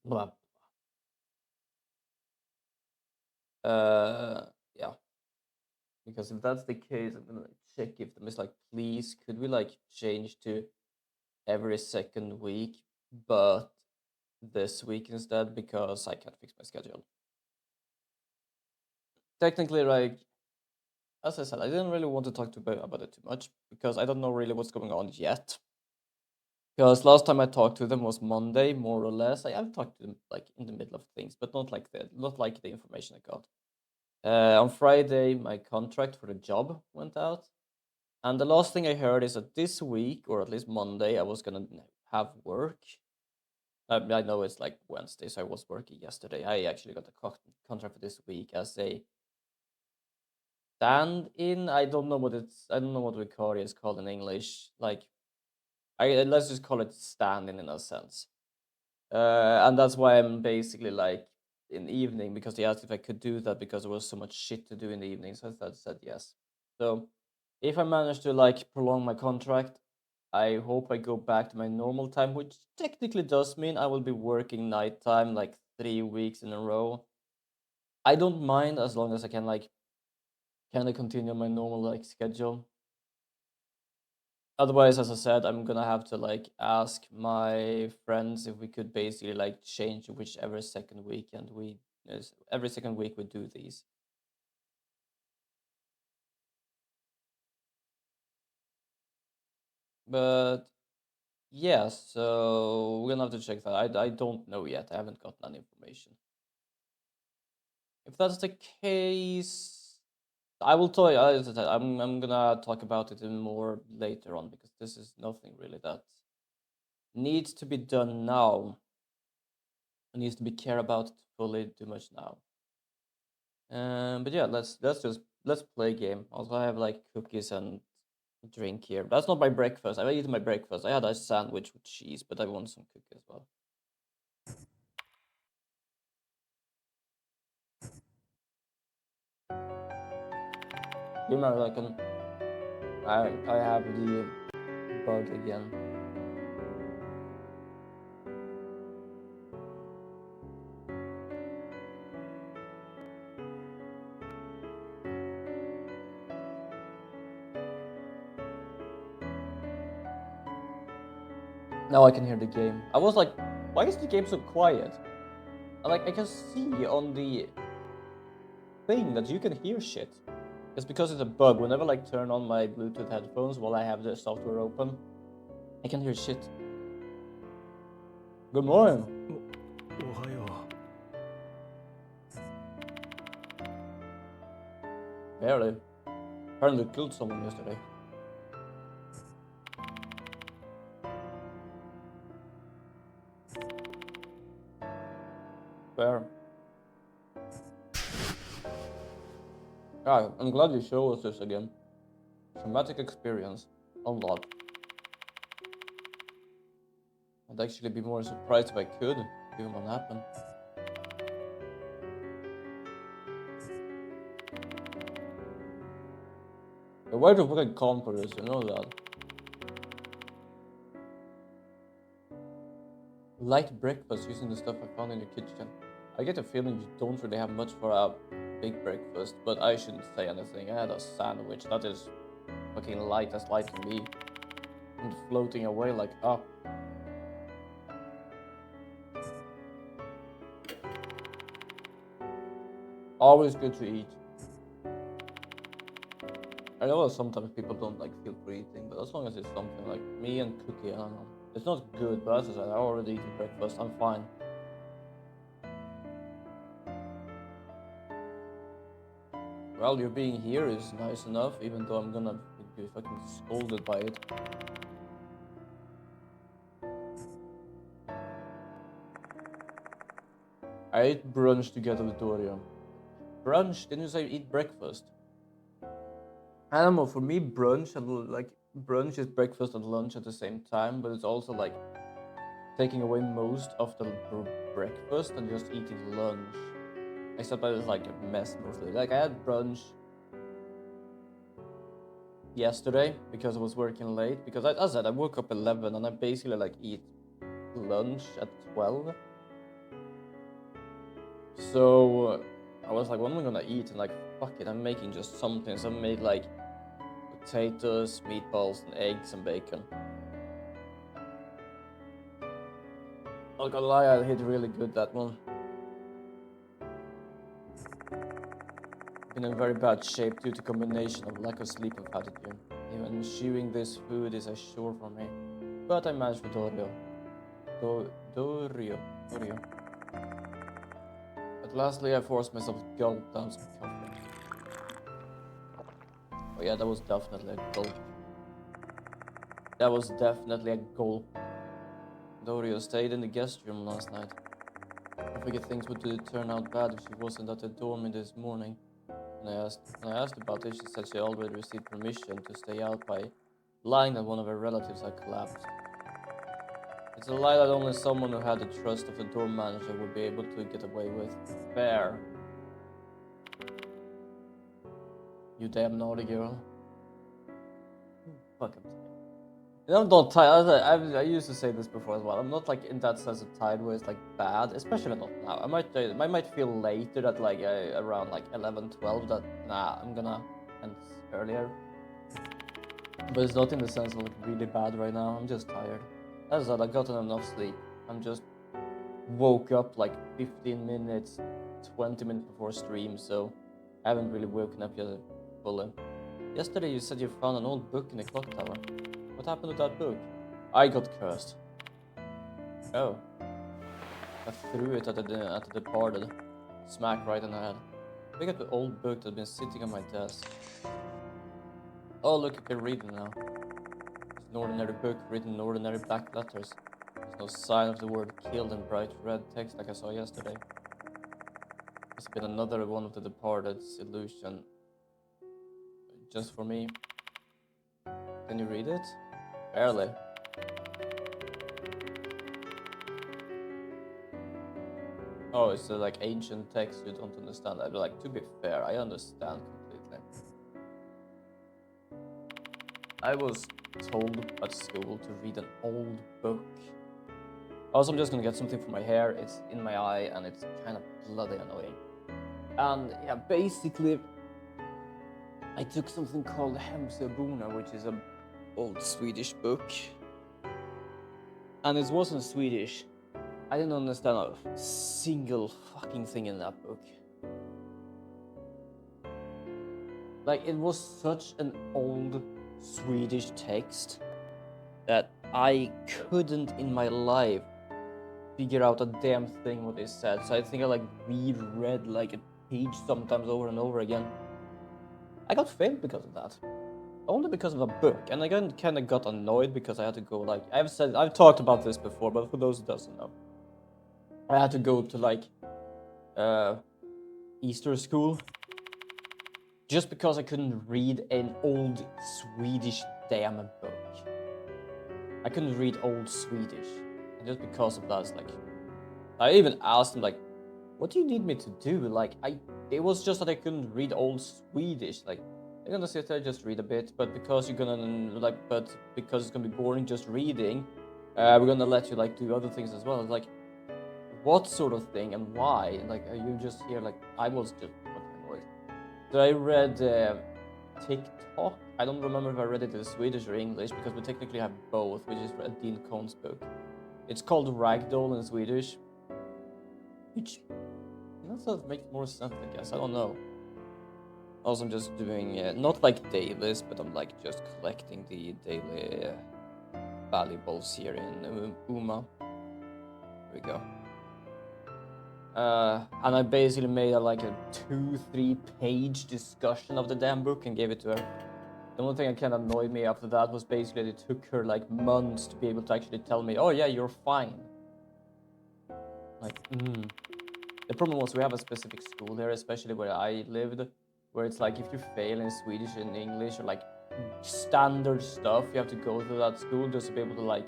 Blah. Yeah. Because if that's the case, I'm gonna check if them is like, please, could we like change to every second week, but this week instead because I can't fix my schedule. Technically, like as I said, I didn't really want to talk about it too much because I don't know really what's going on yet. Because last time I talked to them was Monday, more or less. I've talked to them like in the middle of things, but not like the information I got. On Friday, my contract for the job went out, and the last thing I heard is that this week, or at least Monday, I was gonna have work. I know it's like Wednesday, so I was working yesterday. I actually got a contract for this week as a stand-in. I don't know what Vicaria is called in English. Like, let's just call it stand-in a sense. And that's why I'm basically like in the evening because they asked if I could do that because there was so much shit to do in the evening. So I said yes. So if I manage to like prolong my contract, I hope I go back to my normal time, which technically does mean I will be working nighttime like 3 weeks in a row. I don't mind as long as I can like kind of continue my normal like schedule. Otherwise, as I said, I'm gonna have to like ask my friends if we could basically like change whichever second weekend every second week we do these. But yeah, so we're gonna have to check that. I don't know yet. I haven't gotten any information. If that's the case, I will tell you. As I said, I'm gonna talk about it more later on because this is nothing really that needs to be done now. It needs to be care about fully too much now. But yeah, let's play game. Also, I have like cookies and drink here. That's not my breakfast. I eaten my breakfast. I had a sandwich with cheese, but I want some cookie as well. Give me a second. I have the bug again. Now I can hear the game. I was like, why is the game so quiet? I can see on the thing that you can hear shit. It's because it's a bug. Whenever I like turn on my Bluetooth headphones while I have the software open, I can hear shit. Good morning. おはよ Barely. Apparently killed someone yesterday. Fair. Ah, I'm glad you showed us this again. Traumatic experience. Unlocked. I'd actually be more surprised if I could, given what happened. But why the fucking calm for this? You know that. Light breakfast using the stuff I found in the kitchen. I get the feeling you don't really have much for a big breakfast, but I shouldn't say anything. I had a sandwich. That is fucking light as light can be. And floating away like up. Always good to eat. I know that sometimes people don't like feel for eating, but as long as it's something like me and cookie, I don't know. It's not good, but as I said, I already eaten breakfast. I'm fine. Well, you being here is nice enough, even though I'm gonna be fucking scolded by it. I ate brunch together with Dorian. Brunch? Didn't you say eat breakfast? I don't know. For me, brunch is breakfast and lunch at the same time, but it's also like taking away most of the breakfast and just eating lunch. Except that it's like a mess mostly. Like I had brunch yesterday because I was working late. Because as I said, I woke up 11 and I basically like eat lunch at 12. So I was like, what am I gonna eat? And like, fuck it, I'm making just something. So I made like potatoes, meatballs, and eggs and bacon. Not gonna lie, I hit really good that one. Been in very bad shape due to combination of lack of sleep and fatigue. Even chewing this food is a chore for me. But I managed with Dorio. Dorio. But lastly, I forced myself to gulp down some coffee. Oh yeah, that was definitely a gulp. That was definitely a gulp. Dorio stayed in the guest room last night. I figured things would turn out bad if she wasn't at the dorm this morning. When I asked about it, she said she already received permission to stay out by lying that one of her relatives had collapsed. It's a lie that only someone who had the trust of the dorm manager would be able to get away with. Fair. You damn naughty girl. Fuck, I'm tired. And I'm not tired. I used to say this before as well. I'm not like in that sense of tired where it's like bad, especially not now. I might feel later that like around like 11, 12 that nah, I'm gonna end earlier. But it's not in the sense of like really bad right now. I'm just tired. As I said, I gotten enough sleep. I'm just woke up like 15 minutes, 20 minutes before stream, so I haven't really woken up yet fully. Yesterday you said you found an old book in the clock tower. What happened to that book? I got cursed. Oh. I threw it at the departed. Smack right in the head. I picked up the old book that had been sitting on my desk. Oh look, you can read it now. It's an ordinary book written in ordinary black letters. There's no sign of the word killed in bright red text like I saw yesterday. It's been another one of the departed's illusion. Just for me. Can you read it? Barely. Oh, it's like ancient text you don't understand. I'd be like, to be fair, I understand completely. I was told at school to read an old book. Also, I'm just gonna get something for my hair. It's in my eye and it's kind of bloody annoying. And yeah, basically, I took something called Hemsöborna, which is an old Swedish book. And it wasn't Swedish. I didn't understand a single fucking thing in that book. Like, it was such an old Swedish text that I couldn't in my life figure out a damn thing what they said. So I think I like reread like a page sometimes over and over again. I got failed because of that. Only because of a book. And I kind of got annoyed because I had to go like, I've talked about this before, but for those who doesn't know. I had to go to like Easter school just because I couldn't read an old Swedish damn book. I couldn't read old Swedish, and just because of that, it's like I even asked him like, "What do you need me to do?" Like it was just that I couldn't read old Swedish. Like I'm gonna sit there just read a bit, but because you're gonna because it's gonna be boring just reading, we're gonna let you like do other things as well. It's like, what sort of thing and why? Like, are you just here? Like, I was just fucking annoyed. So I read TikTok. I don't remember if I read it in Swedish or English because we technically have both, which is Dean Cohn's book. It's called Ragdoll in Swedish, which sort of makes more sense, I guess. I don't know. Also, I'm just doing not like dailies, but I'm like just collecting the daily valuables here in Uma. Here we go. And I basically made like a 2-3 page discussion of the damn book and gave it to her. The only thing that kind of annoyed me after that was basically it took her like months to be able to actually tell me, oh yeah, you're fine. Like, The problem was we have a specific school here, especially where I lived, where it's like if you fail in Swedish and English or like standard stuff, you have to go to that school just to be able to like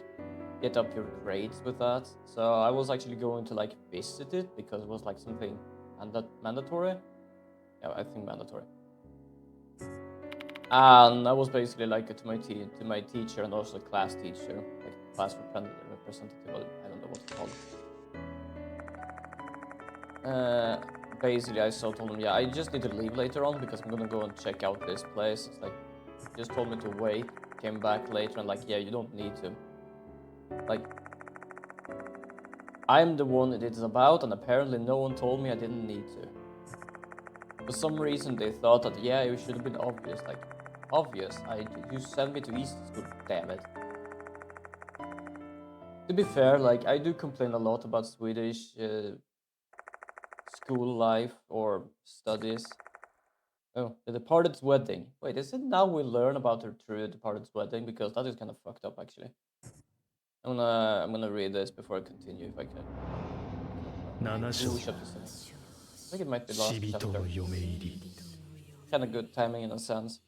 get up your grades with that. So I was actually going to like visit it because it was like something mandatory. Yeah, I think mandatory. And I was basically like to my teacher and also the class teacher, like class representative. I don't know what it's called. basically I told him, yeah, I just need to leave later on because I'm gonna go and check out this place. It's like, just told me to wait, came back later and like, yeah, you don't need to. Like, I'm the one it is about, and apparently no one told me I didn't need to. For some reason they thought that, yeah, it should have been obvious. Like, obvious? You sent me to East School, damn it. To be fair, like, I do complain a lot about Swedish school life or studies. Oh, the departed's wedding. Wait, is it now we learn about the true departed's wedding? Because that is kind of fucked up, actually. I'm gonna read this before I continue, if I can. Ooh, chapter 7. I think it might be the last chapter. Kind of good timing in a sense.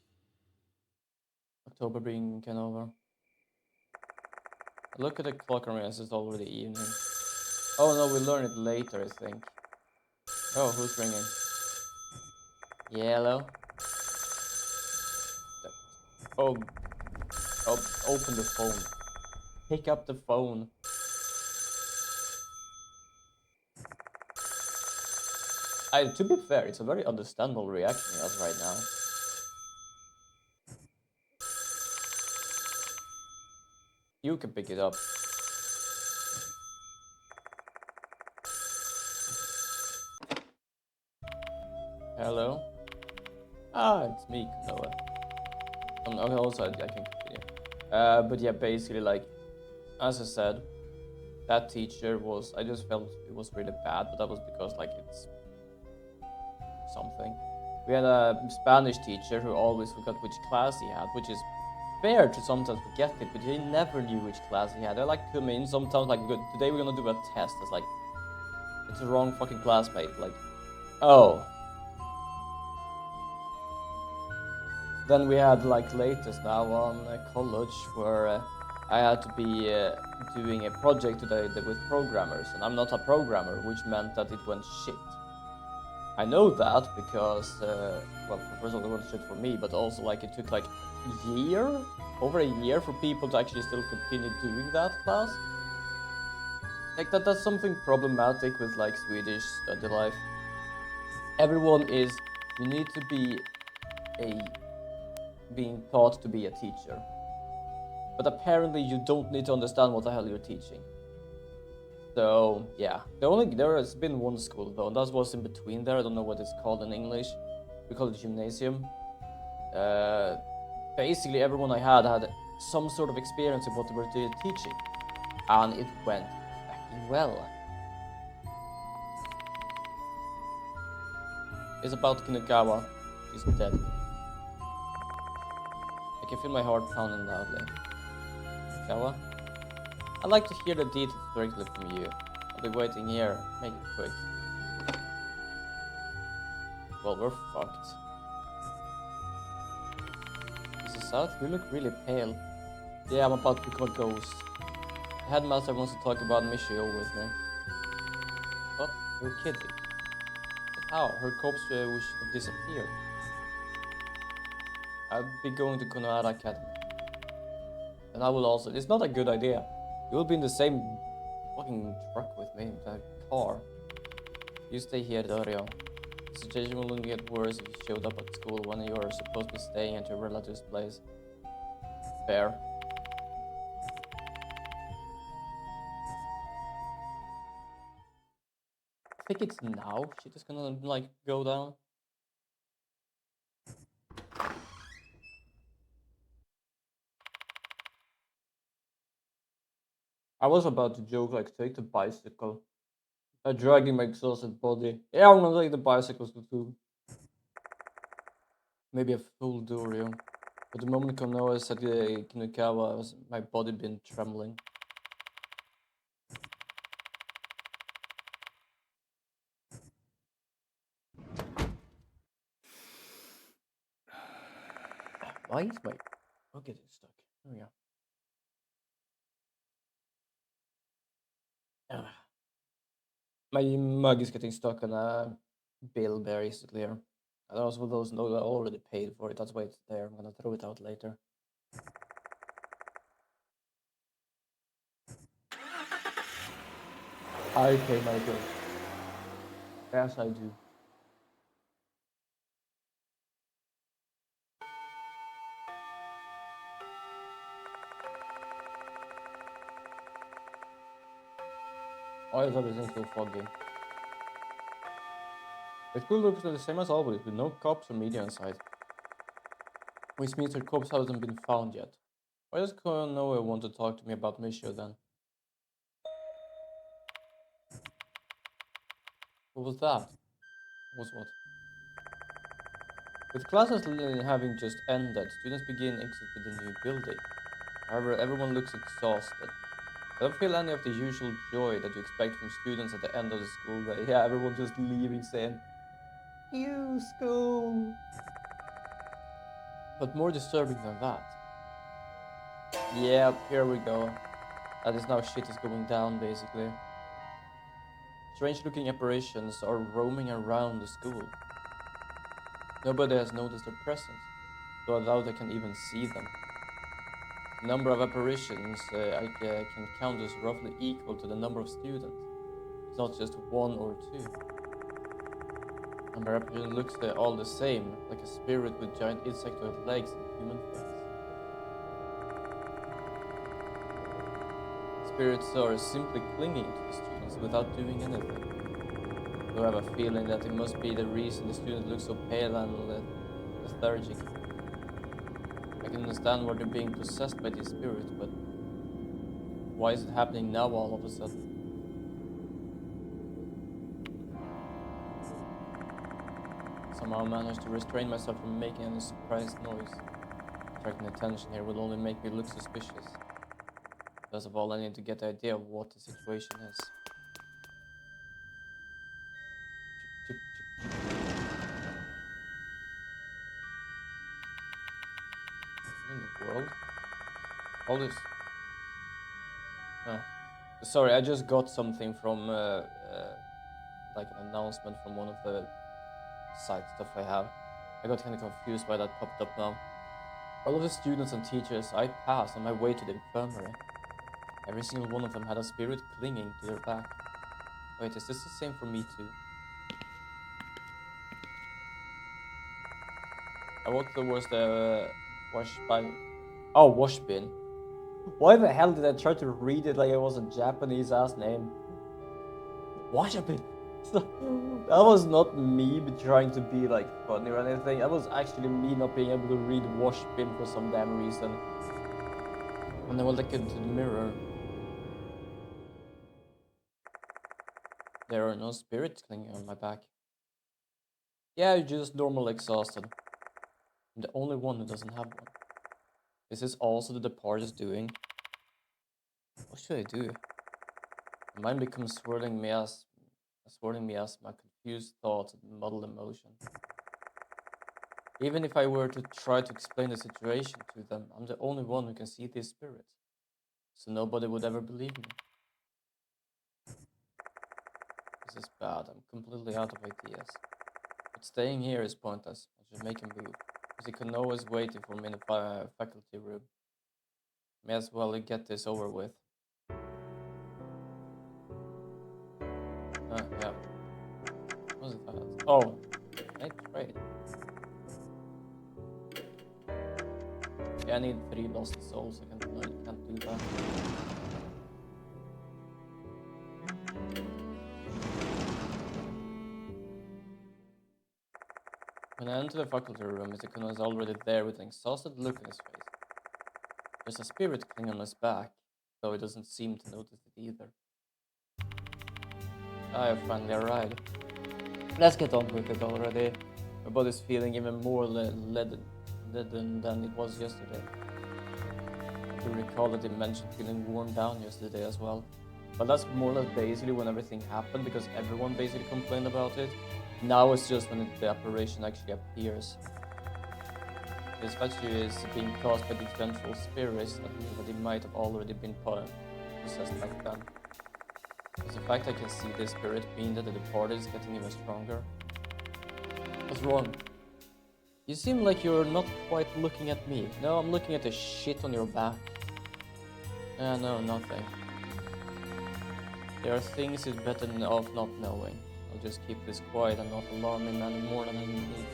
October being kind of over. Look at the clock and realize it's already evening. Oh no, we learn it later, I think. Oh, who's ringing? Yellow. Oh, open the phone. Pick up the phone. To be fair, it's a very understandable reaction he has right now. You can pick it up. Hello? Ah, it's me, Noah. Also, I can continue. But yeah, basically, like, as I said, that teacher was, I just felt it was really bad, but that was because, like, it's something. We had a Spanish teacher who always forgot which class he had, which is fair to sometimes forget it, but he never knew which class he had. I like come in sometimes, like, today we're gonna do a test. It's like, it's the wrong fucking classmate. Like, oh. Then we had, like, latest now on college where I had to be doing a project today with programmers, and I'm not a programmer, which meant that it went shit. I know that because, well, first of all, it went shit for me, but also, like, it took like over a year for people to actually still continue doing that class. Like, that's something problematic with, like, Swedish study life. Everyone is, you need to be being taught to be a teacher. But apparently you don't need to understand what the hell you're teaching. So yeah, there has been one school though, and that was in between there. I don't know what it's called in English. We call it gymnasium. Basically everyone I had some sort of experience of what they were teaching, and it went fucking well. It's about Kinugawa. She's dead. I can feel my heart pounding loudly. Kinugawa? I'd like to hear the details directly from you. I'll be waiting here. Make it quick. Well, we're fucked. This is South? You look really pale. Yeah, I'm about to become a ghost. The headmaster wants to talk about Michio with me. What? You're kidding. But how? Her corpse should have disappeared. I'll be going to Konohara Academy. And I will also. It's not a good idea. You will be in the same fucking truck with me, the car. You stay here, Dario. The situation will only get worse if you showed up at school when you are supposed to be staying at your relative's place. Fair. I think it's now shit is gonna, like, go down. I was about to joke, like, take the bicycle. Dragging my exhausted body. Yeah, I'm gonna take the bicycles too. Maybe a full Dorio. But the moment Konoha said Kinukawa, my body been trembling. Why is my mug getting stuck? There we go. My mug is getting stuck on a bill basically. And also those know I already paid for it. That's why it's there. I'm gonna throw it out later. I pay my bill. Yes, I do. Why is everything so foggy? The school looks the same as always, with no cops or media inside. Which means that cops haven't been found yet. Why does Noah want to talk to me about Misha then? What was that? Was what? With classes having just ended, students begin exiting the new building. However, everyone looks exhausted. I don't feel any of the usual joy that you expect from students at the end of the school day. Yeah, everyone just leaving saying, "You school." But more disturbing than that. Yep, here we go. That is now shit is going down, basically. Strange looking apparitions are roaming around the school. Nobody has noticed their presence, so I doubt I can even see them. The number of apparitions I can count is roughly equal to the number of students. It's not just one or two. Number of apparitions looks all the same, like a spirit with giant insectoid legs and human face. Spirits are simply clinging to the students without doing anything. Though I have a feeling that it must be the reason the students look so pale and lethargic. I can understand why they're being possessed by these spirits, but why is it happening now all of a sudden? Somehow I managed to restrain myself from making any surprised noise. Attracting attention here will only make me look suspicious. First of all, I need to get the idea of what the situation is. Chip, chip, chip, chip. What in the world? All this. Sorry, I just got something from like an announcement from one of the site stuff I have. I got kind of confused why that popped up now. All of the students and teachers I passed on my way to the infirmary. Every single one of them had a spirit clinging to their back. Wait, is this the same for me too? I walked towards the wash bin. Why the hell did I try to read it like it was a Japanese ass name? Wash bin. That was not me trying to be like funny or anything. That was actually me not being able to read wash bin for some damn reason. And then I looked into the mirror. There are no spirits clinging on my back. Yeah, you're just normal exhausted. I'm the only one who doesn't have one. This is also the departed doing. What should I do? My mind becomes swirling me as my confused thoughts and muddled emotion. Even if I were to try to explain the situation to them, I'm the only one who can see these spirits. So nobody would ever believe me. This is bad. I'm completely out of ideas. But staying here is pointless. I should make a move. Because Konoha is waiting for me in the faculty room. May as well get this over with. Yeah. What was that? Oh, can I trade? Yeah, I need 3 lost souls. I can't do that. When I enter the faculty room, Mr. Konoha is already there with an exhausted look on his face. There's a spirit clinging on his back, though he doesn't seem to notice it either. I have finally arrived. Let's get on with it already. My body's feeling even more leaden than it was yesterday. I do recall that he mentioned feeling worn down yesterday as well. But that's more or less basically when everything happened, because everyone basically complained about it. Now it's just when the apparition actually appears. This statue is being caused by the vengeful spirits that means that it might have already been possessed back then. Does the fact I can see this spirit mean that the departed is getting even stronger? What's wrong? You seem like you're not quite looking at me. No, I'm looking at the shit on your back. No, nothing. There are things it's better off not knowing. I'll just keep this quiet and not alarm him any more than I need to.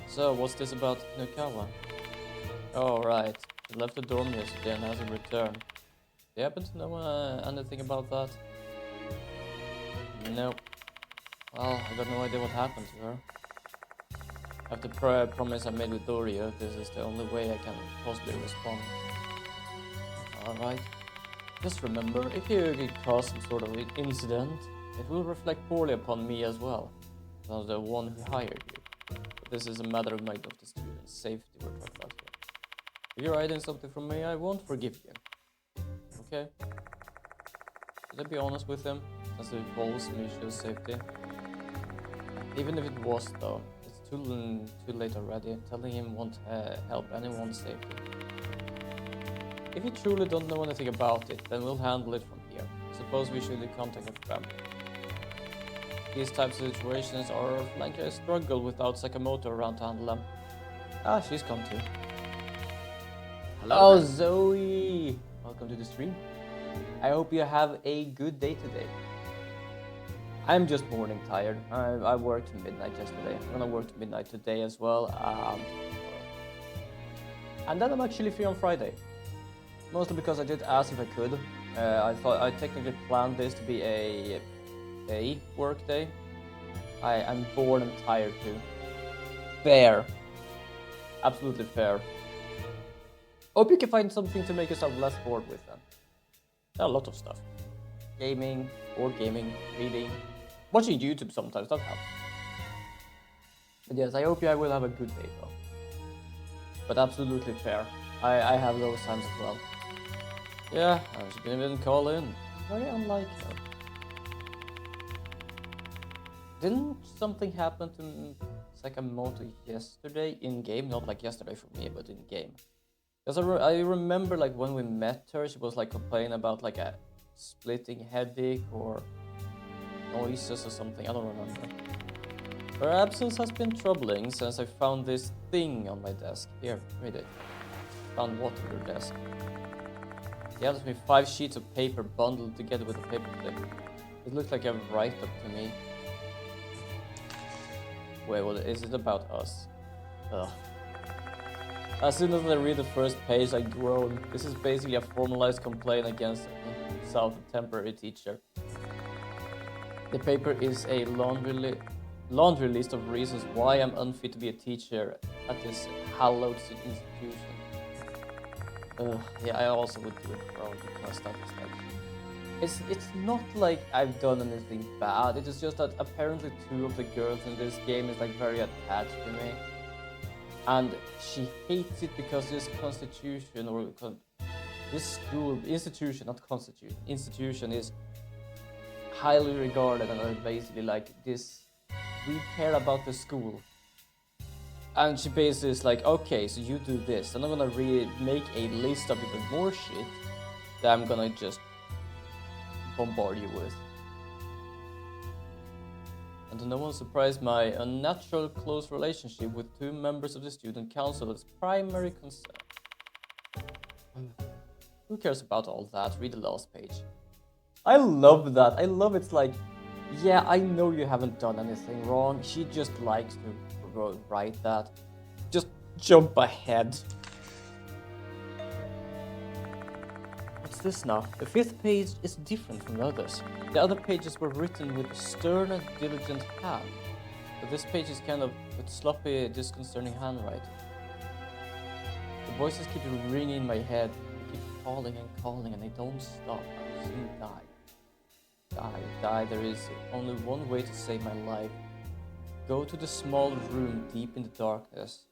So, what's this about Nukawa? Oh, right. He left the dorm yesterday and hasn't returned. Do you happen to know anything about that? No. Well, I got no idea what happened to her. After promise I made with Doria, this is the only way I can possibly respond. Alright. Just remember, if you cause some sort of incident, it will reflect poorly upon me as well. As the one who hired you. But this is a matter of the student's safety we're talking about here. If you're hiding something from me, I won't forgive you. Okay? Should I be honest with him, as it involves mutual safety? Even if it was, though, it's too late already. Telling him won't help anyone's safety. If you truly don't know anything about it, then we'll handle it from here. Suppose we should contact a friend. These types of situations are like a struggle without Sakamoto around to handle them. Ah, she's come too. Hello. Oh, Zoe! Welcome to the stream. I hope you have a good day today. I'm just morning tired. I worked midnight yesterday. I'm gonna work midnight today as well. And then I'm actually free on Friday. Mostly because I did ask if I could. I thought I technically planned this to be a work day. I'm bored and tired too. Fair. Absolutely fair. Hope you can find something to make yourself less bored with then. There are a lot of stuff. Gaming, board gaming, reading, watching YouTube sometimes, that helps. But yes, I hope I will have a good day though. But absolutely fair. I have those times as well. Yeah, she didn't even call in. Very unlike her. Didn't something happen to Sakamoto yesterday in game? Not like yesterday for me, but in game. Because I remember like when we met her, she was like complaining about like a splitting headache or noises or something. I don't remember. Her absence has been troubling since I found this thing on my desk. Here, read it. Found what on your desk? He hands me 5 sheets of paper bundled together with a paper clip. It looks like a write-up to me. Wait, what is it about us? Ugh. As soon as I read the first page, I groan. This is basically a formalized complaint against himself, a temporary teacher. The paper is a laundry list of reasons why I'm unfit to be a teacher at this hallowed institution. Yeah, I also would do it wrong because that is like... It's not like I've done anything bad, it is just that apparently 2 of the girls in this game is like very attached to me. And she hates it because this constitution, or this school, institution, not constitution, institution is highly regarded and basically like this, we care about the school. And she basically is like, okay, so you do this, and I'm gonna make a list of even more shit that I'm gonna just bombard you with. And to no one's surprise, my unnatural close relationship with 2 members of the student council is primary concern. Who cares about all that? Read the last page. I love that. I love it's like, yeah, I know you haven't done anything wrong. She just likes to write that. Just jump ahead. What's this now? The 5th page is different from the others. The other pages were written with a stern and diligent hand. But this page is kind of with sloppy, disconcerting handwriting. The voices keep ringing in my head. They keep calling and calling and they don't stop. I'll soon die. Die. There is only one way to save my life. Go to the small room deep in the darkness.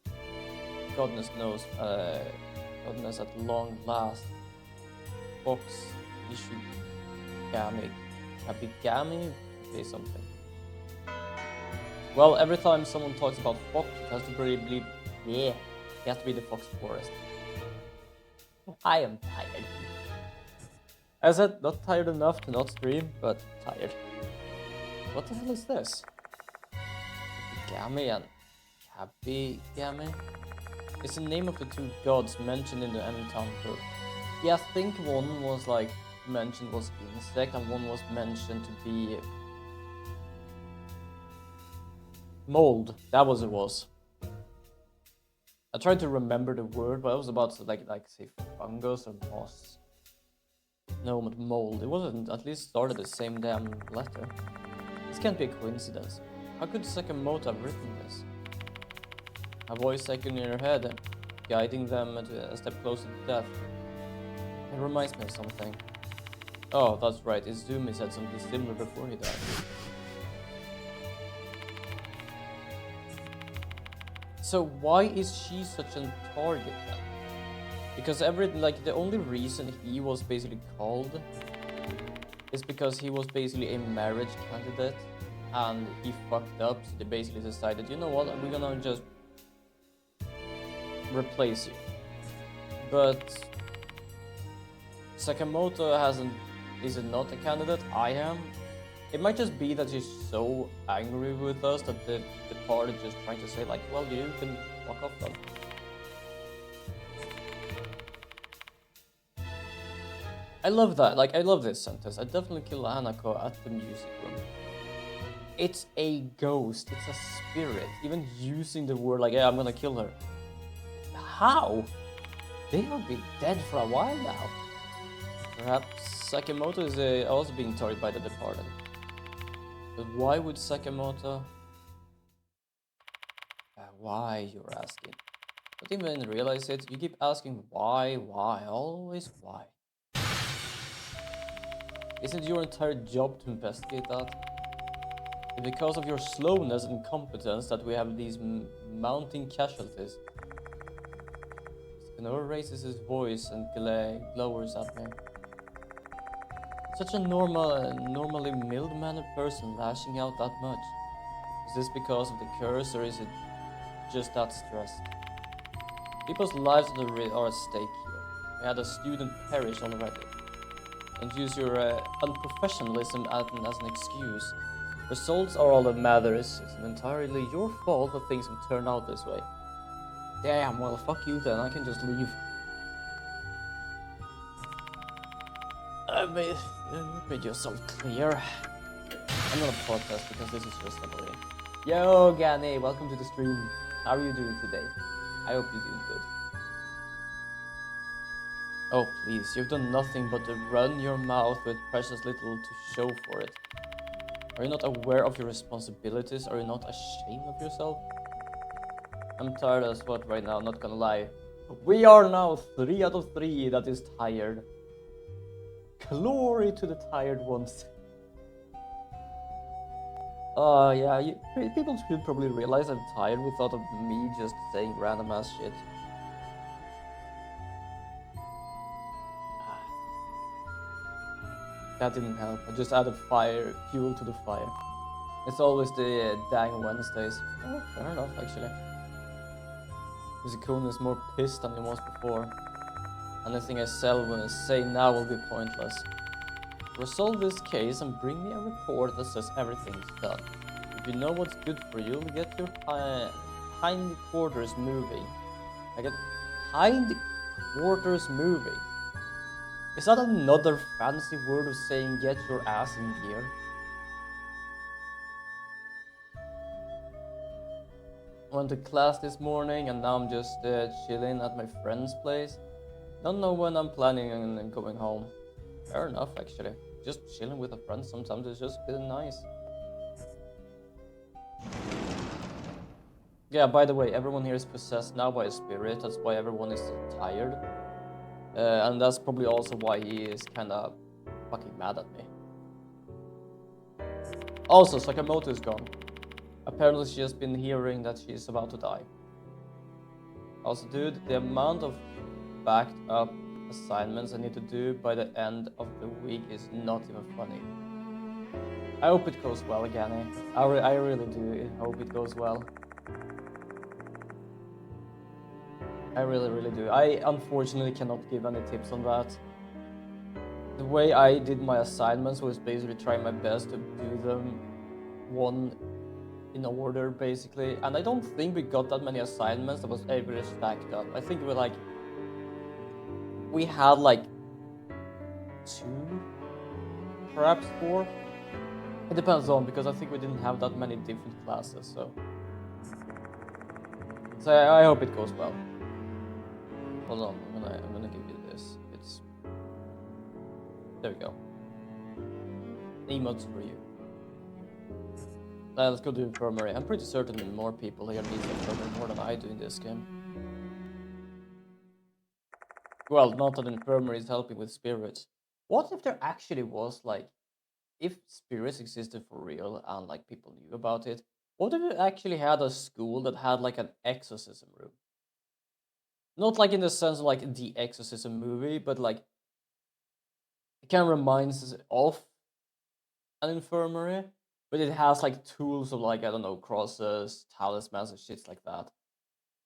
Goodness knows, goodness at long last. Fox Ishigami. Kabigami? Say something. Well, every time someone talks about Fox, it has to be, yeah, it has to be the Fox Forest. I am tired. I said, not tired enough to not stream, but tired. What the hell is this? Kabigami and Kabigami? It's the name of the 2 gods mentioned in the M-Town book. Yeah, I think one was like mentioned was insect and one was mentioned to be mold. That was it was. I tried to remember the word, but I was about to like say fungus or moss. No, but mold. It wasn't at least started the same damn letter. This can't be a coincidence. How could Sakamoto have written this? A voice echoing in your head, guiding them a step closer to death. It reminds me of something. Oh, that's right, Izumi said something similar before he died. So why is she such a target then? Because the only reason he was basically called is because he was basically a marriage candidate and he fucked up, so they basically decided, you know what, we're gonna just replace you. But Sakamoto is not a candidate. I am. It might just be that she's so angry with us that the party just trying to say like, well, you can fuck off then. I love that. Like, I love this sentence. I definitely kill Hanako at the music room. It's a ghost. It's a spirit. Even using the word like, yeah, I'm gonna kill her. How? They have been dead for a while now. Perhaps Sakamoto is also being targeted by the departed. But why would Sakamoto... why, you're asking? Don't even realize it. You keep asking why, always why. Isn't your entire job to investigate that? It's because of your slowness and incompetence that we have these mounting casualties. Skanor raises his voice and glowers at me. Such a normally mild-mannered person lashing out that much. Is this because of the curse, or is it just that stressed? People's lives are at stake here. We had a student perish already. Don't use your unprofessionalism as an excuse. Results are all that matters. It's entirely your fault that things have turned out this way. Damn, well, fuck you then. I can just leave. Made yourself clear. I'm gonna protest because this is just annoying. Yo, Gane, welcome to the stream. How are you doing today? I hope you're doing good. Oh, please, you've done nothing but to run your mouth with precious little to show for it. Are you not aware of your responsibilities? Are you not ashamed of yourself? I'm tired as what right now, not gonna lie. We are now 3 out of 3 that is tired. Glory to the tired ones. Yeah, people should probably realize I'm tired without of me just saying random ass shit. That didn't help. I just added fuel to the fire. It's always the dang Wednesdays. Oh, fair enough, actually. Musicone is more pissed than he was before. Anything I say now will be pointless. Resolve this case and bring me a report that says everything's done. If you know what's good for you, get your hindquarters moving. I get hindquarters moving. Is that another fancy word of saying get your ass in gear? I went to class this morning and now I'm just chilling at my friend's place. Don't know when I'm planning on going home. Fair enough, actually. Just chilling with a friend sometimes is just a bit nice. Yeah, by the way, everyone here is possessed now by a spirit. That's why everyone is tired. And that's probably also why he is kinda fucking mad at me. Also, Sakamoto is gone. Apparently she has been hearing that she is about to die. Also, dude, the amount of backed up assignments I need to do by the end of the week is not even funny. I hope it goes well again. I really do hope it goes well. I really do. I unfortunately cannot give any tips on that. The way I did my assignments was basically trying my best to do them one in order, basically. And I don't think we got that many assignments that was able to stacked up. I think we had like 2, perhaps 4. It depends on, because I think we didn't have that many different classes, so I hope it goes well. Hold on, I'm gonna give you this. There we go. Emotes for you. Let's go to infirmary. I'm pretty certain more people here need the infirmary more than I do in this game. Well, not that infirmary is helping with spirits. What if there actually was, like, if spirits existed for real and, like, people knew about it, what if you actually had a school that had, like, an exorcism room? Not, like, in the sense of, like, the exorcism movie, but, like, it kind of reminds us of an infirmary, but it has, like, tools of, like, I don't know, crosses, talismans, and shit like that.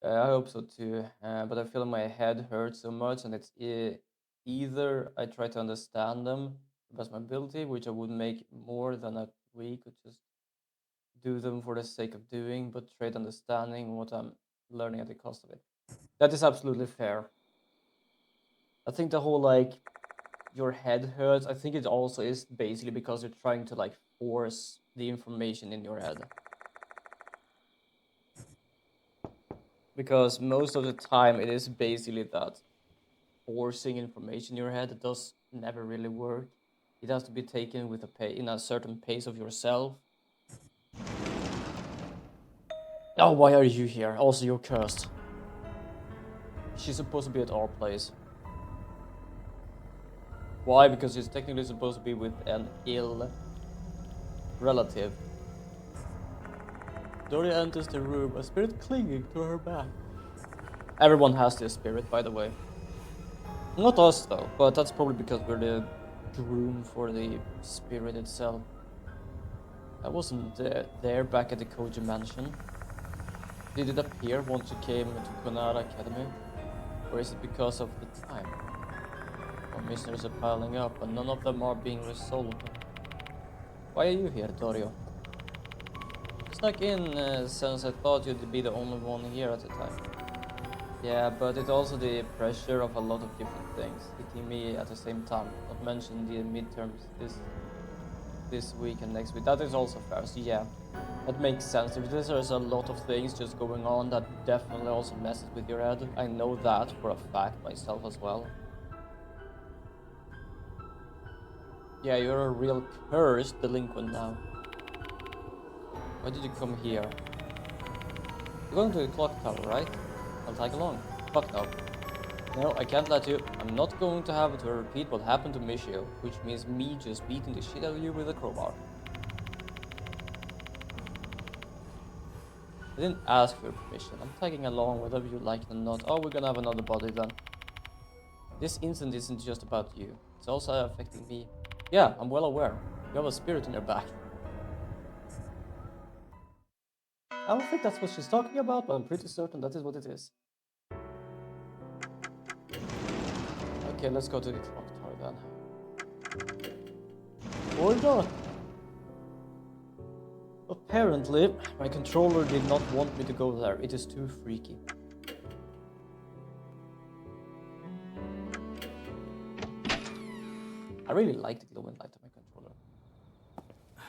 I hope so too, but I feel my head hurts so much, and it's either I try to understand them to the best of my ability, which I would make more than a week, or just do them for the sake of doing, but trade understanding what I'm learning at the cost of it. That is absolutely fair. I think the whole, like, your head hurts, I think it also is basically because you're trying to, like, force the information in your head. Because most of the time it is basically that forcing information in your head does never really work. It has to be taken with in a certain pace of yourself. Oh, why are you here? Also, you're cursed. She's supposed to be at our place. Why? Because she's technically supposed to be with an ill relative. Doria enters the room, a spirit clinging to her back. Everyone has this spirit, by the way. Not us, though, but that's probably because we're the groom for the spirit itself. I wasn't there back at the Koji mansion. Did it appear once you came to Konara Academy? Or is it because of the time? More missionaries are piling up, and none of them are being resolved. Why are you here, Dorio? I snuck in since I thought you'd be the only one here at the time. Yeah, but it's also the pressure of a lot of different things hitting me at the same time. Not mention the midterms this week and next week. That is also fair. So yeah, that makes sense. If there's a lot of things just going on, that definitely also messes with your head. I know that for a fact myself as well. Yeah, you're a real cursed delinquent now. Why did you come here? You're going to the clock tower, right? I'll tag along. Fuck no. No, I can't let you. I'm not going to have to repeat what happened to Michio, which means me just beating the shit out of you with a crowbar. I didn't ask for your permission. I'm tagging along whether you like it or not. Oh, we're gonna have another body then. This incident isn't just about you. It's also affecting me. Yeah, I'm well aware. You have a spirit in your back. I don't think that's what she's talking about, but I'm pretty certain that is what it is. Okay, let's go to the clock tower then. Or not. Apparently, my controller did not want me to go there. It is too freaky. I really like the glowing light of my controller.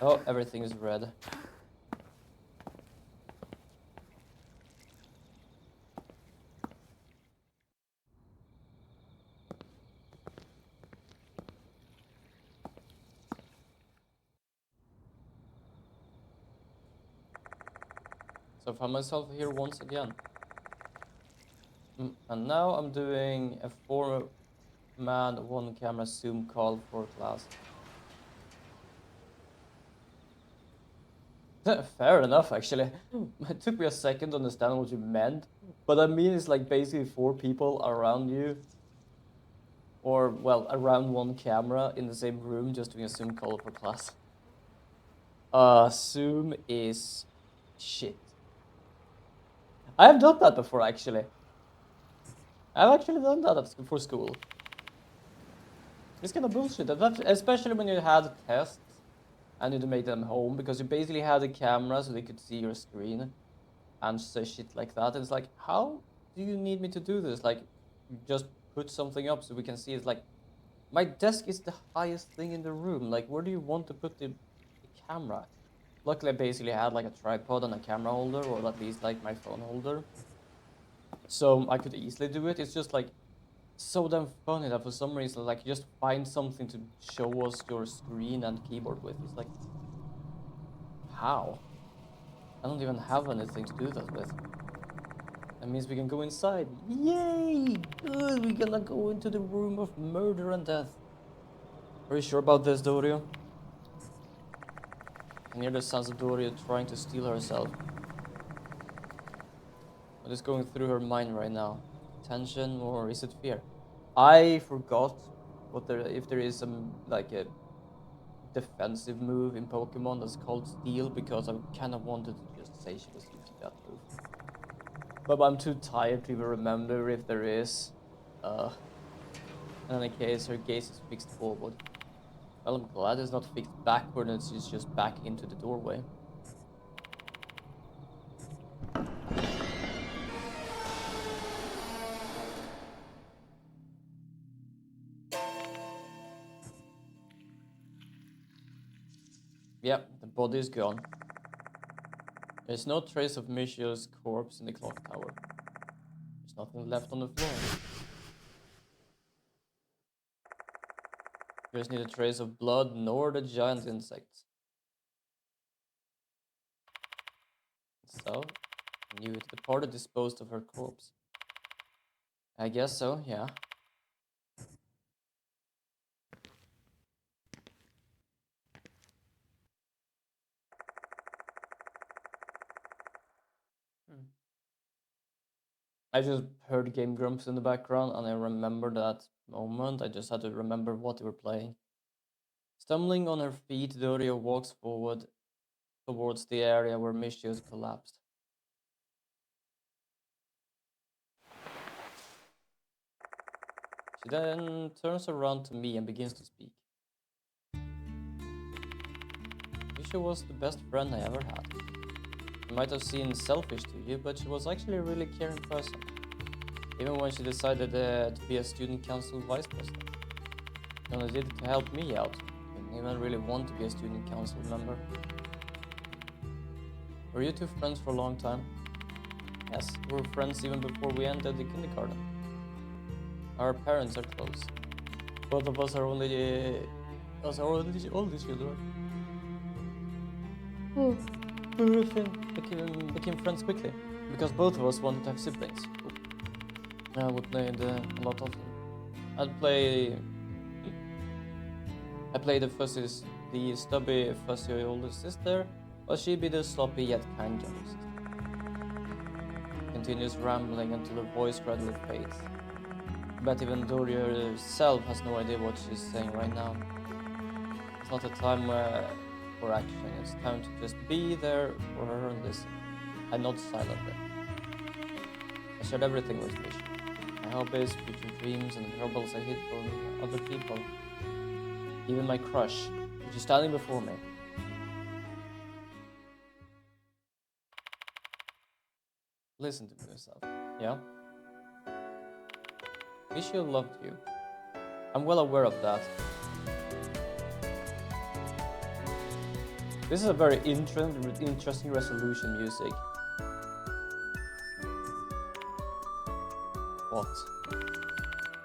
Oh, everything is red. So I found myself here once again. And now I'm doing a 4-man, 1-camera Zoom call for class. Fair enough, actually. It took me a second to understand what you meant. But I mean, it's like basically 4 people around you. Or, well, around 1 camera in the same room just doing a Zoom call for class. Zoom is shit. I have done that before, actually. I've actually done that for school. It's kind of bullshit, especially when you had tests and you made them home, because you basically had a camera so they could see your screen and say shit like that. And it's like, how do you need me to do this? Like, just put something up so we can see. It's like, my desk is the highest thing in the room. Like, where do you want to put the camera? Luckily, I basically had like a tripod and a camera holder, or at least like my phone holder. So I could easily do it. It's just like so damn funny that for some reason, like, you just find something to show us your screen and keyboard with. It's like, how? I don't even have anything to do that with. That means we can go inside. Yay! Good, we're gonna go into the room of murder and death. Are you sure about this, Dorio? I can hear the sounds of Dorio trying to steal herself. What is going through her mind right now? Tension or is it fear? I forgot if there is like a defensive move in Pokemon that's called Steal, because I kind of wanted to just say she was using that move. But I'm too tired to even remember if there is. In any case, her gaze is fixed forward. Well, I'm glad it's not fixed backward and she's just back into the doorway. Yep, the body is gone. There's no trace of Michio's corpse in the clock tower. There's nothing left on the floor. There's neither trace of blood nor the giant insects. So, I knew it. The party disposed of her corpse. I guess so, yeah. I just heard Game Grumps in the background and I remember that moment. I just had to remember what they were playing. Stumbling on her feet, Dorio walks forward towards the area where Michio's collapsed. She then turns around to me and begins to speak. Michio was the best friend I ever had. She might have seemed selfish to you, but she was actually a really caring person. Even when she decided to be a student council vice president. She only did it to help me out. She didn't even really want to be a student council member. Were you two friends for a long time? Yes, we were friends even before we entered the kindergarten. Our parents are close. Both of us are only older children. We became friends quickly because both of us wanted to have siblings. We played a lot of them. I played the stubby, fussy older sister, while she'd be the sloppy yet kind younger sister. Continues rambling until her voice gradually fades. But even Doria herself has no idea what she's saying right now. It's not a time for action, it's time to just be there for her and listen. I nod silently. I shared everything with Misha. My hobbies, future dreams, and the troubles I hid from other people. Even my crush, which is standing before me. Listen to yourself, yeah? Misha loved you. I'm well aware of that. This is a very interesting resolution music. What?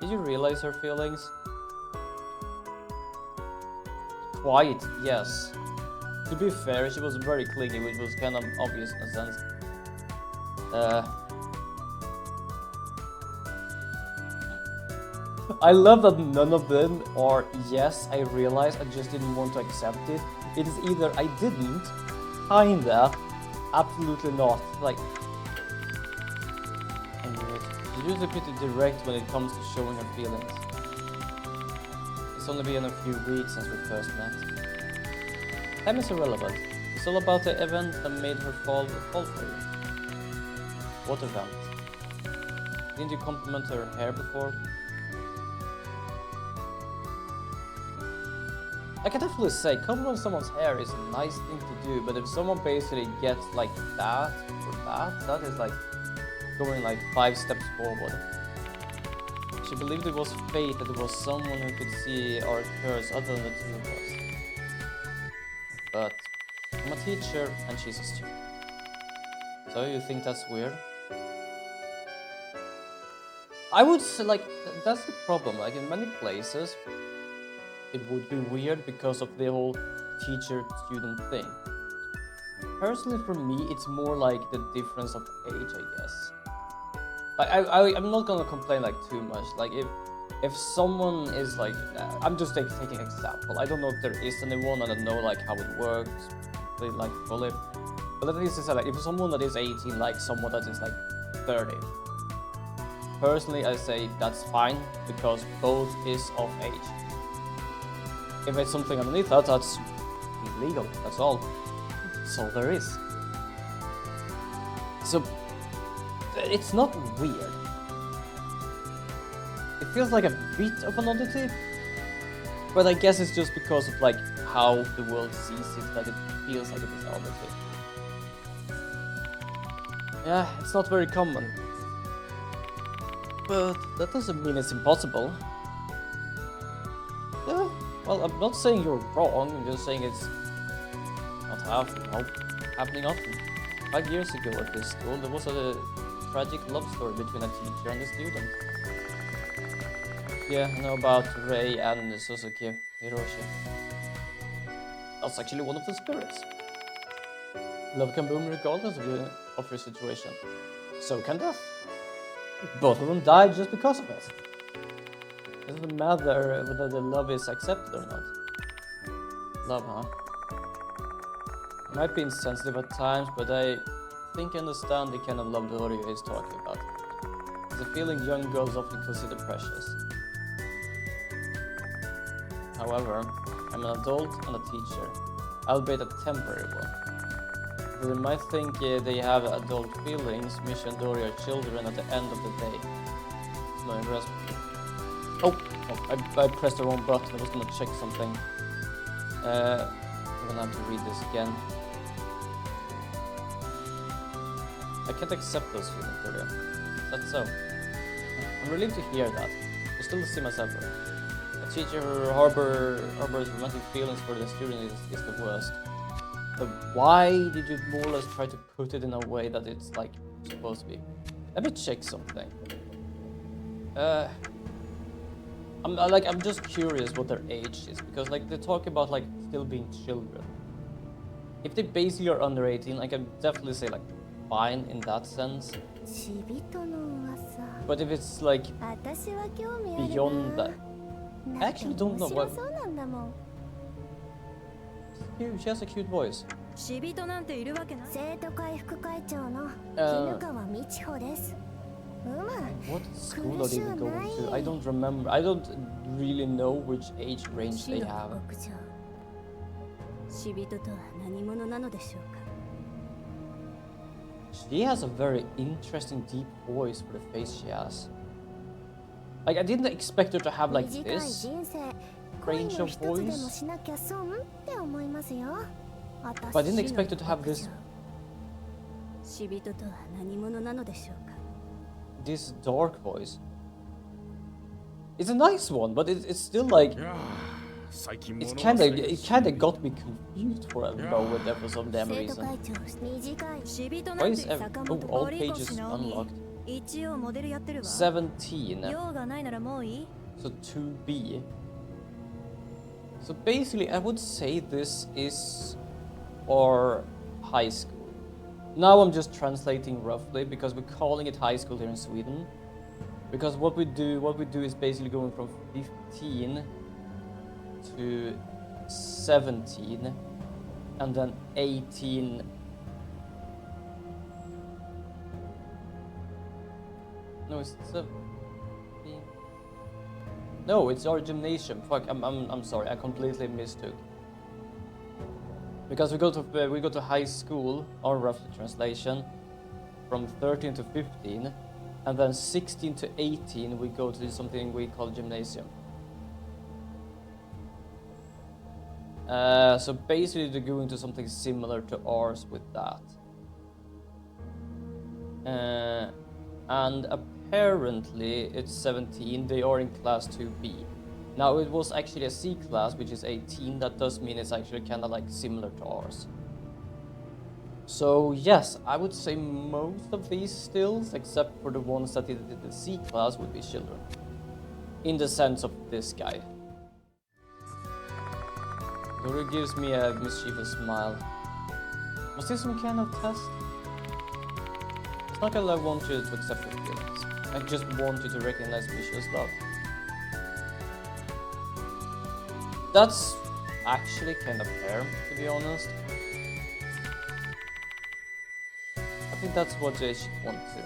Did you realize her feelings? Quite, yes. To be fair, she was very clingy, which was kind of obvious in a sense. I love that none of them are yes, I realize, I just didn't want to accept it. It is either I didn't, kinda, absolutely not. Like, you're usually pretty direct when it comes to showing her feelings. It's only been a few weeks since we first met. Time is irrelevant. It's all about the event that made her fall for you. What event? Didn't you compliment her hair before? I can definitely say compliment someone's hair is a nice thing to do, but if someone basically gets like that or that is like going like 5 steps forward. She believed it was fate that there was someone who could see our curves other than the two of us. But I'm a teacher and she's a student. So you think that's weird? I would say like that's the problem. Like in many places, it would be weird because of the whole teacher-student thing. personally for me, it's more like the difference of age, I guess. Like I'm not gonna complain like too much. Like if someone is like, I'm just taking an example. I don't know if there is anyone. I don't know like how it works, like fully. But at least it's like if someone that is 18 like someone that is like 30. Personally, I say that's fine because both is of age. If it's something underneath that, that's illegal. That's all. That's all there is. So it's not weird. It feels like a bit of an oddity, but I guess it's just because of like how the world sees it that it feels like it is an oddity. Yeah, it's not very common. But that doesn't mean it's impossible. Yeah, well, I'm not saying you're wrong, I'm just saying it's not happening often. 5 years ago at this school, there was a tragic love story between a teacher and a student. Yeah, I know about Rei and Suzuki Hiroshi. That's actually one of the spirits. Love can bloom regardless of your situation. So can death. Both of them died just because of it. It doesn't matter whether the love is accepted or not. Love, huh? I might be insensitive at times, but I think I understand the kind of love Dorio is talking about. It's a feeling young girls often consider precious. However, I'm an adult and a teacher, albeit a temporary one. They might think they have adult feelings, Misha and Dory are children at the end of the day. It's no interest. Oh, I pressed the wrong button, I was gonna check something. I'm gonna have to read this again. I can't accept those feelings, Dory. Is that so? I'm relieved to hear that. I still see myself there. A teacher who harbors romantic feelings for the student is the worst. But why did you more or less try to put it in a way that it's like supposed to be? Let me check something. I'm just curious what their age is because like they talk about like still being children. If they basically are under 18, I can definitely say like fine in that sense. But if it's like beyond that, I actually don't know what. She has a cute voice. What school are they even going to? I don't remember. I don't really know which age range they have. She has a very interesting deep voice for the face she has. Like I didn't expect her to have like this range of voice. But I didn't expect her to have this dark voice. It's a nice one, but it's still like it kind of got me confused for a moment there for some damn reason. Why is all pages unlocked? 17. So 2B. So basically I would say this is our high school. Now I'm just translating roughly because we're calling it high school here in Sweden. Because what we do is basically going from 15 to 17 and then 18. No, it's 17. No, it's our gymnasium. Fuck, I'm sorry, I completely mistook. Because we go to high school, or roughly translation, from 13 to 15, and then 16 to 18 we go to something we call gymnasium. So basically they're going to something similar to ours with that. And apparently it's 17, they are in class 2B. Now it was actually a C class, which is 18, that does mean it's actually kind of like similar to ours. So yes, I would say most of these stills, except for the ones that did the C class, would be children. In the sense of this guy. Dory gives me a mischievous smile. Was this some kind of test? It's not that I want you to accept your feelings. I just want you to recognize vicious love. That's actually kind of fair, to be honest. I think that's what they should want to.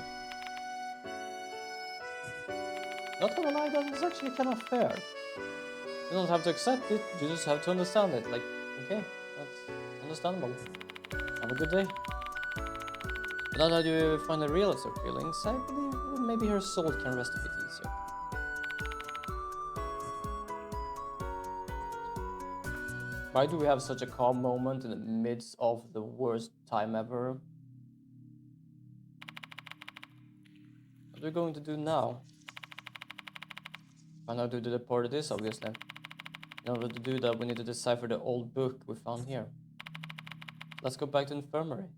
Not gonna lie, that is actually kind of fair. You don't have to accept it, you just have to understand it. Like, okay, that's understandable. Have a good day. But now that you finally realize her feelings, I believe maybe her soul can rest a bit easier. Why do we have such a calm moment in the midst of the worst time ever? What are we going to do now? Find out who the deported is, obviously. In order to do that, we need to decipher the old book we found here. Let's go back to the infirmary.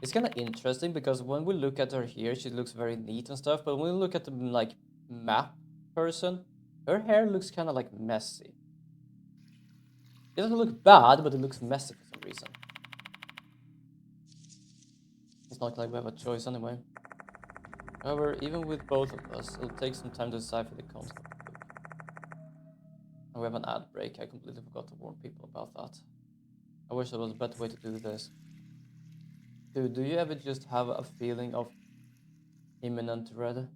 It's kind of interesting because when we look at her here, she looks very neat and stuff. But when we look at the like map person, her hair looks kind of like messy. It doesn't look bad, but it looks messy for some reason. It's not like we have a choice anyway. However, even with both of us, it'll take some time to decipher the concept of the book. And we have an ad break. I completely forgot to warn people about that. I wish there was a better way to do this. Dude, do you ever just have a feeling of imminent dread?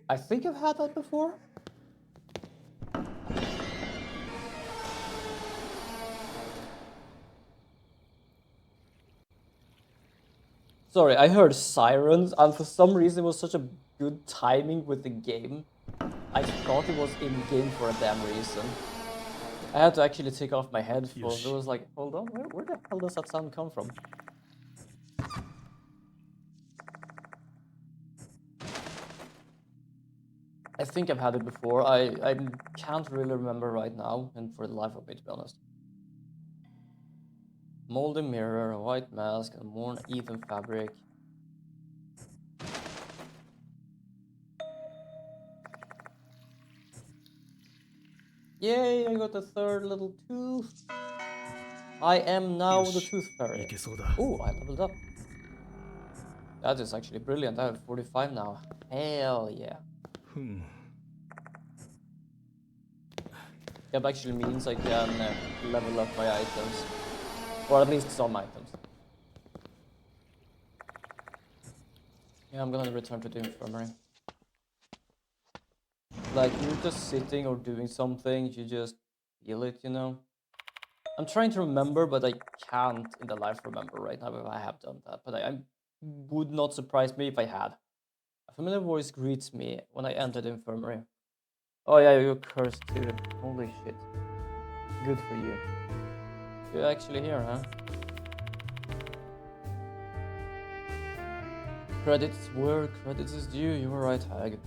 I think I've had that before. Sorry, I heard sirens, and for some reason it was such a good timing with the game. I thought it was in-game for a damn reason. I had to actually take off my headphones. It was like, hold on, where the hell does that sound come from? I think I've had it before. I can't really remember right now, and for the life of me, to be honest. Moldy mirror, a white mask, and worn even fabric. Yay, I got the third little tooth. I am now the tooth fairy. Oh, I leveled up. That is actually brilliant. I have 45 now. Hell yeah. That actually means I can level up my items. Or at least some items. Yeah, I'm gonna return to the infirmary. Like, you're just sitting or doing something, you just feel it, you know? I'm trying to remember, but I can't in the life remember right now if I have done that. But I would not surprise me if I had. A familiar voice greets me when I enter the infirmary. Oh yeah, you're cursed too. Holy shit. Good for you. You're actually here, huh? Credits where credits is due, you were right, Hag.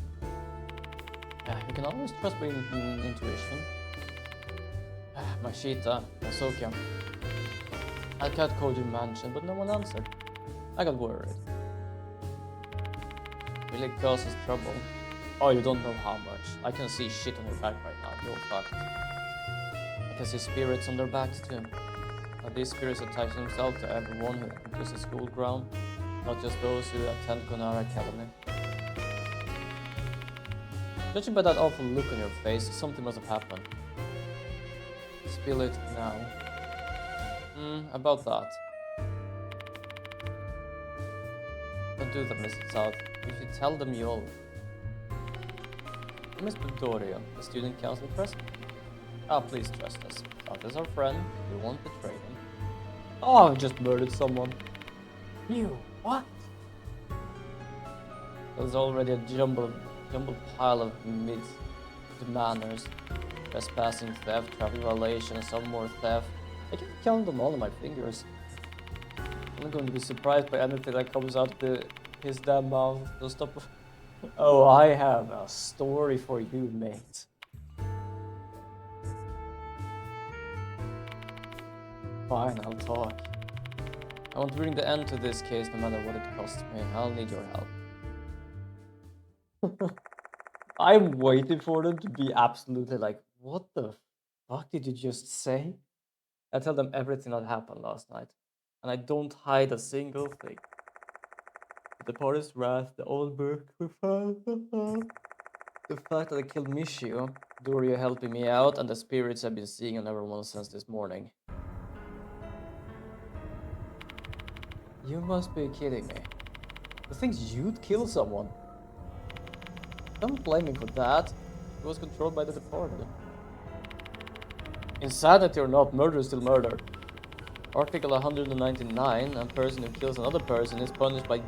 Yeah, you can always trust my intuition. Mashita, Masoka. I cat called you mansion, but no one answered. I got worried. Really causes trouble. Oh, you don't know how much. I can see shit on your back right now. You're fucked. I can see spirits on their backs too. Now these spirits attach themselves to everyone who enters the school ground, not just those who attend Konara Academy. Judging by that awful look on your face, something must have happened. Spill it now. About that. Don't do that, Mr. South. If you tell them you'll... Miss Doria, the student council president. Ah, please trust us. South is our friend. We won't betray him. Oh, I just murdered someone. You? What? There's already a jumbled pile of manners. Trespassing, theft, traffic violation, some more theft. I can count them all on my fingers. I'm not going to be surprised by anything that comes out of his damn mouth. Don't stop. Oh, I have a story for you, mate. Fine, I'll talk. I want to bring the end to this case no matter what it costs me. I'll need your help. I'm waiting for them to be absolutely like, what the fuck did you just say? I tell them everything that happened last night, and I don't hide a single thing. The party's wrath, the old book we found, the fact that I killed Michio, Dorio helping me out, and the spirits I've been seeing on everyone since this morning. You must be kidding me. You think you'd kill someone? Don't blame me for that. It was controlled by the departed. Insanity or not, murder is still murder. Article 199, a person who kills another person is punished by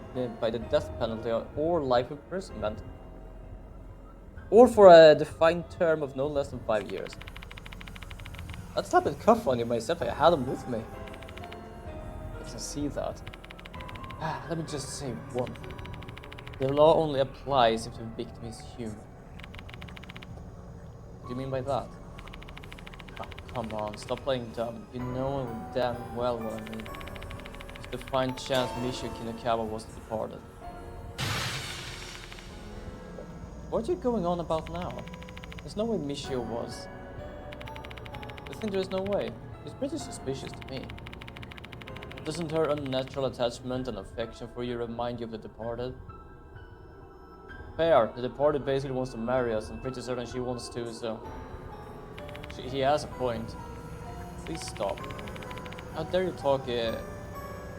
the death penalty or life imprisonment. Or for a defined term of no less than 5 years. I'd slap a cuff on you myself if I had him with me. I can see that. Let me just say one thing. The law only applies if the victim is human. What do you mean by that? Oh, come on, stop playing dumb. You know damn well what I mean. There's the fine chance Michio Kinokawa was the departed. What are you going on about now? There's no way Michio was. I think there's no way. It's pretty suspicious to me. Doesn't her unnatural attachment and affection for you remind you of the departed? Fair, the departed basically wants to marry us, and pretty certain she wants to, so... He has a point. Please stop. How dare you talk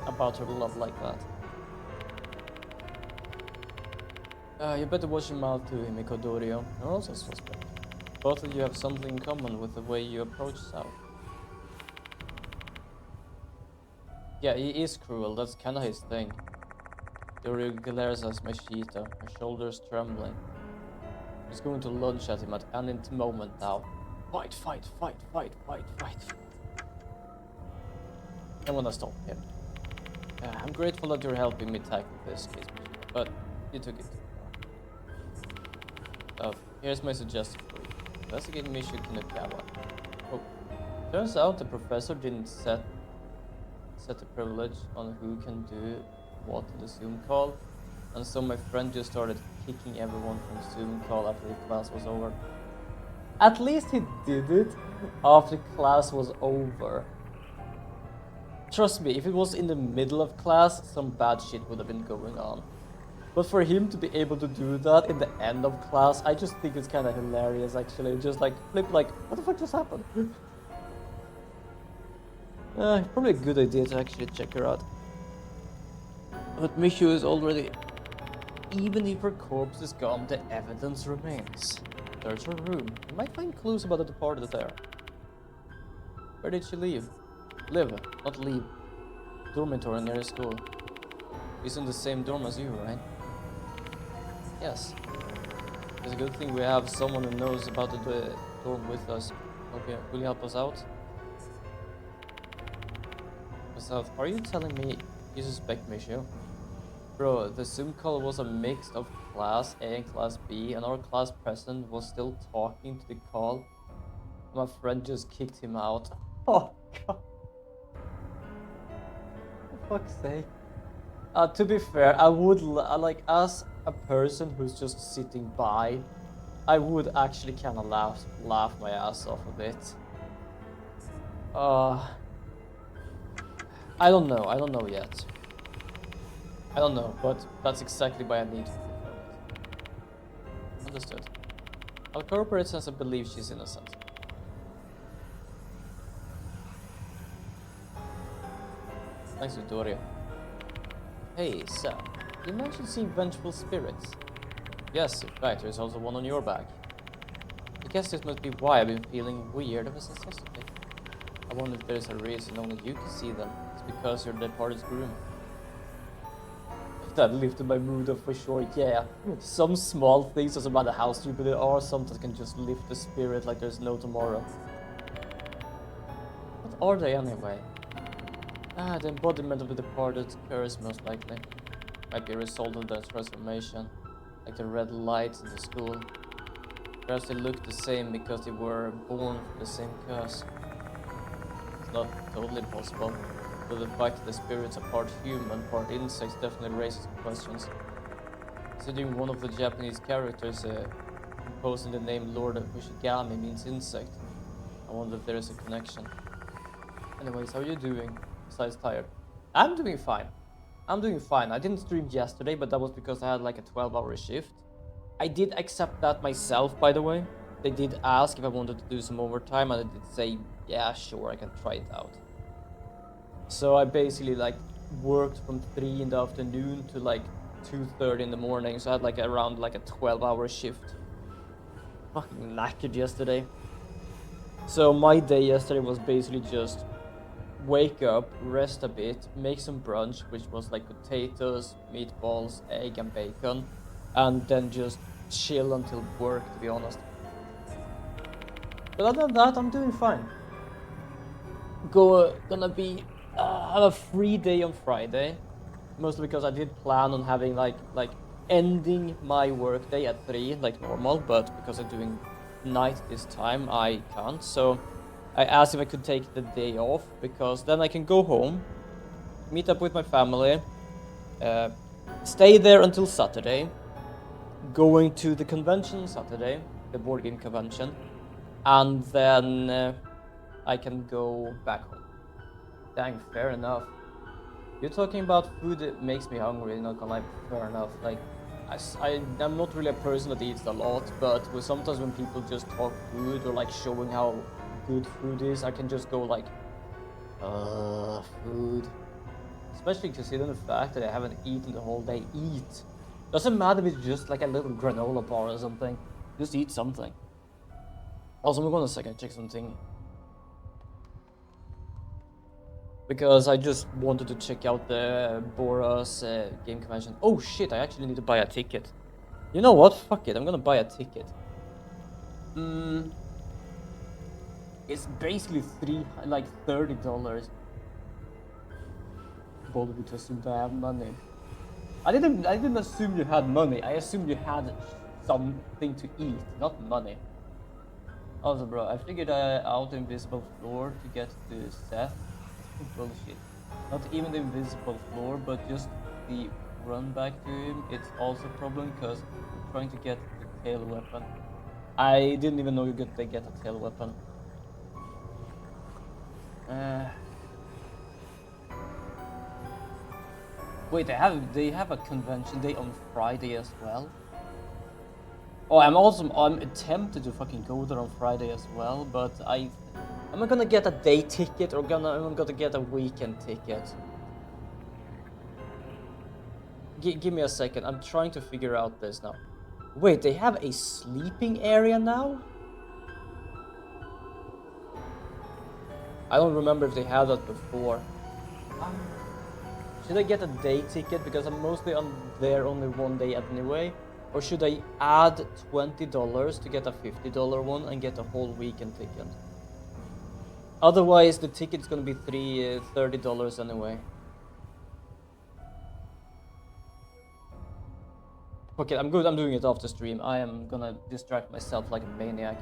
about her love like that? You better watch your mouth too, Himiko Dorio. You're also suspect. Both of you have something in common with the way you approach South. Yeah, he is cruel, that's kinda his thing. Dorio glares at Machito, her shoulders trembling. She's going to lunge at him at any moment now. Fight, fight, fight, fight, fight, fight. I wanna stop him. I'm grateful that you're helping me tackle this case, but you took it too far. Here's my suggestion for you. Investigate Michio Kinokawa. Oh, turns out the professor didn't set the privilege on who can do what in the Zoom call, and so my friend just started kicking everyone from Zoom call after the class was over. At least he did it after class was over. Trust me, if it was in the middle of class, some bad shit would have been going on. But for him to be able to do that in the end of class, I just think it's kind of hilarious actually. Just like, flip like, what the fuck just happened? Probably a good idea to actually check her out. But Michio is already... Even if her corpse is gone, the evidence remains. Search her room. You might find clues about the departed there. Where did she live? Live, not leave. Dormitory near the school. She's in the same dorm as you, right? Yes. It's a good thing we have someone who knows about the dorm with us. Okay, will you help us out? Are you telling me you suspect Michio? Bro, the Zoom call was a mix of Class A and Class B, and our class president was still talking to the call. My friend just kicked him out. Oh, God. For fuck's sake. To be fair, I would, like, as a person who's just sitting by, I would actually kind of laugh my ass off a bit. I don't know yet. I don't know, but that's exactly why I need to confirm it. Understood. I'll corroborate since I believe she's innocent. Thanks, Victoria. Hey, so, you mentioned seeing vengeful spirits. Yes, in fact, there's also one on your back. I guess this must be why I've been feeling weird ever since yesterday. I wonder if there's a reason only you can see them. It's because you're the departed's groom. That lifted my mood up for sure, yeah. Some small things, doesn't matter how stupid they are, something can just lift the spirit like there's no tomorrow. What are they anyway? The embodiment of the departed curse most likely. Might be a result of their transformation, like the red lights in the school. Perhaps they look the same because they were born from the same curse. It's not totally impossible. But the fact that the spirits are part human, part insects definitely raises some questions. Considering one of the Japanese characters imposing the name Lord of Ushigami means insect, I wonder if there is a connection. Anyways, how are you doing? Besides tired. I'm doing fine. I'm doing fine. I didn't stream yesterday, but that was because I had like a 12-hour shift. I did accept that myself, by the way. They did ask if I wanted to do some overtime, and I did say, yeah, sure, I can try it out. So I basically like worked from 3 in the afternoon to like 2:30 in the morning. So I had like around like a 12-hour shift. Fucking knackered yesterday. So my day yesterday was basically just wake up, rest a bit, make some brunch, which was like potatoes, meatballs, egg, and bacon, and then just chill until work, to be honest. But other than that, I'm doing fine. Gonna be have a free day on Friday, mostly because I did plan on having like ending my workday at 3 like normal, but because I'm doing night this time, I can't. So I asked if I could take the day off because then I can go home, meet up with my family, stay there until Saturday, going to the convention Saturday, the board game convention, and then I can go back home. Dang, fair enough. You're talking about food that makes me hungry, not gonna lie, fair enough. Like, I'm not really a person that eats a lot, but sometimes when people just talk food or like showing how good food is, I can just go like, food. Especially considering the fact that I haven't eaten the whole day. Eat. Doesn't matter if it's just like a little granola bar or something. Just eat something. Also, I'm gonna second check something. Because I just wanted to check out the Bora's game convention. Oh shit, I actually need to buy a ticket. You know what? Fuck it, I'm gonna buy a ticket. It's basically $30. Bollywood doesn't have money. I didn't assume you had money. I assumed you had something to eat, not money. Also, bro, I figured out the invisible floor to get to Seth. Bullshit. Not even the invisible floor, but just the run back to him. It's also a problem because I'm trying to get the tail weapon. I didn't even know they get a tail weapon. Wait, they have a convention day on Friday as well. Oh, I'm tempted to fucking go there on Friday as well, but I'm not gonna get a day ticket or I'm gonna get a weekend ticket. Give me a second. I'm trying to figure out this now. Wait, they have a sleeping area now? I don't remember if they had that before. Should I get a day ticket because I'm mostly on there only one day anyway? Or should I add $20 to get a $50 one and get a whole weekend ticket? Otherwise, the ticket's gonna be $30 anyway. Okay, I'm good. I'm doing it off the stream. I am gonna distract myself like a maniac.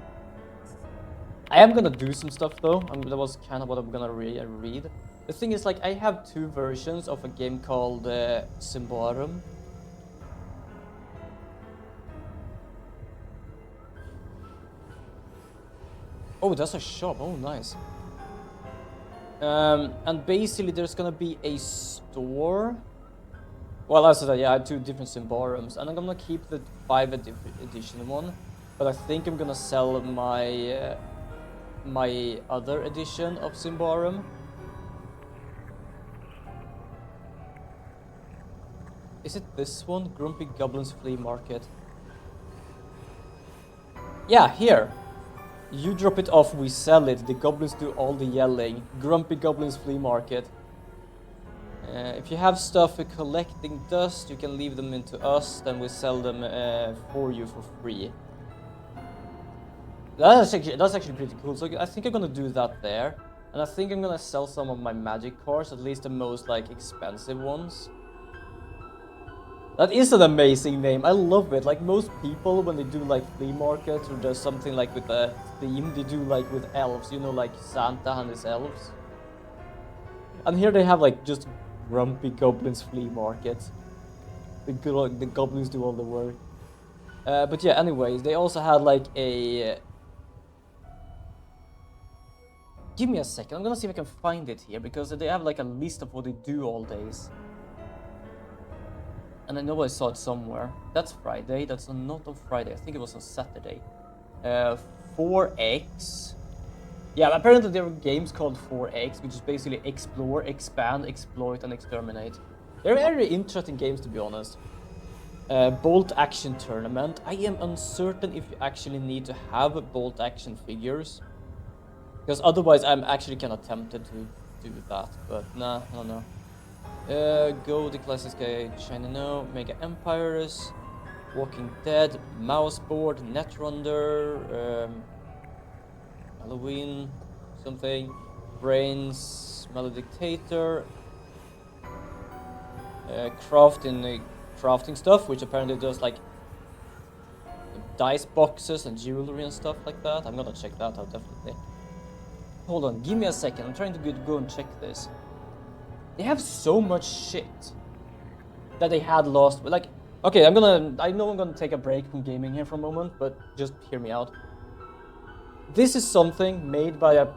I am gonna do some stuff though. That was kind of what I'm gonna read. The thing is, like, I have 2 versions of a game called Symbaroum. Oh, that's a shop. Oh, nice. And basically, there's gonna be a store. Well, as I said, yeah, I have 2 different Symbaroums, and I'm gonna keep the 5th edition one, but I think I'm gonna sell my my other edition of Symbaroum. Is it this one? Grumpy Goblin's Flea Market. Yeah, here. You drop it off, we sell it. The goblins do all the yelling. Grumpy Goblin's Flea Market. If you have stuff for collecting dust, you can leave them into us, then we sell them for you for free. That's actually pretty cool. So I think I'm gonna do that there. And I think I'm gonna sell some of my magic cards, at least the most like expensive ones. That is an amazing name. I love it. Like most people, when they do like flea markets or there's something like with a theme, they do like with elves. You know, like Santa and his elves. And here they have like just Grumpy Goblin's Flea Market. The goblins do all the work. But yeah, anyways, they also had like a Give me a second. I'm gonna see if I can find it here because they have like a list of what they do all days. And I know I saw it somewhere. That's Friday. That's not on Friday. I think it was on Saturday. 4X. Yeah, apparently there are games called 4X, which is basically explore, expand, exploit, and exterminate. They're very interesting games, to be honest. Bolt action tournament. I am uncertain if you actually need to have bolt action figures, because otherwise I'm actually kind of tempted to do that. But nah, I don't know. Go the classic guy, China No, Mega Empires, Walking Dead, Mouseboard, Netrunner, Halloween, something, Brains, Maledictator, crafting stuff, which apparently does like dice boxes and jewelry and stuff like that. I'm gonna check that out definitely. Hold on, give me a second. I'm trying to go and check this. They have so much shit that they had lost. Like, okay, I know I'm gonna take a break from gaming here for a moment, but just hear me out. This is something made by a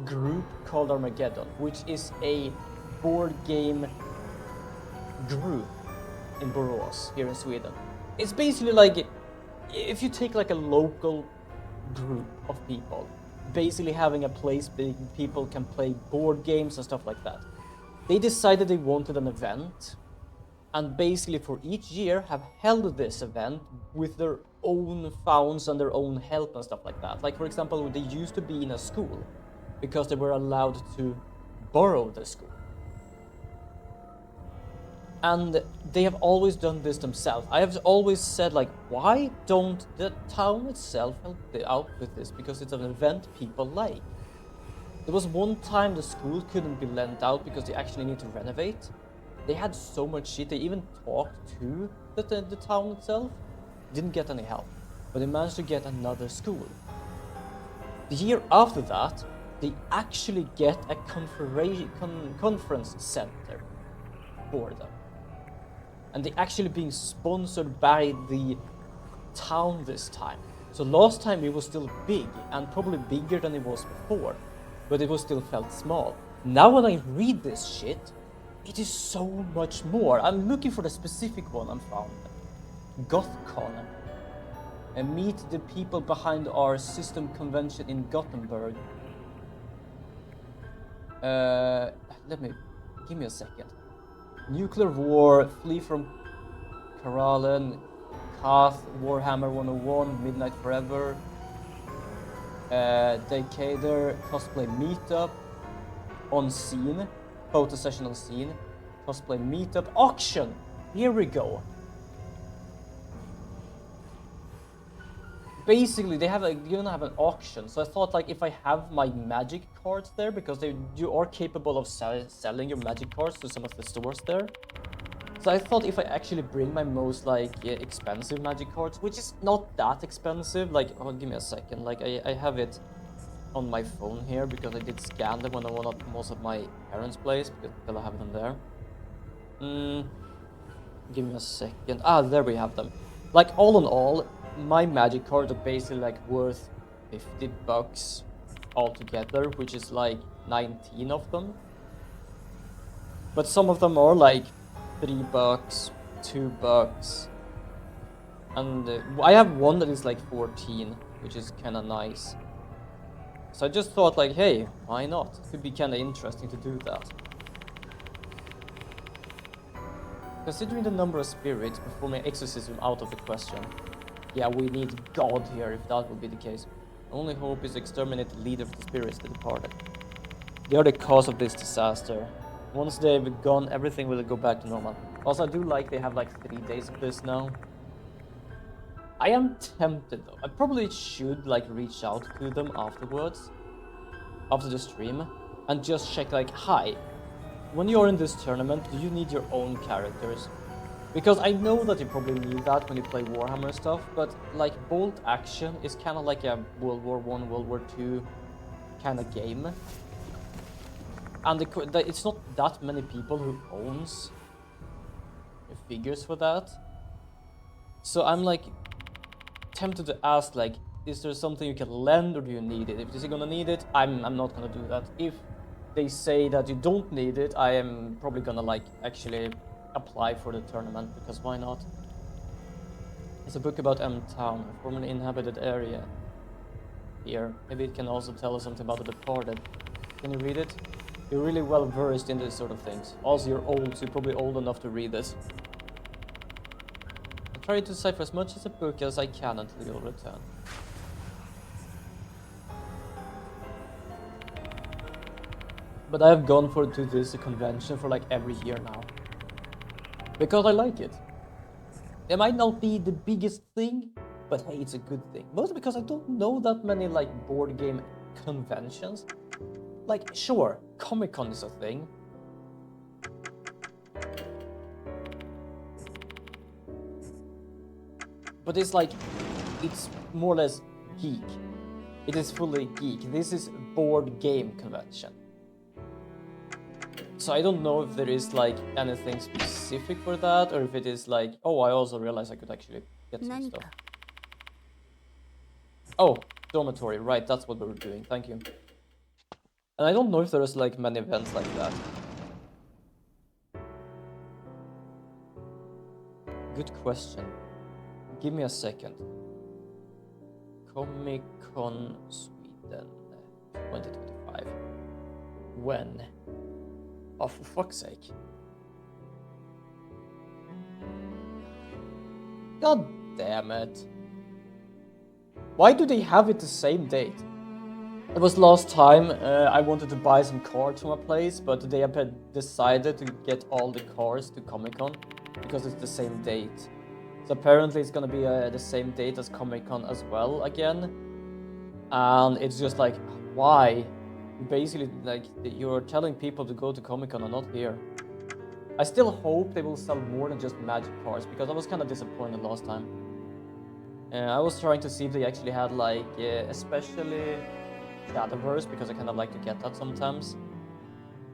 group called Armageddon, which is a board game group in Borås here in Sweden. It's basically like if you take like a local group of people, basically having a place where people can play board games and stuff like that. They decided they wanted an event, and basically for each year have held this event with their own funds and their own help and stuff like that. Like, for example, they used to be in a school because they were allowed to borrow the school. And they have always done this themselves. I have always said, like, why don't the town itself help out with this? Because it's an event people like. There was one time the school couldn't be lent out because they actually need to renovate. They had so much shit, they even talked to the town itself. Didn't get any help, but they managed to get another school. The year after that, they actually get a conference center for them. And they actually being sponsored by the town this time. So last time it was still big, and probably bigger than it was before, but it was still felt small. Now when I read this shit, it is so much more. I'm looking for the specific one I found. GothCon. And meet the people behind our system convention in Gothenburg. Give me a second. Nuclear War, Flee from Karalen, Kath, Warhammer 101, Midnight Forever, Decader, Cosplay Meetup, On Scene, photo session on Scene, Cosplay Meetup, Auction! Here we go. Basically, you're gonna have an auction, so I thought, like, if I have my magic cards there, because you are capable of selling your magic cards to some of the stores there. So I thought if I actually bring my most, like, expensive magic cards, which is not that expensive, like, oh, give me a second, like, I have it on my phone here, because I did scan them when I went at most of my parents' place, because I have them there. Give me a second. Ah, there we have them. Like, all in all, my magic cards are basically like worth $50 altogether, which is like 19 of them. But some of them are like $3, $2, and I have one that is like 14, which is kind of nice. So I just thought, like, hey, why not? It could be kind of interesting to do that. Considering the number of spirits, performing exorcism out of the question. Yeah, we need God here if that would be the case. Only hope is to exterminate the leader of the spirits that departed. They are the cause of this disaster. Once they've gone, everything will go back to normal. Also, I do like they have like 3 days of this now. I am tempted though. I probably should like reach out to them afterwards, after the stream, and just check like, hi, when you're in this tournament, do you need your own characters? Because I know that you probably need that when you play Warhammer stuff, but like bolt action is kind of like a World War I, World War II kind of game. And it's not that many people who owns figures for that. So I'm like tempted to ask, like, is there something you can lend, or do you need it? If you're gonna need it, I'm not gonna do that. If they say that you don't need it, I am probably gonna like actually apply for the tournament, because why not? It's a book about M Town, a formerly inhabited area. Here, maybe it can also tell us something about the departed. Can you read it? You're really well versed in this sort of things. Also, you're old, so you're probably old enough to read this. I try to decipher as much as a book as I can until you'll return. But I have gone to this convention for like every year now. Because I like it. It might not be the biggest thing, but hey, it's a good thing. Mostly because I don't know that many like board game conventions. Like, sure, Comic-Con is a thing. But it's like, it's more or less geek. It is fully geek. This is board game convention. So I don't know if there is like anything specific for that, or if it is like, oh, I also realized I could actually get some stuff. Oh, dormitory, right, that's what we were doing, thank you. And I don't know if there's like many events like that. Good question. Give me a second. Comic-Con Sweden 2025. When? Oh, for fuck's sake. God damn it. Why do they have it the same date? It was last time I wanted to buy some cards from a place, but they have decided to get all the cards to Comic-Con because it's the same date. So apparently it's gonna be the same date as Comic-Con as well again. And it's just like, why? Basically, like, you're telling people to go to Comic-Con and not here. I still hope they will sell more than just Magic cards, because I was kind of disappointed last time. I was trying to see if they actually had like, especially Shadowverse, because I kind of like to get that sometimes.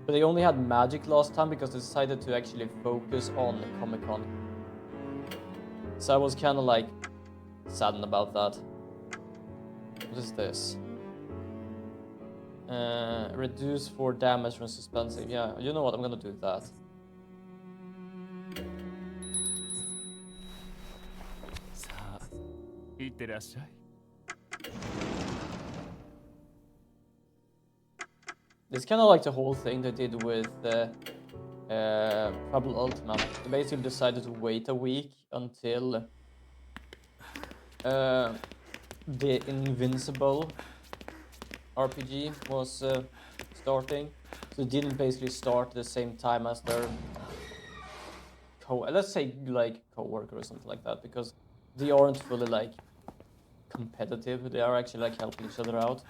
But they only had Magic last time because they decided to actually focus on Comic-Con. So I was kind of like saddened about that. What is this? Reduce 4 damage from suspensive. Yeah, you know what? I'm gonna do that. It's kind of like the whole thing they did with Trouble Ultimate. They basically decided to wait a week until the Invincible RPG was starting. So it didn't basically start at the same time as their let's say like co-worker or something like that, because they aren't fully like competitive. They are actually like helping each other out.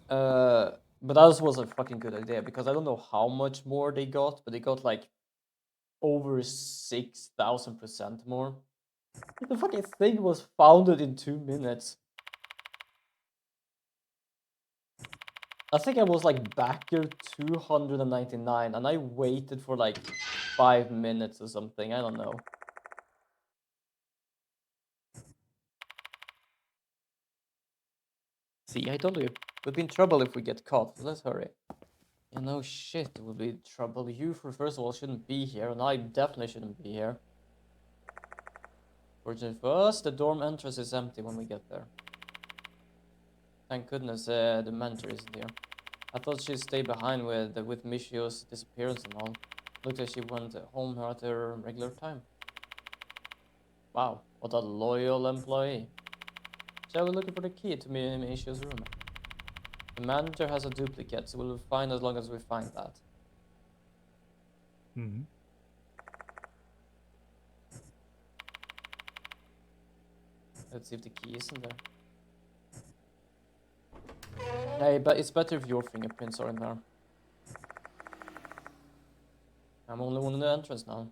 But that was a fucking good idea, because I don't know how much more they got, but they got like over 6,000% more. The fucking thing was founded in 2 minutes. I think I was like backer 299, and I waited for like 5 minutes or something. I don't know. See, I told you, we'll be in trouble if we get caught. Let's hurry. You know, shit, we'll be in trouble. You, first of all, shouldn't be here, and I definitely shouldn't be here. Fortunately for us, the dorm entrance is empty when we get there. Thank goodness the mentor isn't here. I thought she'd stay behind with Michio's disappearance and all. Looked like she went home at her regular time. Wow, what a loyal employee. Shall we looking for the key to Michio's room? The manager has a duplicate, so we'll find as long as we find that. Mm-hmm. Let's see if the key isn't there. Hey, but it's better if your fingerprints are in there. I'm only one in the entrance now.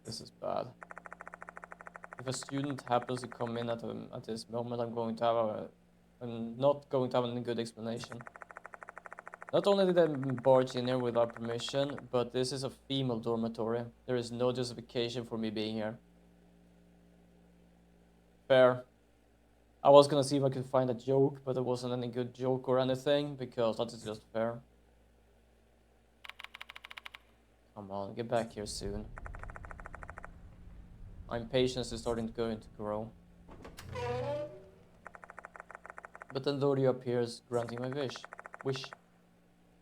This is bad. If a student happens to come in at this moment, I'm not going to have any good explanation. Not only did I barge in here without permission, but this is a female dormitory. There is no justification for me being here. Fair. I was gonna see if I could find a joke, but there wasn't any good joke or anything, because that is just fair. Come on, get back here soon. My impatience is starting to grow. But then Dory appears, granting my wish.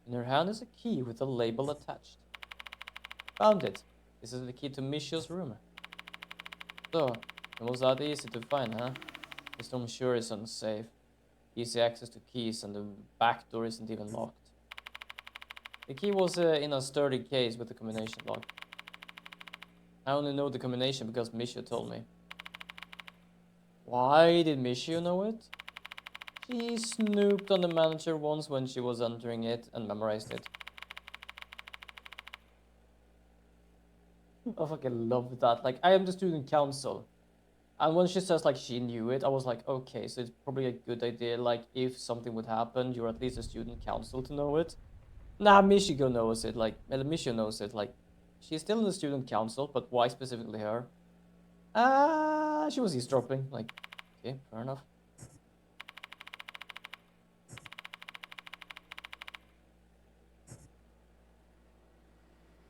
In her hand is a key with a label attached. Found it. This is the key to Michio's room. So, it was that easy to find, huh? This room sure is unsafe. Easy access to keys, and the back door isn't even locked. The key was in a sturdy case with a combination lock. I only know the combination because Michio told me. Why did Michio know it? She snooped on the manager once when she was entering it and memorized it. I fucking love that. Like, I am the student council. And when she says, like, she knew it, I was like, okay, so it's probably a good idea, like, if something would happen, you're at least a student council to know it. Nah, Michigo knows it, like, Michio knows it, like, she's still in the student council, but why specifically her? She was eavesdropping, like, okay, fair enough.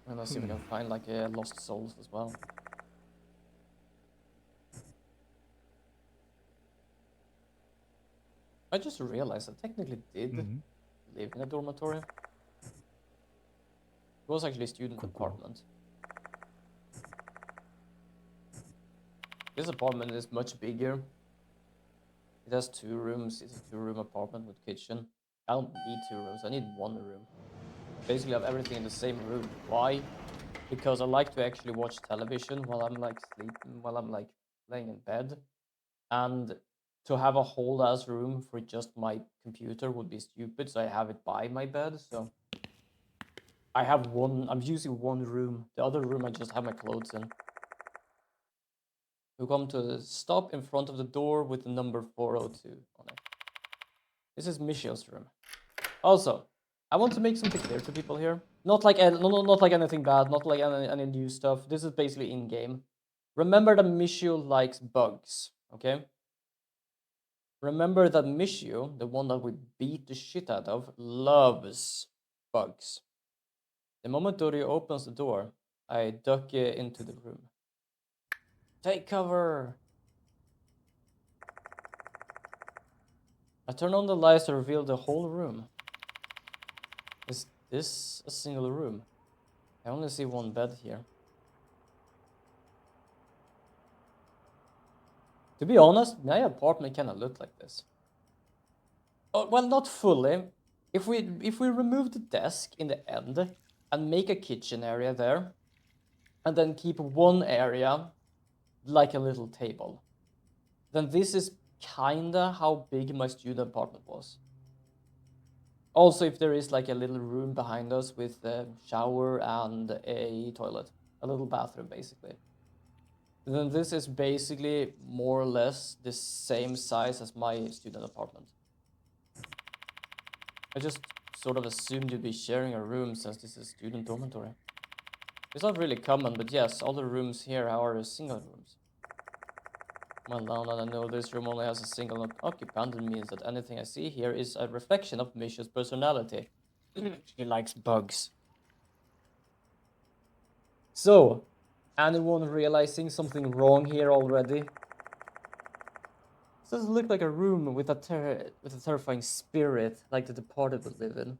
And let's see if we can find, like, lost souls as well. I just realized I technically did live in a dormitory. It was actually a student apartment. This apartment is much bigger. It has 2 rooms. It's a 2-room apartment with kitchen. I don't need 2 rooms. I need 1 room. Basically, I have everything in the same room. Why? Because I like to actually watch television while I'm like sleeping, while I'm like laying in bed. And to have a whole ass room for just my computer would be stupid. So I have it by my bed. So I have I'm using 1 room. The other room I just have my clothes in. We come to the stop in front of the door with the number 402 on it. This is Michio's room. Also, I want to make something clear to people here. Not like not like anything bad, not like any new stuff. This is basically in game. Remember that Michio likes bugs, okay? Remember that Michio, the one that we beat the shit out of, loves bugs. The moment Dory opens the door, I duck into the room. Take cover! I turn on the lights to reveal the whole room. Is this a single room? I only see 1 bed here. To be honest, my apartment kind of looked like this. Oh, well, not fully. If we remove the desk in the end and make a kitchen area there, and then keep 1 area like a little table, then this is kinda how big my student apartment was. Also, if there is like a little room behind us with a shower and a toilet, a little bathroom basically, then this is basically more or less the same size as my student apartment. I just sort of assumed you'd be sharing a room since this is student dormitory. It's not really common, but yes, all the rooms here are single rooms. Well, now that I know this room only has a single occupant, it means that anything I see here is a reflection of Misha's personality. He likes bugs. So, anyone realizing something wrong here already? This doesn't look like a room with a terrifying spirit like the departed would live in.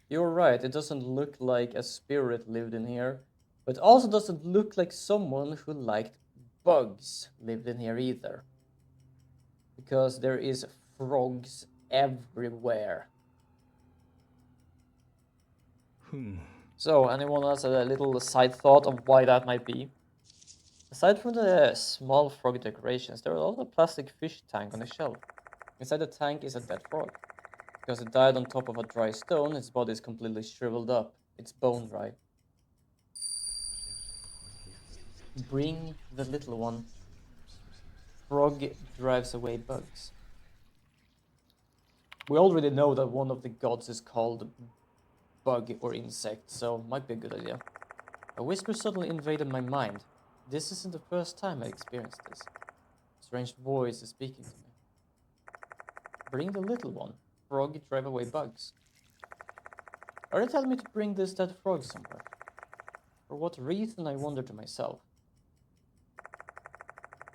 You're right, it doesn't look like a spirit lived in here, but also doesn't look like someone who liked bugs lived in here either. Because there is frogs everywhere. So, anyone has a little side thought of why that might be? Aside from the small frog decorations, there is also a plastic fish tank on a shelf. Inside the tank is a dead frog. Because it died on top of a dry stone, its body is completely shriveled up. It's bone dry. Bring the little one. Frog drives away bugs. We already know that one of the gods is called bug or insect, so might be a good idea. A whisper suddenly invaded my mind. This isn't the first time I experienced this. A strange voice is speaking to me. Bring the little one. Frog, drive away bugs. Are they telling me to bring this dead frog somewhere? For what reason, I wonder to myself.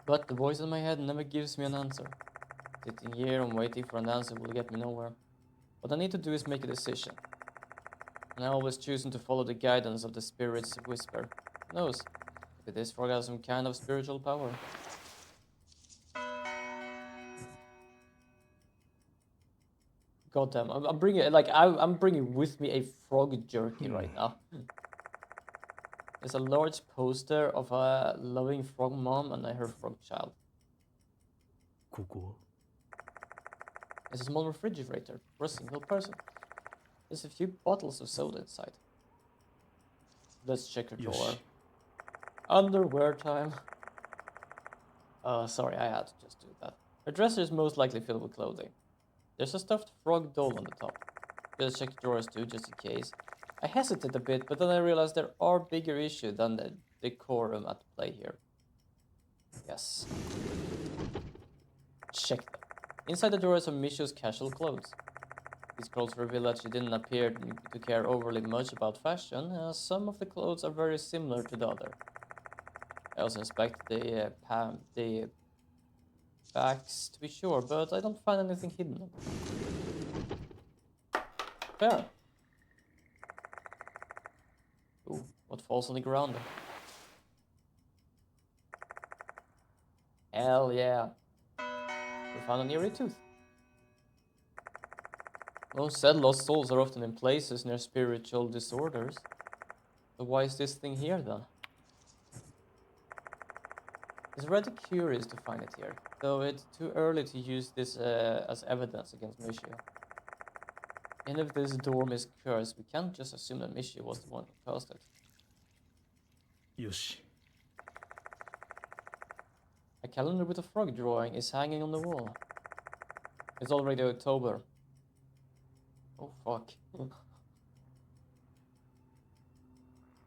But the voice in my head never gives me an answer. Sitting here and waiting for an answer will get me nowhere. What I need to do is make a decision. And I always choosing to follow the guidance of the spirit's whisper. Who knows? Maybe this frog has some kind of spiritual power. Goddamn, I'm bringing I'm bringing with me a frog jerky right now. There's a large poster of a loving frog mom and her frog child. ここ There's a small refrigerator for a single person. There's a few bottles of soda inside. Let's check her drawer. よし Underwear time. Sorry, I had to just do that. Her dresser is most likely filled with clothing. There's a stuffed frog doll on the top. Just check drawers too, just in case. I hesitate a bit, but then I realize there are bigger issues than the decorum at play here. Yes. Check them. Inside the drawers are Micho's casual clothes. These clothes reveal that she didn't appear to care overly much about fashion, as some of the clothes are very similar to the other. I also inspect the backs to be sure, but I don't find anything hidden. Fair. Ooh, what falls on the ground? Hell yeah. We found an eerie tooth. Most said lost souls are often in places near spiritual disorders. So why is this thing here then? It's rather curious to find it here, though it's too early to use this as evidence against Michio. And if this dorm is cursed, we can't just assume that Michio was the one who caused it. よし A calendar with a frog drawing is hanging on the wall. It's already October. Oh fuck.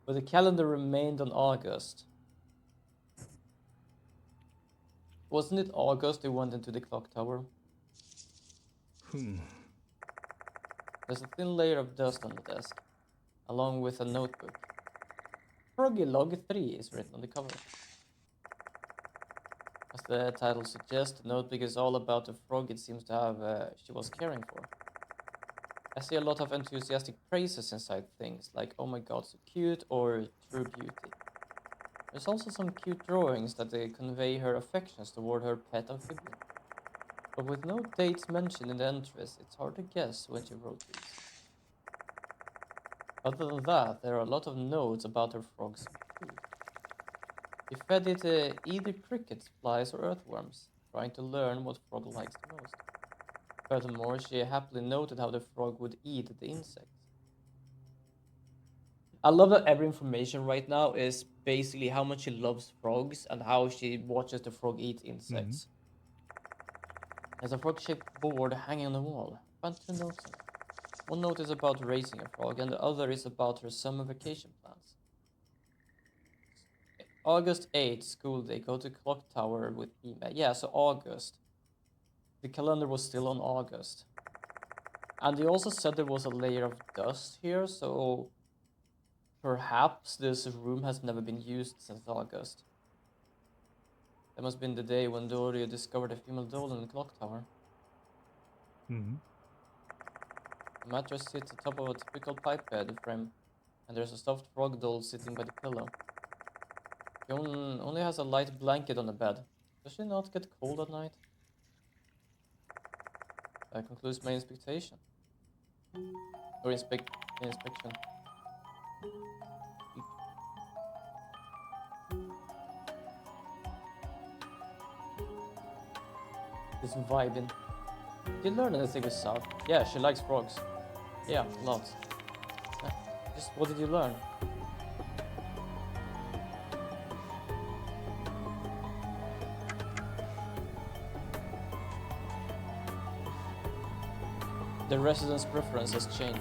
But the calendar remained on August. Wasn't it August they went into the clock tower? ふん There's a thin layer of dust on the desk, along with a notebook. Froggy Log 3 is written on the cover. As the title suggests, the notebook is all about the frog it seems to have she was caring for. I see a lot of enthusiastic praises inside things like "oh my god, so cute" or "true beauty." There's also some cute drawings that convey her affections toward her pet amphibian. But with no dates mentioned in the entries, it's hard to guess when she wrote these. Other than that, there are a lot of notes about her frog's food. She fed it either crickets, flies, or earthworms, trying to learn what frog likes the most. Furthermore, she happily noted how the frog would eat the insects. I love that every information right now is basically how much she loves frogs and how she watches the frog eat insects. There's a frog-shaped board hanging on the wall. I found 2 notes on it. One note is about raising a frog and the other is about her summer vacation plans. August 8th, school day, go to clock tower with email. Yeah, so August. The calendar was still on August. And they also said there was a layer of dust here, so perhaps this room has never been used since August. That must have been the day when Dorio discovered a female doll in the clock tower. うん The mattress sits atop of a typical pipe bed frame, and there's a stuffed frog doll sitting by the pillow. She only has a light blanket on the bed. Does she not get cold at night? That concludes my inspection. Or inspection. Just vibing. Did you learn anything with South? Yeah, she likes frogs. Yeah, lots. Just what did you learn? The resident's preference has changed.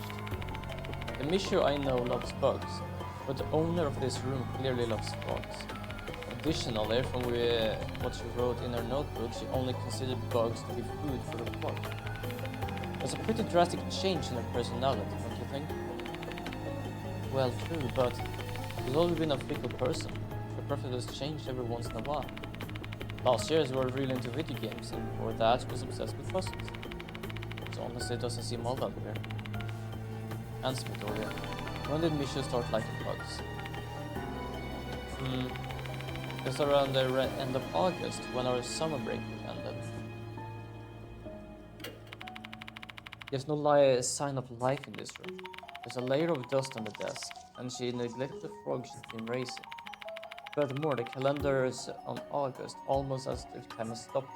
The Micho I know loves bugs. but the owner of this room clearly loves frogs. Additionally, from what she wrote in her notebook, she only considered bugs to be food for the frog. That's a pretty drastic change in her personality, don't you think? Well, true, but she's always been a fickle person. Her preferences change every once in a while. Last year, she was really into video games, and before that, she was obsessed with puzzles. So honestly, it doesn't seem all that weird. Answer me, Doria. When did Misha start liking bugs? Just around the end of August, when our summer break ended. There's no sign of life in this room. There's a layer of dust on the desk, and she neglected the frog she'd been raising. Furthermore, the calendar is on August, almost as if time has stopped.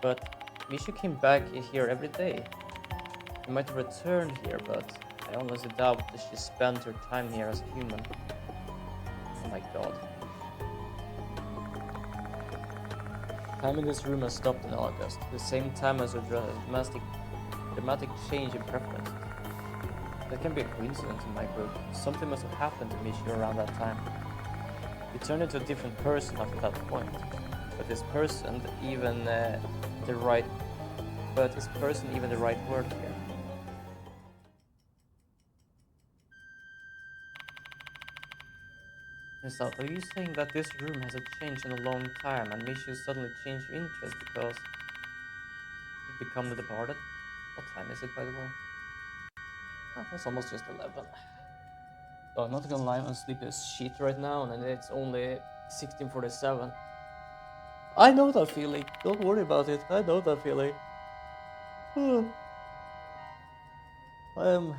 But Misha came back here every day. She might have returned here, but I honestly doubt that she spent her time here as a human. Oh my god. Time in this room has stopped in August, the same time as her dramatic change in preferences. That can be a coincidence in my book. Something must have happened to Misha around that time. He turned into a different person after that point. But is person even the right word here? Result, are you saying that this room hasn't changed in a long time and Misha suddenly changed your interest because you become the departed? What time is it, by the way? Oh, it's almost just 11. So I'm not gonna lie, I'm sleepy as shit right now, and it's only 16:47. I know that feeling. Don't worry about it. I know that feeling. I'm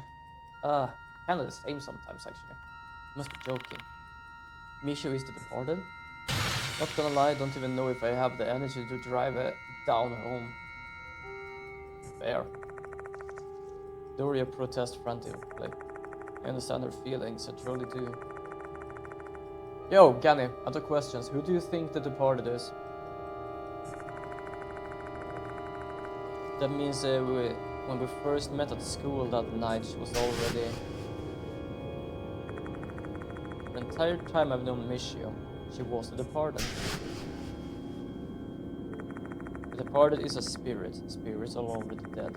kind of the same sometimes, actually. Must be joking. Misha is the departed. Not gonna lie, don't even know if I have the energy to drive it down home. Fair. Doria protests frantically. I understand her feelings, I truly do. Yo, Ganny, other questions. Who do you think the departed is? That means when we first met at school that night, she was already... The entire time I've known Michio, she was the departed. The departed is a spirit. Spirits are already dead.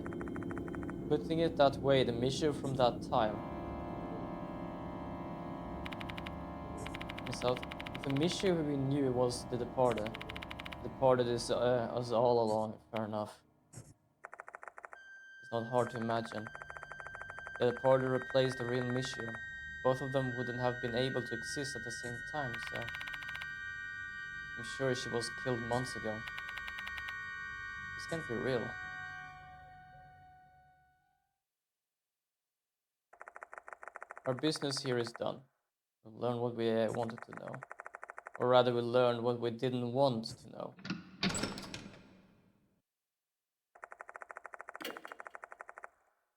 Putting it that way, the Michio from that time... If the Michio we knew was the departed is us all along, fair enough. It's not hard to imagine. The departed replaced the real Michio. Both of them wouldn't have been able to exist at the same time, so... I'm sure she was killed months ago. This can't be real. Our business here is done. We've learned what we wanted to know. Or rather, we learned what we didn't want to know.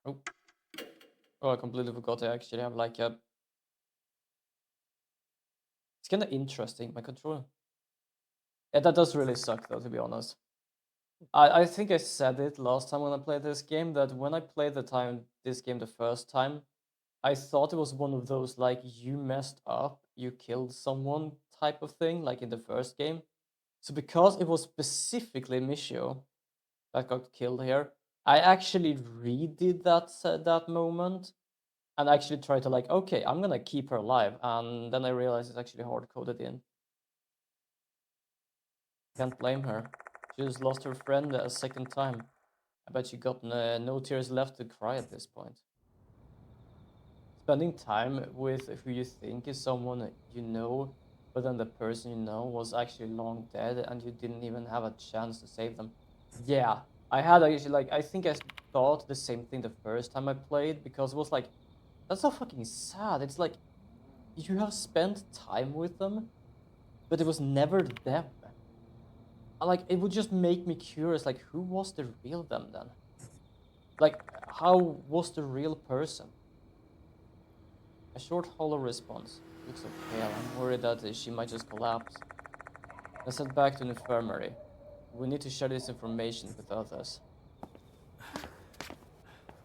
Oh. Oh, I completely forgot I actually have like a... It's kind of interesting, my controller. Yeah, that does really suck though, to be honest. I think I said it last time when I played this game, that when I played this game the first time, I thought it was one of those like, you messed up, you killed someone type of thing, like in the first game. So because it was specifically Michio that got killed here, I actually redid that moment and actually tried to like, okay, I'm gonna keep her alive, and then I realized it's actually hard coded in. Can't blame her. She just lost her friend a second time. I bet she got no tears left to cry at this point. Spending time with who you think is someone you know, but then the person you know was actually long dead and you didn't even have a chance to save them. Yeah, I had actually like, I think I thought the same thing the first time I played, because it was like, that's so fucking sad. It's like, you have spent time with them, but it was never them. Like, it would just make me curious, like, who was the real them then? Like, how was the real person? A short, hollow response. Looks so pale. I'm worried that she might just collapse. Let's head back to the infirmary. We need to share this information with others.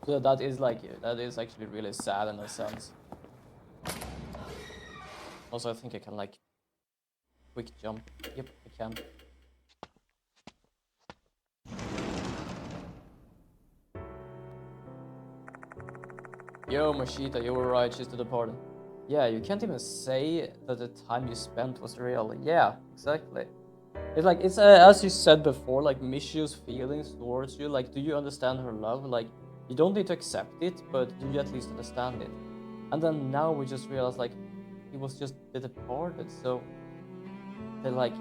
So that is actually really sad in a sense. Also, I think I can like quick jump. Yep, I can. Yo, Mashita, you were right. She's the departed. Yeah, you can't even say that the time you spent was real. Yeah, exactly. It's like, it's as you said before, like Michio's feelings towards you. Like, do you understand her love? Like, you don't need to accept it, but do you at least understand it? And then now we just realize, like, he was just the departed. So, they like,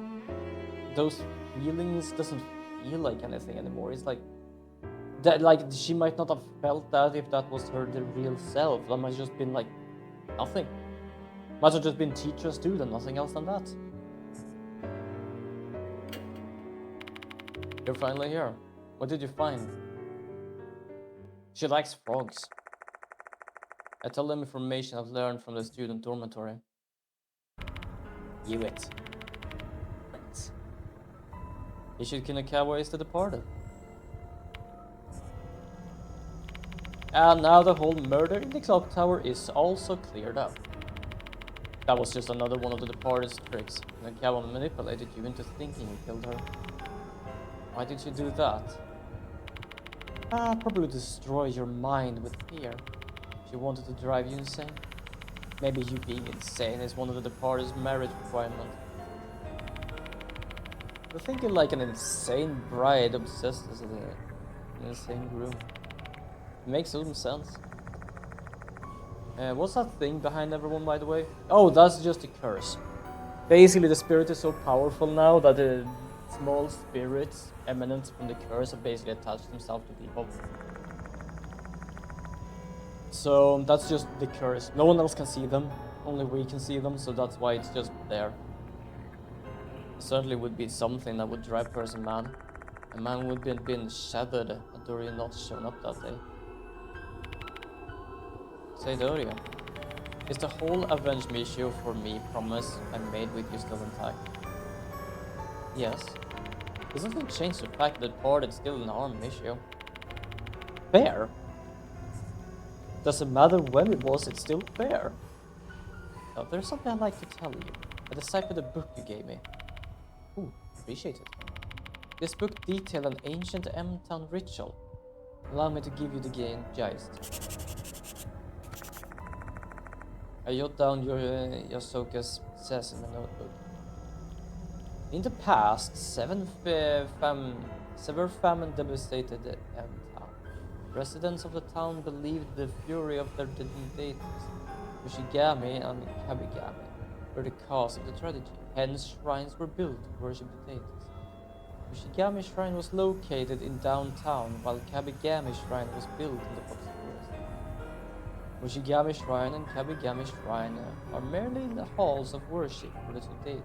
those feelings doesn't feel like anything anymore. It's like, that, like, she might not have felt that if that was her the real self. That might have just been like nothing. Might have just been teacher's student, nothing else than that. You're finally here. What did you find? She likes frogs. I tell them information I've learned from the student dormitory. You it. Right. Ishikawa is the departed. And now the whole murder in the clock tower is also cleared up. That was just another one of the departed's tricks. Ishikawa manipulated you into thinking you killed her. Why did you do that? Probably destroy your mind with fear. She wanted to drive you insane. Maybe you being insane is one of the departed's marriage requirements. You're thinking like an insane bride obsessed with an insane groom. It makes some sense. What's that thing behind everyone, by the way? Oh, that's just a curse. Basically, the spirit is so powerful now that the small spirits emanate from the curse have basically attached themselves to people. So that's just the curse. No one else can see them. Only we can see them, so that's why it's just there. It certainly would be something that would drive a person mad. A man would have been shattered had Doria not shown up that day. Say Doria, is the whole avenge mission for me promise I made with you still intact? Yes. This doesn't change the fact that part is still an armed issue. Fair? Doesn't matter when it was, it's still fair. Now, there's something I'd like to tell you. I deciphered the book you gave me. Ooh, appreciate it. This book detailed an ancient M-Town ritual. Allow me to give you the gist. I jot down your Yasoka's says in the notebook. In the past, several famine devastated M-Town. Residents of the town believed the fury of their deities, Ushigami and Kabigami, were the cause of the tragedy. Hence, shrines were built to worship the deities. Ushigami Shrine was located in downtown, while Kabigami Shrine was built in the Fox Forest. Ushigami Shrine and Kabigami Shrine are merely the halls of worship for the two deities.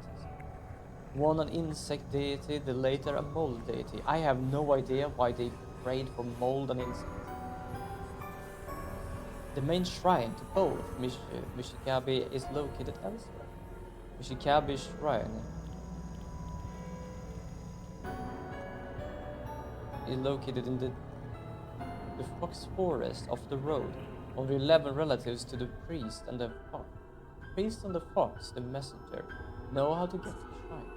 One an insect deity, the later a mold deity. I have no idea why they prayed for mold and insects. The main shrine to both Mishikabi is located elsewhere. Mishikabi Shrine is located in the Fox Forest off the road. Only 11 relatives to the priest and the fox. The priest and the fox, the messenger, know how to get to the shrine.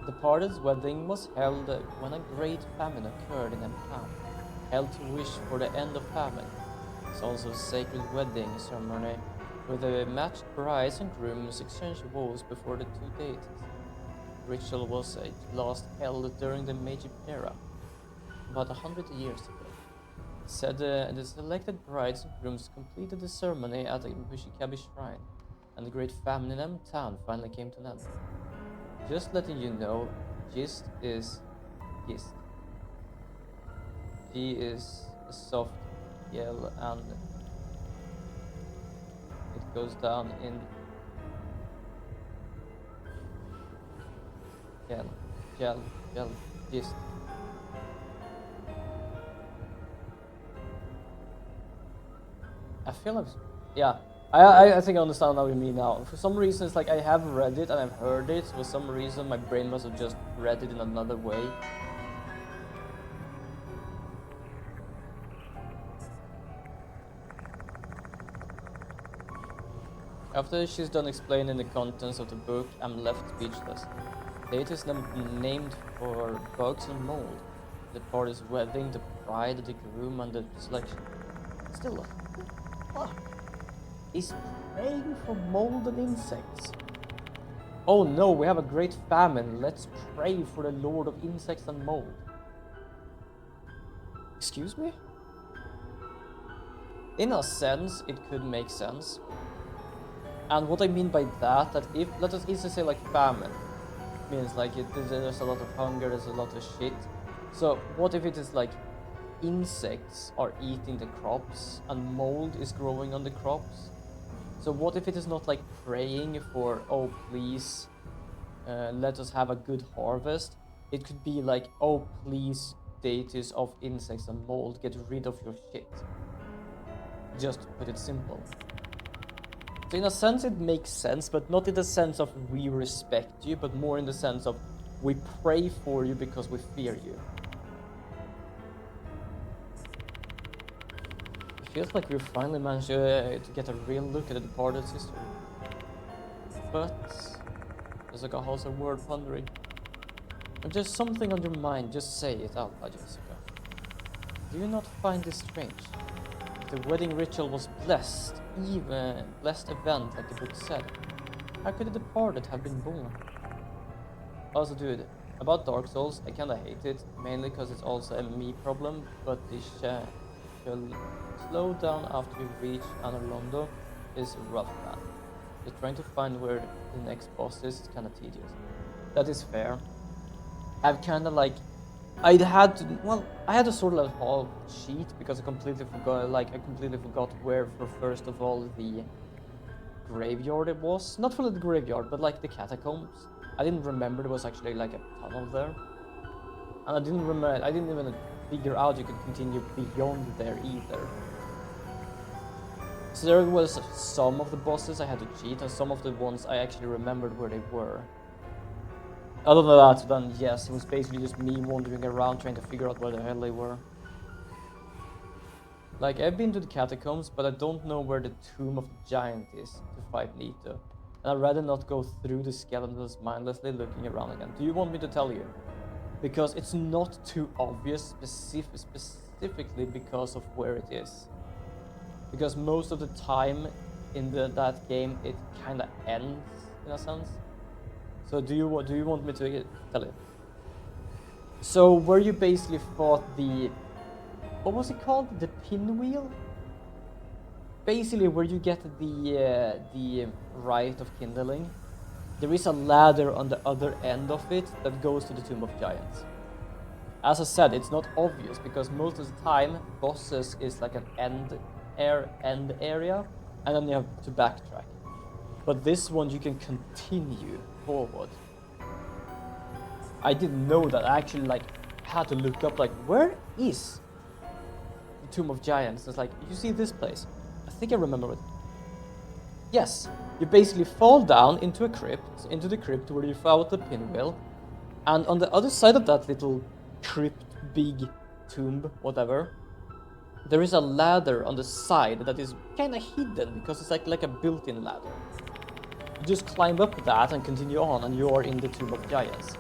The departed's wedding was held when a great famine occurred in M-Town, held to wish for the end of famine. It's also a sacred wedding ceremony where the matched brides and grooms exchange vows before the two deities. The ritual was last held during the Meiji era, about 100 years ago. It said the selected brides and grooms completed the ceremony at the Mishikabi Shrine, and the great famine in M-Town finally came to an end. Just letting you know, gist is gist. G is a soft yell and it goes down in gel, gist. I feel like, yeah, I think I understand what you mean now. For some reason, it's like I have read it and I've heard it. For some reason, my brain must have just read it in another way. After she's done explaining the contents of the book, I'm left speechless. Date is named for bugs and mold. The party's wedding, the bride, the groom, and the selection. Still, what is praying for mold and insects? Oh no, we have a great famine. Let's pray for the Lord of Insects and Mold. Excuse me? In a sense, it could make sense. And what I mean by that if, let us easily say like famine, means like there's a lot of hunger, there's a lot of shit. So what if it is like insects are eating the crops and mold is growing on the crops? So what if it is not like praying for, oh please, let us have a good harvest? It could be like, oh please, deities of insects and mold, get rid of your shit. Just to put it simple. So in a sense it makes sense, but not in the sense of we respect you, but more in the sense of we pray for you because we fear you. It feels like we finally managed to get a real look at the departed's history. But there's like a house of word pondering. If there's something on your mind, just say it out loud, Jessica. Do you not find this strange? If the wedding ritual was blessed event like the book said, how could the departed have been born? Also, dude, about Dark Souls, I kinda hate it, mainly because it's also a me problem, but the shall slow down after you reach Anor Londo is rough, man. Just trying to find where the next boss is kinda tedious. That is fair. I've kinda like, I had to sort of all cheat because I completely forgot where for first of all the graveyard it was. Not for the graveyard, but like the catacombs. I didn't remember there was actually like a tunnel there. And I didn't even figure out you could continue beyond there either. So there was some of the bosses I had to cheat, and some of the ones I actually remembered where they were. Other than that, then yes, it was basically just me wandering around trying to figure out where the hell they were. Like, I've been to the catacombs, but I don't know where the Tomb of the Giant is to fight Nito. And I'd rather not go through the skeletons mindlessly looking around again. Do you want me to tell you? Because it's not too obvious specifically because of where it is. Because most of the time in that game it kinda ends in a sense. So do you want me to tell you? So where you basically fought the, what was it called? The pinwheel? Basically where you get the rite of kindling. There is a ladder on the other end of it that goes to the Tomb of Giants. As I said, it's not obvious because most of the time bosses is like an end area, and then you have to backtrack. But this one you can continue forward. I didn't know that. I actually like had to look up like, where is the Tomb of Giants? It's like, you see this place? I think I remember it. Yes, you basically fall down into the crypt where you fought the pinwheel, and on the other side of that little crypt, big tomb, whatever, there is a ladder on the side that is kind of hidden because it's like a built-in ladder. You just climb up that and continue on, and you are in the Tomb of Giants.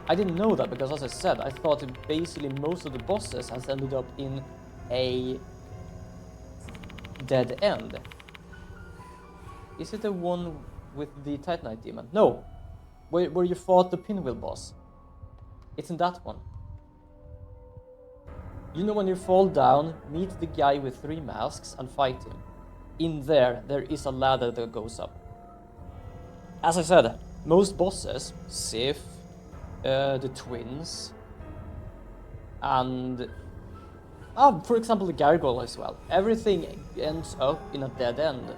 I didn't know that because, as I said, I thought basically most of the bosses has ended up in a dead end. Is it the one with the Titanite demon? No, where you fought the pinwheel boss. It's in that one. You know, when you fall down, meet the guy with 3 masks and fight him. In there is a ladder that goes up. As I said, most bosses, Sif, the twins, and for example the gargoyle as well, everything ends up in a dead end.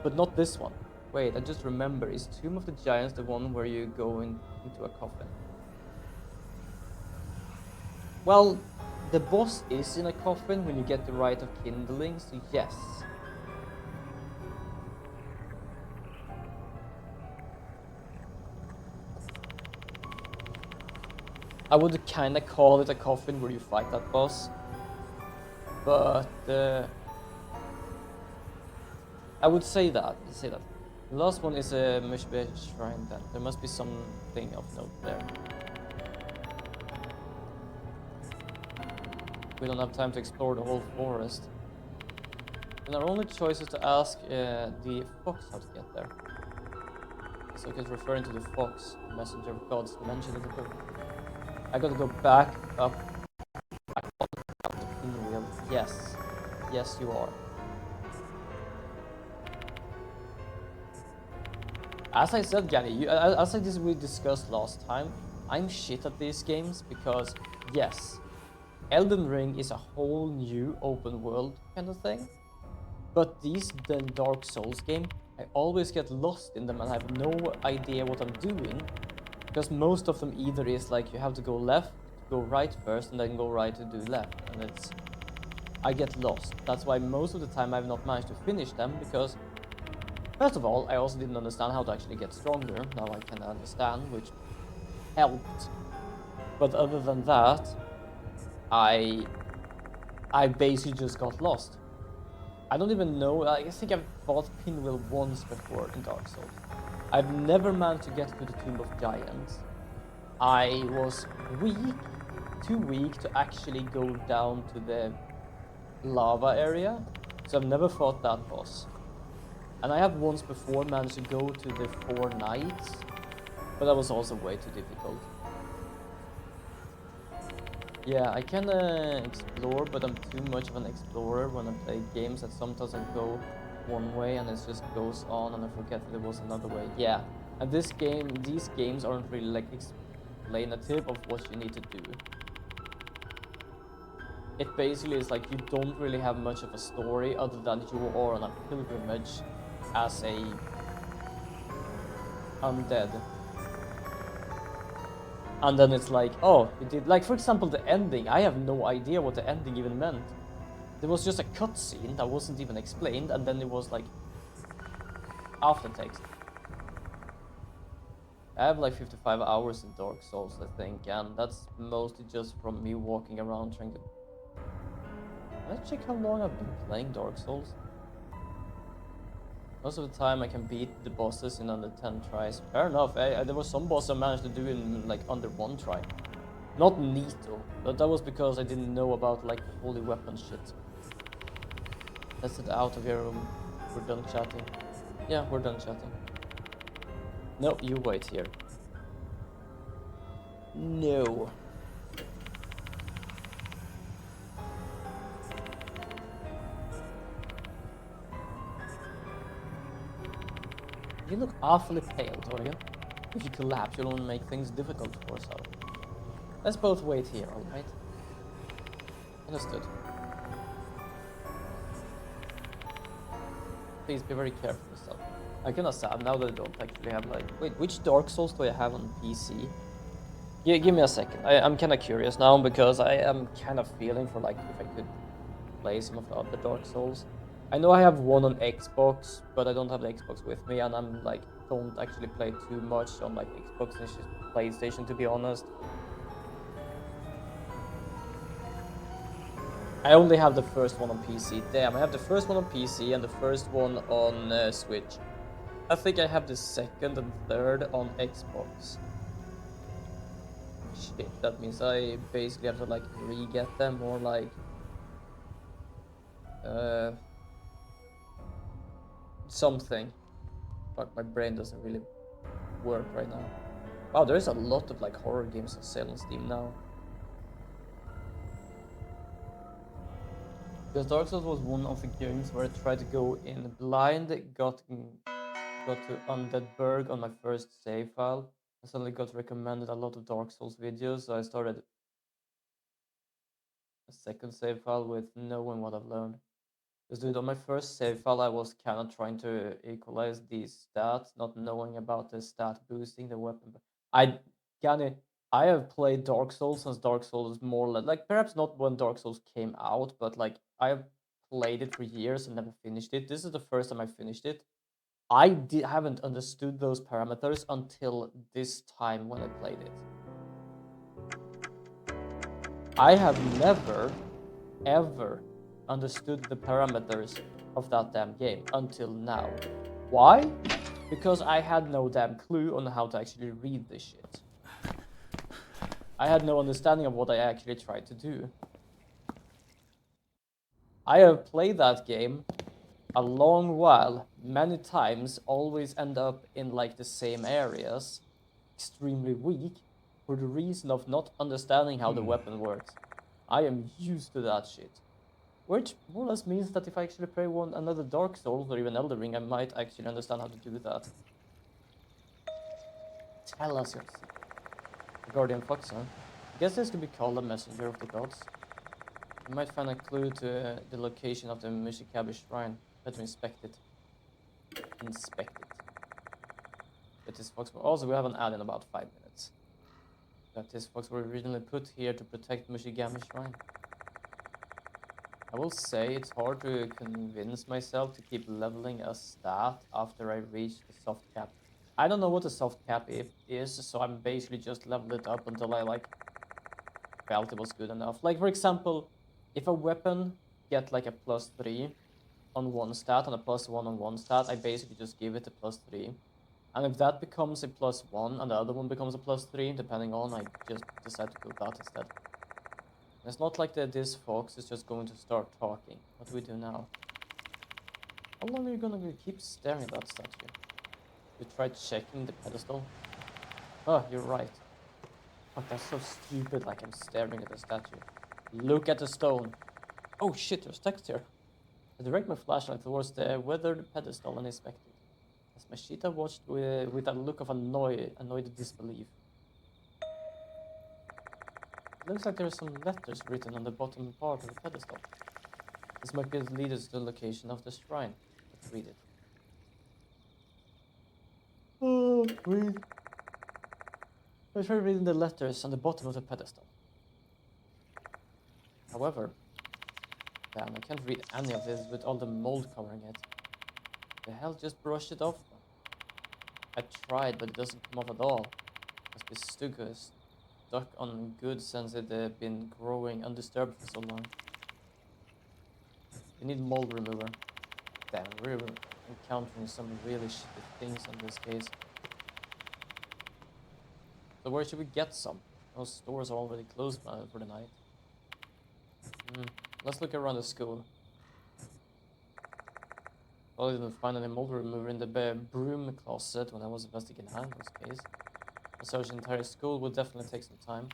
But not this one. Wait, I just remember, is Tomb of the Giants the one where you go into a coffin? Well, the boss is in a coffin when you get the rite of kindling, so yes. I would kinda call it a coffin where you fight that boss. But I would say that. The last one is a Mishbe shrine then. There must be something of note there. We don't have time to explore the whole forest. And our only choice is to ask the fox how to get there. So it's referring to the fox, the messenger of gods mentioned in the book. I gotta go back up. I can't the pinwheel. Yes. Yes, you are. As I said, Gary, as we discussed last time, I'm shit at these games because, yes, Elden Ring is a whole new open world kind of thing. But these then Dark Souls game, I always get lost in them and I have no idea what I'm doing. Because most of them either is like you have to go left, go right first, and then go right to do left. And I get lost. That's why most of the time I've not managed to finish them because first of all, I also didn't understand how to actually get stronger. Now I can understand, which helped. But other than that, I basically just got lost. I don't even know. I think I've fought Pinwheel once before in Dark Souls. I've never managed to get to the Tomb of Giants. I was too weak to actually go down to the lava area. So I've never fought that boss. And I have once before managed to go to the 4 Knights, but that was also way too difficult. Yeah, I can explore, but I'm too much of an explorer when I play games that sometimes I go one way and it just goes on and I forget that there was another way. Yeah, and these games aren't really like explanative of what you need to do. It basically is like you don't really have much of a story other than you are on a pilgrimage as a undead. And then it's like, oh, you did, like for example the ending, I have no idea what the ending even meant. There was just a cutscene that wasn't even explained, and then it was like aftertext. I have like 55 hours in Dark Souls, I think, and that's mostly just from me walking around trying to... Let's check how long I've been playing Dark Souls. Most of the time I can beat the bosses in under 10 tries. Fair enough, there was some boss I managed to do in like under 1 try. Not Nito, but that was because I didn't know about like the holy weapon shit. Let's get out of here. We're done chatting. Yeah, we're done chatting. No, you wait here. No. You look awfully pale, Toria. If you collapse, you'll only make things difficult for yourself. Let's both wait here, alright? Understood. Please be very careful yourself. I'm kinda sad now that I don't actually have like... Wait, which Dark Souls do I have on PC? Yeah, give me a second. I'm kinda curious now because I am kind of feeling for like if I could play some of the other Dark Souls. I know I have one on Xbox, but I don't have the Xbox with me, and I'm like don't actually play too much on like Xbox and PlayStation, to be honest. I only have the first one on PC. Damn, I have the first one on PC and the first one on Switch. I think I have the second and third on Xbox. Shit, that means I basically have to like re-get them or like... something. Fuck, my brain doesn't really work right now. Wow, there's a lot of like horror games on sale on Steam now. Because Dark Souls was one of the games where I tried to go in blind, got to Undead Burg on my first save file. I suddenly got recommended a lot of Dark Souls videos, so I started a second save file with knowing what I've learned. Because dude, on my first save file, I was kind of trying to equalize these stats, not knowing about the stat boosting, the weapon. I have played Dark Souls since Dark Souls more like perhaps not when Dark Souls came out, but like I have played it for years and never finished it. This is the first time I finished it. I haven't understood those parameters until this time when I played it. I have never, ever understood the parameters of that damn game until now. Why? Because I had no damn clue on how to actually read this shit. I had no understanding of what I actually tried to do. I have played that game a long while, many times, always end up in like the same areas, extremely weak, for the reason of not understanding how the weapon works. I am used to that shit. Which more or less means that if I actually play another Dark Souls or even Elden Ring, I might actually understand how to do that. Tell us your secret. Guardian Fox, huh? I guess this could be called a messenger of the gods. You might find a clue to the location of the Mishikabe shrine. Let me inspect it. Inspect it. But this fox also we have an ad in about 5 minutes. That this fox were originally put here to protect Mushigami shrine. I will say it's hard to convince myself to keep leveling a stat after I reach the soft cap. I don't know what the soft cap is, so I'm basically just leveled it up until I like felt it was good enough. Like for example, if a weapon get like a +3 on one stat and a +1 on one stat, I basically just give it a +3. And if that becomes a +1 and the other one becomes a +3, depending on, I just decide to build that instead. It's not like this fox is just going to start talking. What do we do now? How long are you gonna keep staring at that statue? You tried checking the pedestal? Oh, you're right. Fuck, that's so stupid, like I'm staring at the statue. Look at the stone. Oh shit, there's text here. I direct my flashlight towards the weathered pedestal and inspect it. As Mashita watched with a look of annoyed disbelief. It looks like there are some letters written on the bottom part of the pedestal. This might be the leader to the location of the shrine. Let's read it. Oh, read. I tried reading the letters on the bottom of the pedestal. However, damn, I can't read any of this with all the mold covering it. The hell, just brush it off. I tried, but it doesn't come off at all. Must be stuck on good since it had been growing undisturbed for so long. We need mold remover. Damn, we're encountering some really shitty things in this case. So where should we get some? Those stores are already closed for the night. Let's look around the school. Well, I didn't find any mold remover in the broom closet when I was investigating Handel's case. A search the entire school would definitely take some time.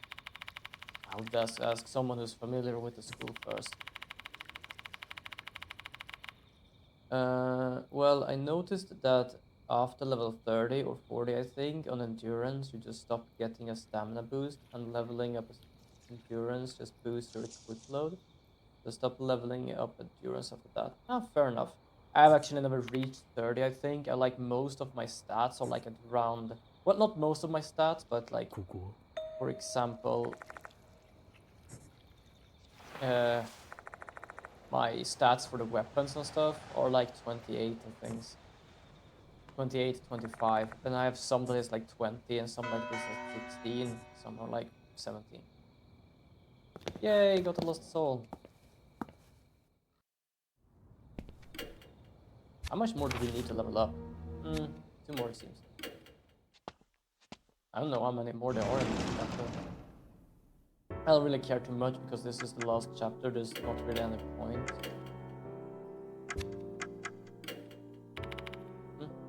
I'll just ask someone who's familiar with the school first. Well, I noticed that after level 30 or 40, I think, on endurance, you just stop getting a stamina boost, and leveling up endurance just boosts your equip load. So stop leveling up endurance after that. Fair enough. I've actually never reached 30, I think. I like most of my stats are like at around, well, not most of my stats, but like, for example, my stats for the weapons and stuff are like 28 and things. 28, 25. Then I have some that is like 20 and some like this is 16. Some are like 17. Yay, got a lost soul. How much more do we need to level up? 2 more it seems. I don't know how many more there are in this chapter. I don't really care too much because this is the last chapter. There's not really any point.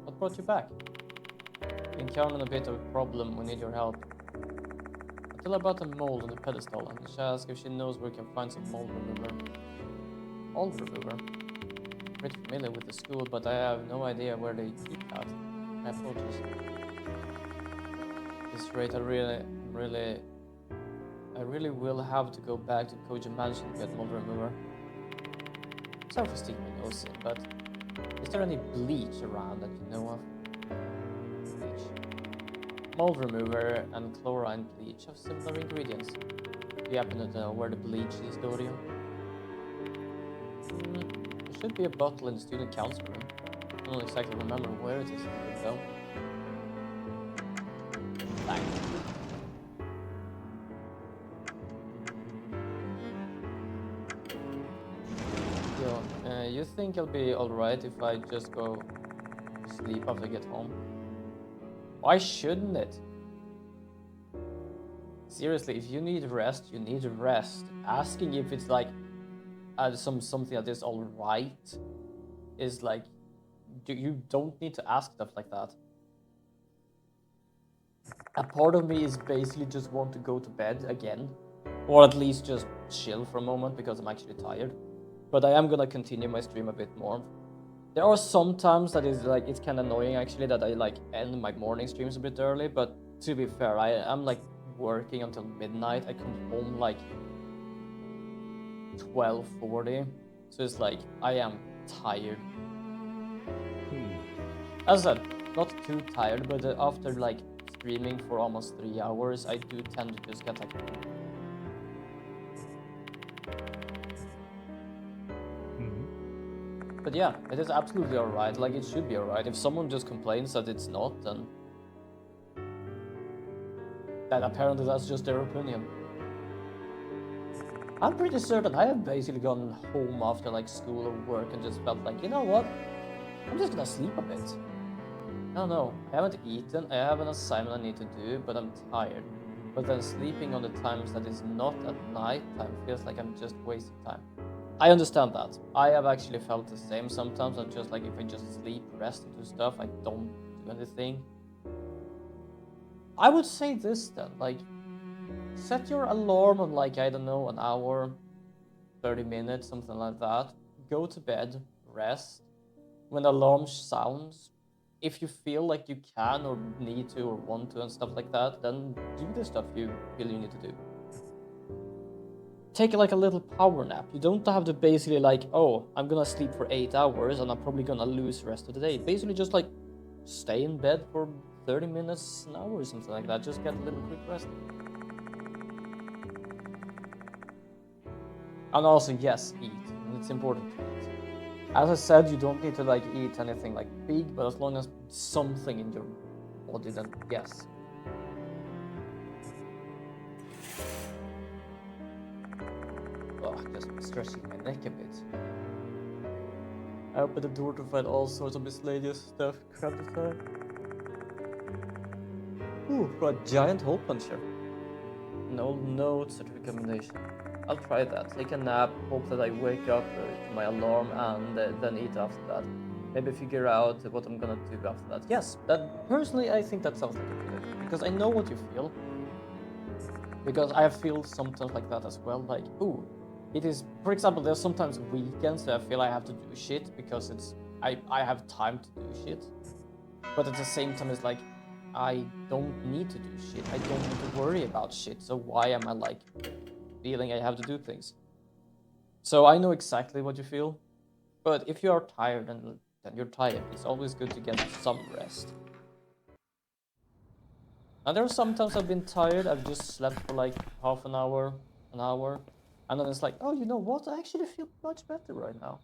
What brought you back? We encountered a bit of a problem. We need your help. I tell her about the mold on the pedestal and she asks if she knows where we can find some mold remover. Mold remover? I'm pretty familiar with the school, but I have no idea where they keep that. My apologies. At this rate, I really will have to go back to Koji Mansion to get mold remover. Sorry for sticking my nose in, but is there any bleach around that you know of? Bleach. Mold remover and chlorine bleach have similar ingredients. Do you happen to know where the bleach is, Dorian? There should be a bottle in the student council room. I don't exactly remember where it is though. Thank you. You think it'll be alright if I just go sleep after I get home? Why shouldn't it? Seriously, if you need rest, you need rest. Asking if it's like something that is alright is like, you don't need to ask stuff like that. A part of me is basically just want to go to bed again, or at least just chill for a moment because I'm actually tired. But I am gonna continue my stream a bit more. There are some times that is like, it's kind of annoying actually that I like end my morning streams a bit early, but to be fair, I'm like working until midnight. I come home like 12:40, so it's like I am tired. As I said, not too tired, but after like streaming for almost 3 hours, I do tend to just get like... But yeah, it is absolutely alright, like it should be alright. If someone just complains that it's not, then apparently that's just their opinion. I'm pretty certain I have basically gone home after like school or work and just felt like, you know what, I'm just gonna sleep a bit. I don't know, I haven't eaten, I have an assignment I need to do, but I'm tired. But then sleeping on the times that is not at night time feels like I'm just wasting time. I understand that. I have actually felt the same sometimes. I'm just like, if I just sleep, rest, and do stuff, I don't do anything. I would say this then, like, set your alarm on like, I don't know, an hour, 30 minutes, something like that. Go to bed, rest. When the alarm sounds, if you feel like you can or need to or want to and stuff like that, then do the stuff you feel you need to do. Take like a little power nap. You don't have to basically like, oh, I'm gonna sleep for 8 hours and I'm probably gonna lose the rest of the day. Basically just like stay in bed for 30 minutes, an hour or something like that. Just get a little quick rest. And also, yes, eat. It's important to eat. As I said, you don't need to like eat anything like big, but as long as something in your body, then yes. Oh, just stretching my neck a bit. I opened the door to find all sorts of miscellaneous stuff crammed inside. Ooh, got a giant hole puncher. No notes or recommendation. I'll try that. Take a nap, hope that I wake up to my alarm, and then eat after that. Maybe figure out what I'm gonna do after that. Yes, that personally I think that sounds like a good idea, because I know what you feel. Because I feel sometimes like that as well, like, ooh, it is, for example, there's sometimes weekends that I feel I have to do shit because I have time to do shit. But at the same time, it's like, I don't need to do shit. I don't need to worry about shit. So why am I like feeling I have to do things? So I know exactly what you feel. But if you are tired, then you're tired. It's always good to get some rest. And there are sometimes I've been tired. I've just slept for like half an hour. And then it's like, oh, you know what? I actually feel much better right now.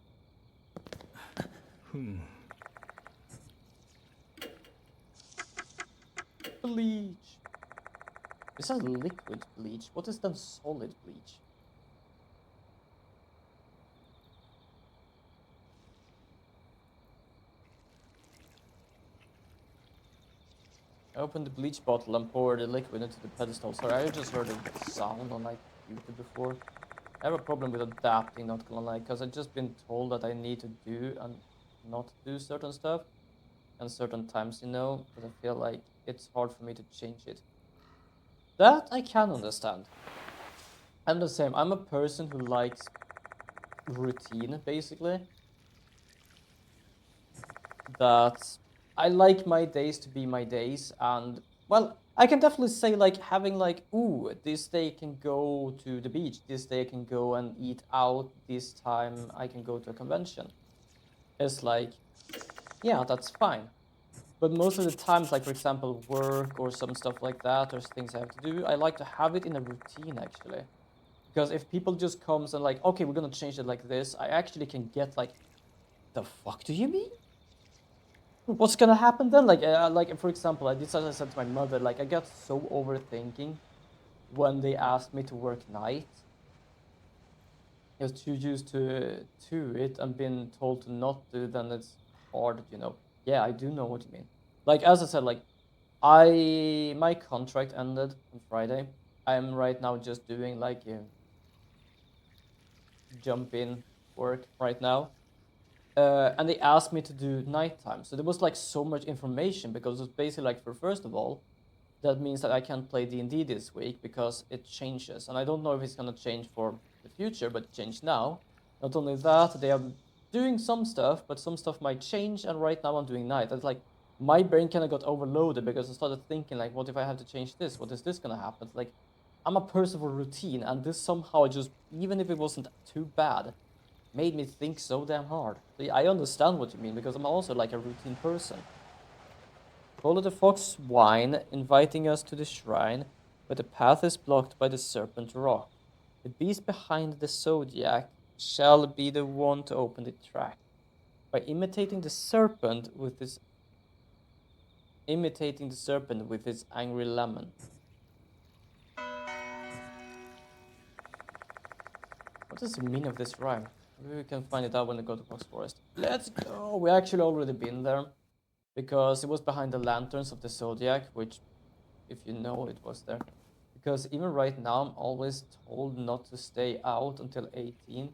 Bleach. It says liquid bleach. What is then solid bleach? I opened the bleach bottle and poured the liquid into the pedestal. Sorry, I just heard a sound on like YouTube before. I have a problem with adapting, not gonna lie, because I've just been told that I need to do and not do certain stuff. And certain times, you know, but I feel like it's hard for me to change it. That I can understand. I'm the same. I'm a person who likes routine, basically. That I like my days to be my days, and well, I can definitely say like having like, ooh, this day I can go to the beach, this day I can go and eat out, this time I can go to a convention. It's like, yeah, that's fine. But most of the times, like for example, work or some stuff like that, or things I have to do, I like to have it in a routine actually. Because if people just comes and like, okay, we're gonna change it like this, I actually can get like, the fuck do you mean? What's gonna happen then? Like for example, this as I said to my mother, like I got so overthinking when they asked me to work night. is too used to it and been told to not do, then it's hard, you know. Yeah, I do know what you mean. Like as I said, like my contract ended on Friday. I'm right now just doing like jump in work right now. And they asked me to do nighttime. So there was like so much information because it's basically like, for first of all, that means that I can't play D&D this week because it changes. And I don't know if it's going to change for the future, but it changed now. Not only that, they are doing some stuff, but some stuff might change. And right now I'm doing night. It's like my brain kind of got overloaded because I started thinking like, what if I have to change this? What is this going to happen? It's like, I'm a person for routine, and this somehow just, even if it wasn't too bad, made me think so damn hard. So yeah, I understand what you mean because I'm also like a routine person. Follow the fox whine, inviting us to the shrine, but the path is blocked by the serpent rock. The beast behind the zodiac shall be the one to open the track. By imitating the serpent with his angry lament. What is the meaning of this rhyme? Maybe we can find it out when we go to Fox Forest. Let's go! We actually already been there because it was behind the lanterns of the zodiac, which, if you know, it was there. Because even right now, I'm always told not to stay out until 18.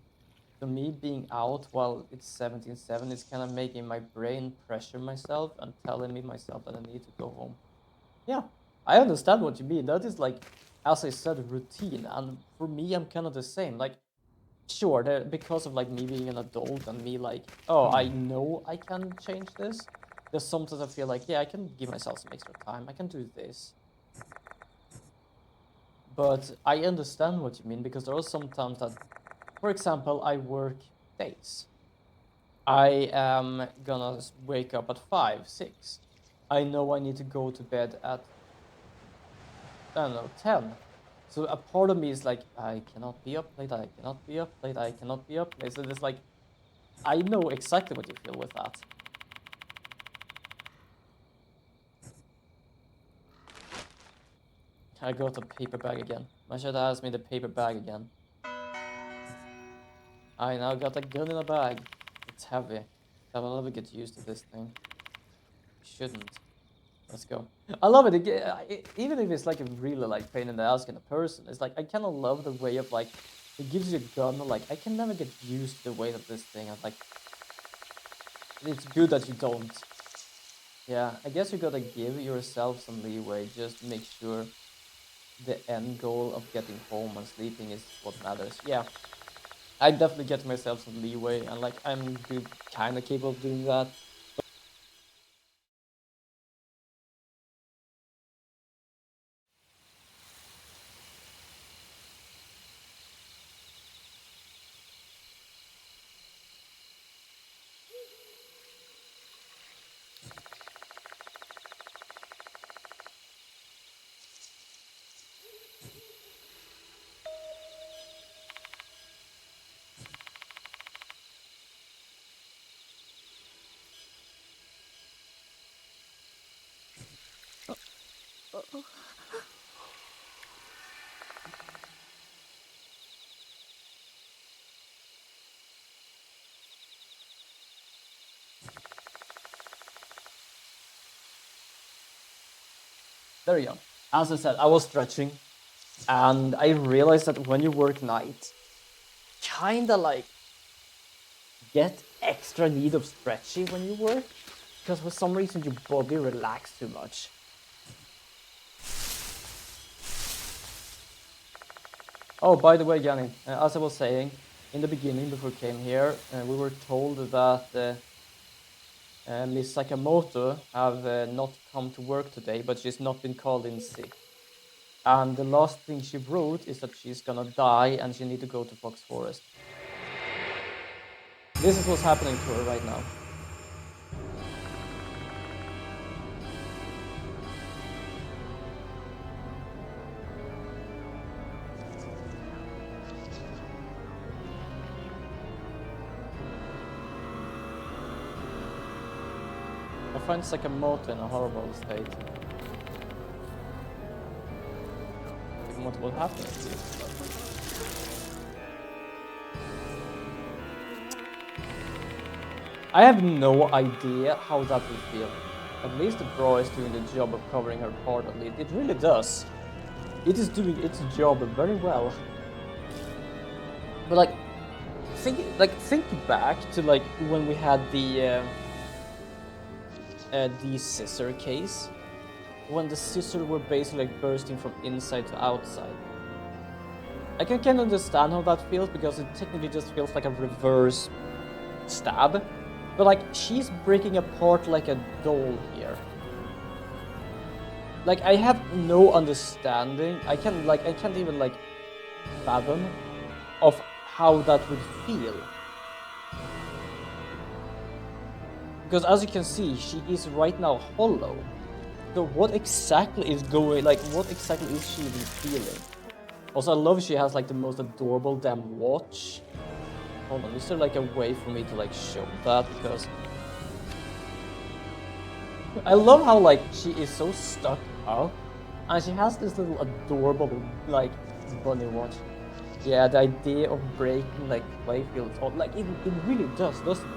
So me being out while it's 17:07 is kind of making my brain pressure myself and telling me myself that I need to go home. Yeah, I understand what you mean. That is like, as I said, routine. And for me, I'm kind of the same. Like, sure, because of like me being an adult and me like, oh, I know I can change this. There's sometimes I feel like, yeah, I can give myself some extra time. I can do this. But I understand what you mean because there are some times that, for example, I work days. I am gonna wake up at 5, 6. I know I need to go to bed at, I don't know, 10. So a part of me is like, I cannot be up late, I cannot be up late, I cannot be up late. So it's like, I know exactly what you feel with that. I got a paper bag again. Machete has me the paper bag again. I now got a gun in a bag. It's heavy. I will never get used to this thing. Shouldn't. Let's go. I love it. Even if it's like a really like pain in the ass kind of person, it's like I kind of love the way of like it gives you a gun. Like I can never get used to the weight of this thing. I'm like, it's good that you don't. Yeah, I guess you gotta give yourself some leeway. Just make sure the end goal of getting home and sleeping is what matters. Yeah, I definitely get myself some leeway, and like I'm good, kind of capable of doing that. There you go. As I said, I was stretching, and I realized that when you work night, kinda like get extra need of stretching when you work, because for some reason your body relaxes too much. Oh, by the way, Yanni, as I was saying in the beginning before we came here, we were told that Miss Sakamoto have not come to work today, but she's not been called in sick. And the last thing she wrote is that she's gonna die and she need to go to Fox Forest. This is what's happening to her right now. I find Sakamoto in a horrible state. Sakamoto, what happened to you? I have no idea how that will feel. At least the bra is doing the job of covering her part at least. It really does. It is doing its job very well. But like think back to like when we had the scissor case, when the scissors were basically like bursting from inside to outside. I can understand how that feels because it technically just feels like a reverse stab, but like she's breaking apart like a doll here. Like I have no understanding. I can't even like fathom of how that would feel. Because as you can see, she is right now hollow. So what exactly is going, like what exactly is she even feeling? Also, I love she has like the most adorable damn watch. Hold on, is there like a way for me to like show that? Because I love how like she is so stuck up and she has this little adorable like bunny watch. Yeah, the idea of breaking like playfields, like it really does, doesn't it?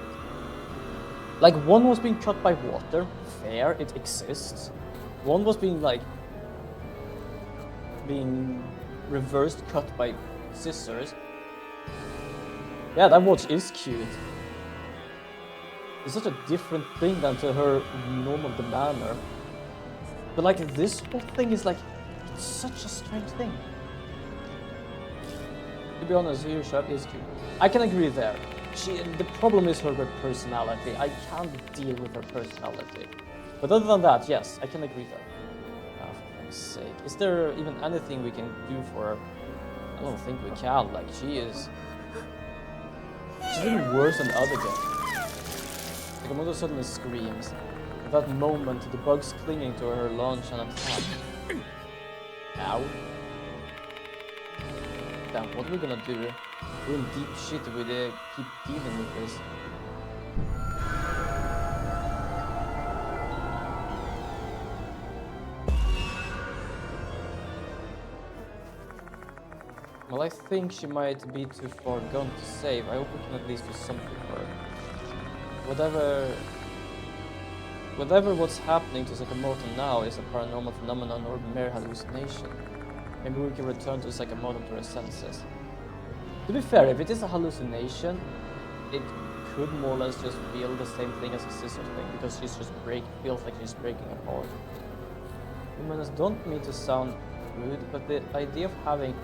Like one was being cut by water, fair, it exists. One was being reversed cut by scissors. Yeah, that watch is cute. It's such a different thing than to her normal demeanor. But like this whole thing is like, it's such a strange thing. To be honest, her shirt is cute. I can agree there. The problem is her personality. I can't deal with her personality. But other than that, yes, I can agree there. For fuck's sake. Is there even anything we can do for her? I don't think we can. Like, she's even worse than the other guy. Like, Amoto suddenly screams. At that moment, the bug's clinging to her launch an attack. Ow. Damn, what are we gonna do? We're in deep shit if we keep dealing with this. Well, I think she might be too far gone to save. I hope we can at least do something for her. Whatever what's happening to Sakamoto now is a paranormal phenomenon or mere hallucination. Maybe we can return to Sakamoto to her senses. To be fair, if it is a hallucination, it could more or less just feel the same thing as a scissor thing, because she's just feels like she's breaking apart. Humans don't mean to sound rude, but the idea of having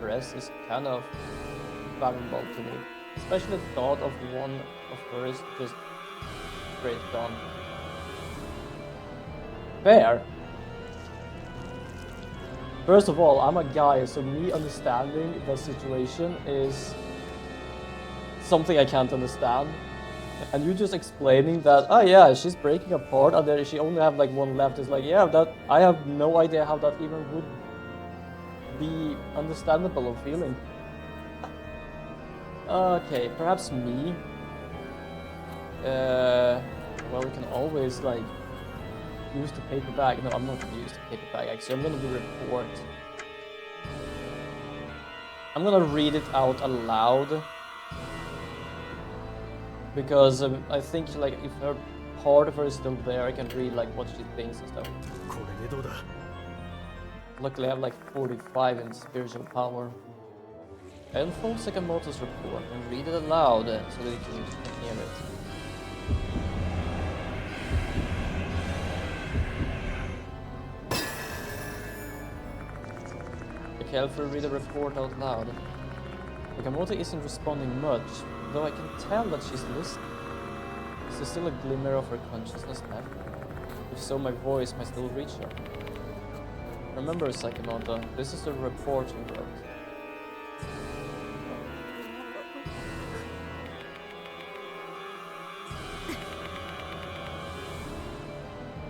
breasts is kind of valuable to me. Especially the thought of one of hers just straight gone. Fair. First of all, I'm a guy, so me understanding the situation is something I can't understand. And you just explaining that, oh yeah, she's breaking apart and then she only have like one left is like, yeah, that I have no idea how that even would be understandable of feeling. Okay, perhaps me. Well, we can always like use the paper bag. No, I'm not gonna use the paper bag actually. I'm gonna do a report. I'm gonna read it out aloud because I think like if her part of her is still there, I can read like what she thinks and stuff. Luckily, I have like 45 in spiritual power. I unfold Sakamoto's report and read it aloud so that you can hear it. Okay, I'll read the report out loud. Sakamoto isn't responding much, though I can tell that she's listening. Is there still a glimmer of her consciousness left? If so, my voice might still reach her. Remember, Sakamoto, this is the report you wrote.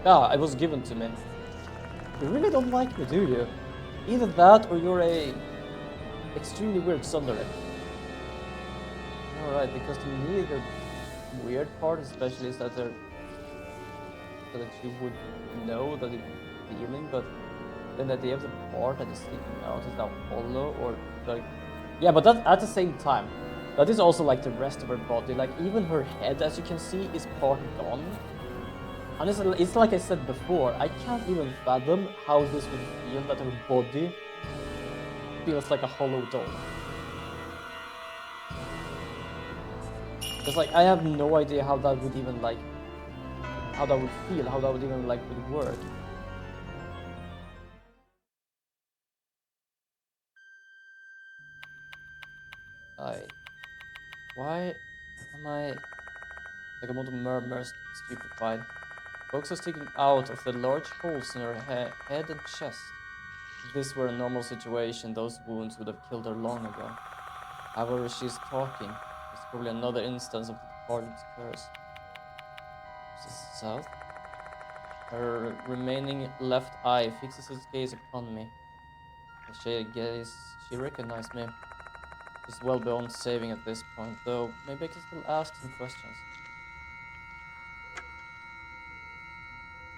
Ah, it was given to me. You really don't like me, do you? Either that or you're a extremely weird tsundere. Alright, because to me the weird part especially is that that you would know that it's feeling, but then the idea of the part that is sticking out is now hollow or like, yeah, but that at the same time, That is also like the rest of her body, like even her head, as you can see, is part gone. And it's like I said before, I can't even fathom how this would feel that her body feels like a hollow doll. Because like I have no idea how that would even like, how that would feel, how that would even like would work. Why am I like I'm murmur stupefied? Folks are sticking out of the large holes in her head and chest. If this were a normal situation, those wounds would have killed her long ago. However, she's talking. It's probably another instance of the departed's curse. She's south. Her remaining left eye fixes its gaze upon me. As she gaze, she recognized me. She's well beyond saving at this point, though maybe I can still ask some questions.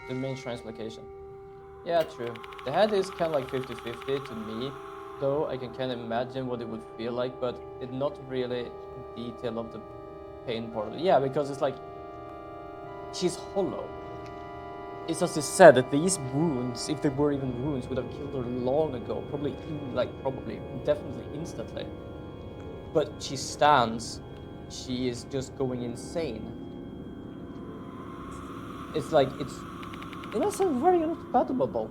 The main shrines location. Yeah, true. The head is kind of like 50-50 to me, though I can kind of imagine what it would feel like, but it's not really detail of the pain part of it. Yeah, because it's like, she's hollow. It's as you said, that these wounds, if they were even wounds, would have killed her long ago. Probably, definitely instantly. But she stands, she is just going insane. It's like, it's, in a sense, very unfathomable.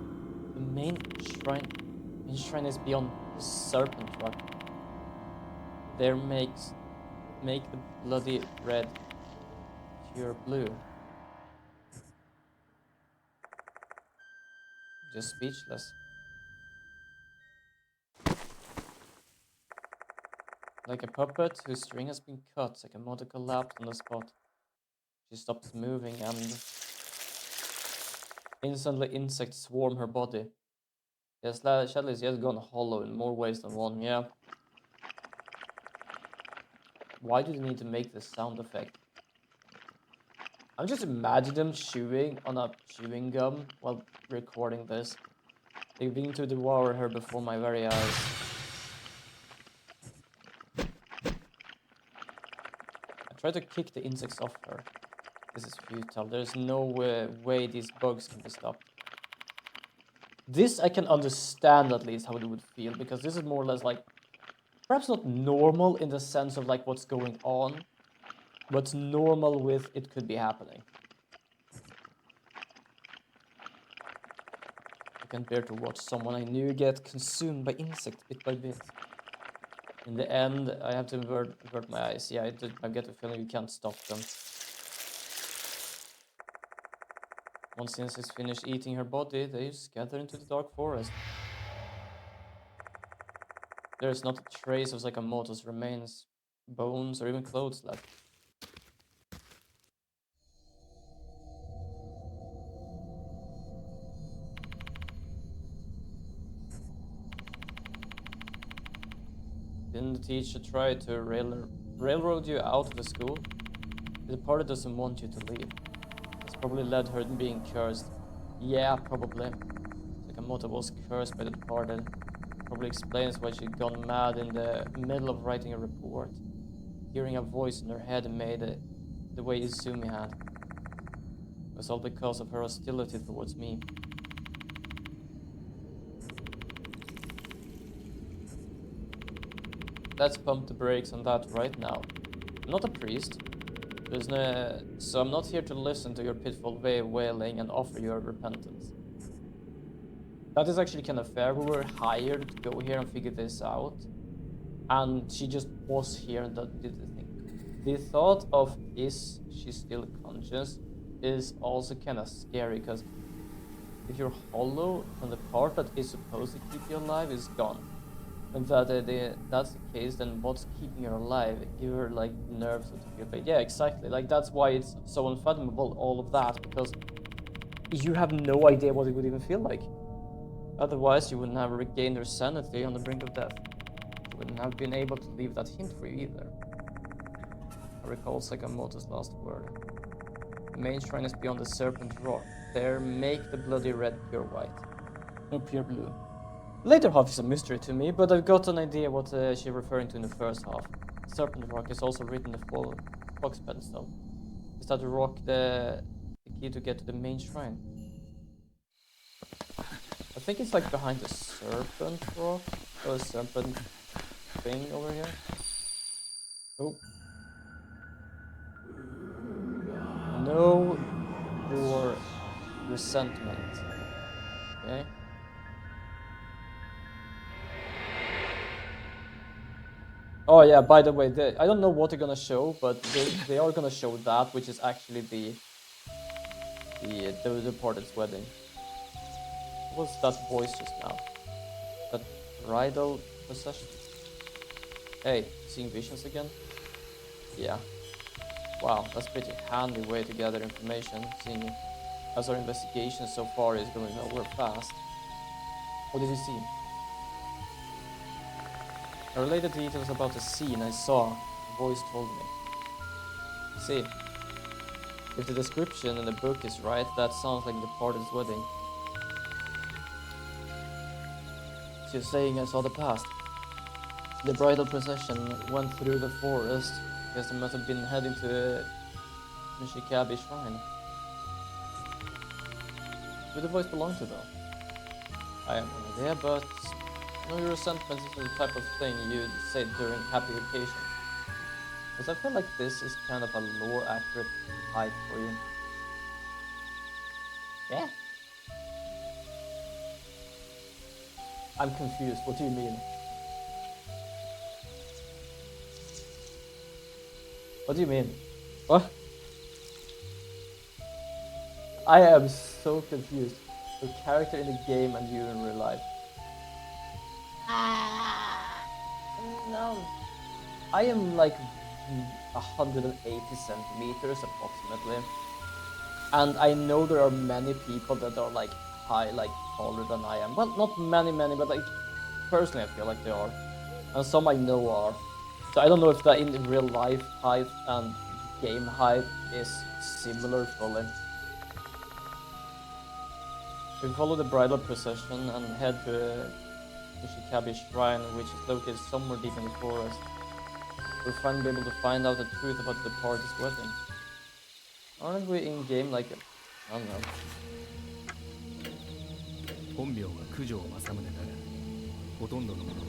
The main shrine is beyond the serpent rock. There make the bloody red pure blue. Just speechless. Like a puppet whose string has been cut, Sakamoto collapsed on the spot. She stops moving and instantly insects swarm her body. Yes, Shadley is yet gone hollow in more ways than one, yeah. Why do they need to make this sound effect? I'm just imagining them chewing on a chewing gum while recording this. They begin to devour her before my very eyes. I try to kick the insects off her. This is futile. There's no way these bugs can be stopped. This I can understand at least how it would feel, because this is more or less like, perhaps not normal in the sense of like what's going on, but normal with it could be happening. I can't bear to watch someone I knew get consumed by insects bit by bit. In the end, I have to avert my eyes. Yeah, I get the feeling you can't stop them. Once the insects finish eating her body, they scatter into the dark forest. There is not a trace of Sakamoto's remains, bones, or even clothes left. Didn't the teacher try to railroad you out of the school? The party doesn't want you to leave. It's probably led her to being cursed. Yeah, probably. Sakamoto was cursed by the departed. Probably explains why she'd gone mad in the middle of writing a report. Hearing a voice in her head made it the way Izumi had. It was all because of her hostility towards me. Let's pump the brakes on that right now. I'm not a priest, so I'm not here to listen to your pitiful wailing and offer your repentance. That is actually kind of fair. We were hired to go here and figure this out, and she just was here and did the thing. The thought of, is she still conscious, is also kind of scary, because if you're hollow, then the part that is supposed to keep you alive is gone. And that's the case, then what's keeping her alive? Give her like nerves to feel pain. Yeah, exactly. Like that's why it's so unfathomable, all of that, because you have no idea what it would even feel like. Otherwise, you wouldn't have regained her sanity on the brink of death. She wouldn't have been able to leave that hint for you either. I recall Sakamoto's last word. The main shrine is beyond the serpent rock. There, make the bloody red pure white. No, pure blue. The later half is a mystery to me, but I've got an idea what she's referring to in the first half. Serpent Rock is also written the Fox pedestal. Is that rock the key to get to the main shrine? I think it's like behind the Serpent Rock or Serpent thing over here. Oh. No more resentment. Okay. Oh yeah, by the way, I don't know what they're gonna show, but they are gonna show that, which is actually the departed's wedding. What was that voice just now? That bridal procession? Hey, seeing visions again? Yeah. Wow, that's pretty handy way to gather information, seeing as our investigation so far is going nowhere fast. What did you see? I related details about the scene I saw, the voice told me. See, if the description in the book is right, that sounds like the departed's wedding. So you're saying I saw the past? The bridal procession went through the forest, because they must have been heading to the Nishikabe shrine. Who did the voice belong to though? I have no idea, but no, your resentment is the type of thing you'd say during happy occasions. Because I feel like this is kind of a lore accurate hype for you. Yeah. I'm confused. What do you mean? What do you mean? What? I am so confused. Your character in the game and you in real life. No. I am like 180 centimeters approximately. And I know there are many people that are like high, like taller than I am. Well, not many, but like personally I feel like they are. And some I know are. So I don't know if that in real life height and game height is similar fully. We follow the bridal procession and head to Ishikabe Shrine, which is located somewhere deep in the forest. We'll finally be able to find out the truth about the party's wedding. Aren't we in game like I don't know. 本名は九条正宗だが、ほとんどの者は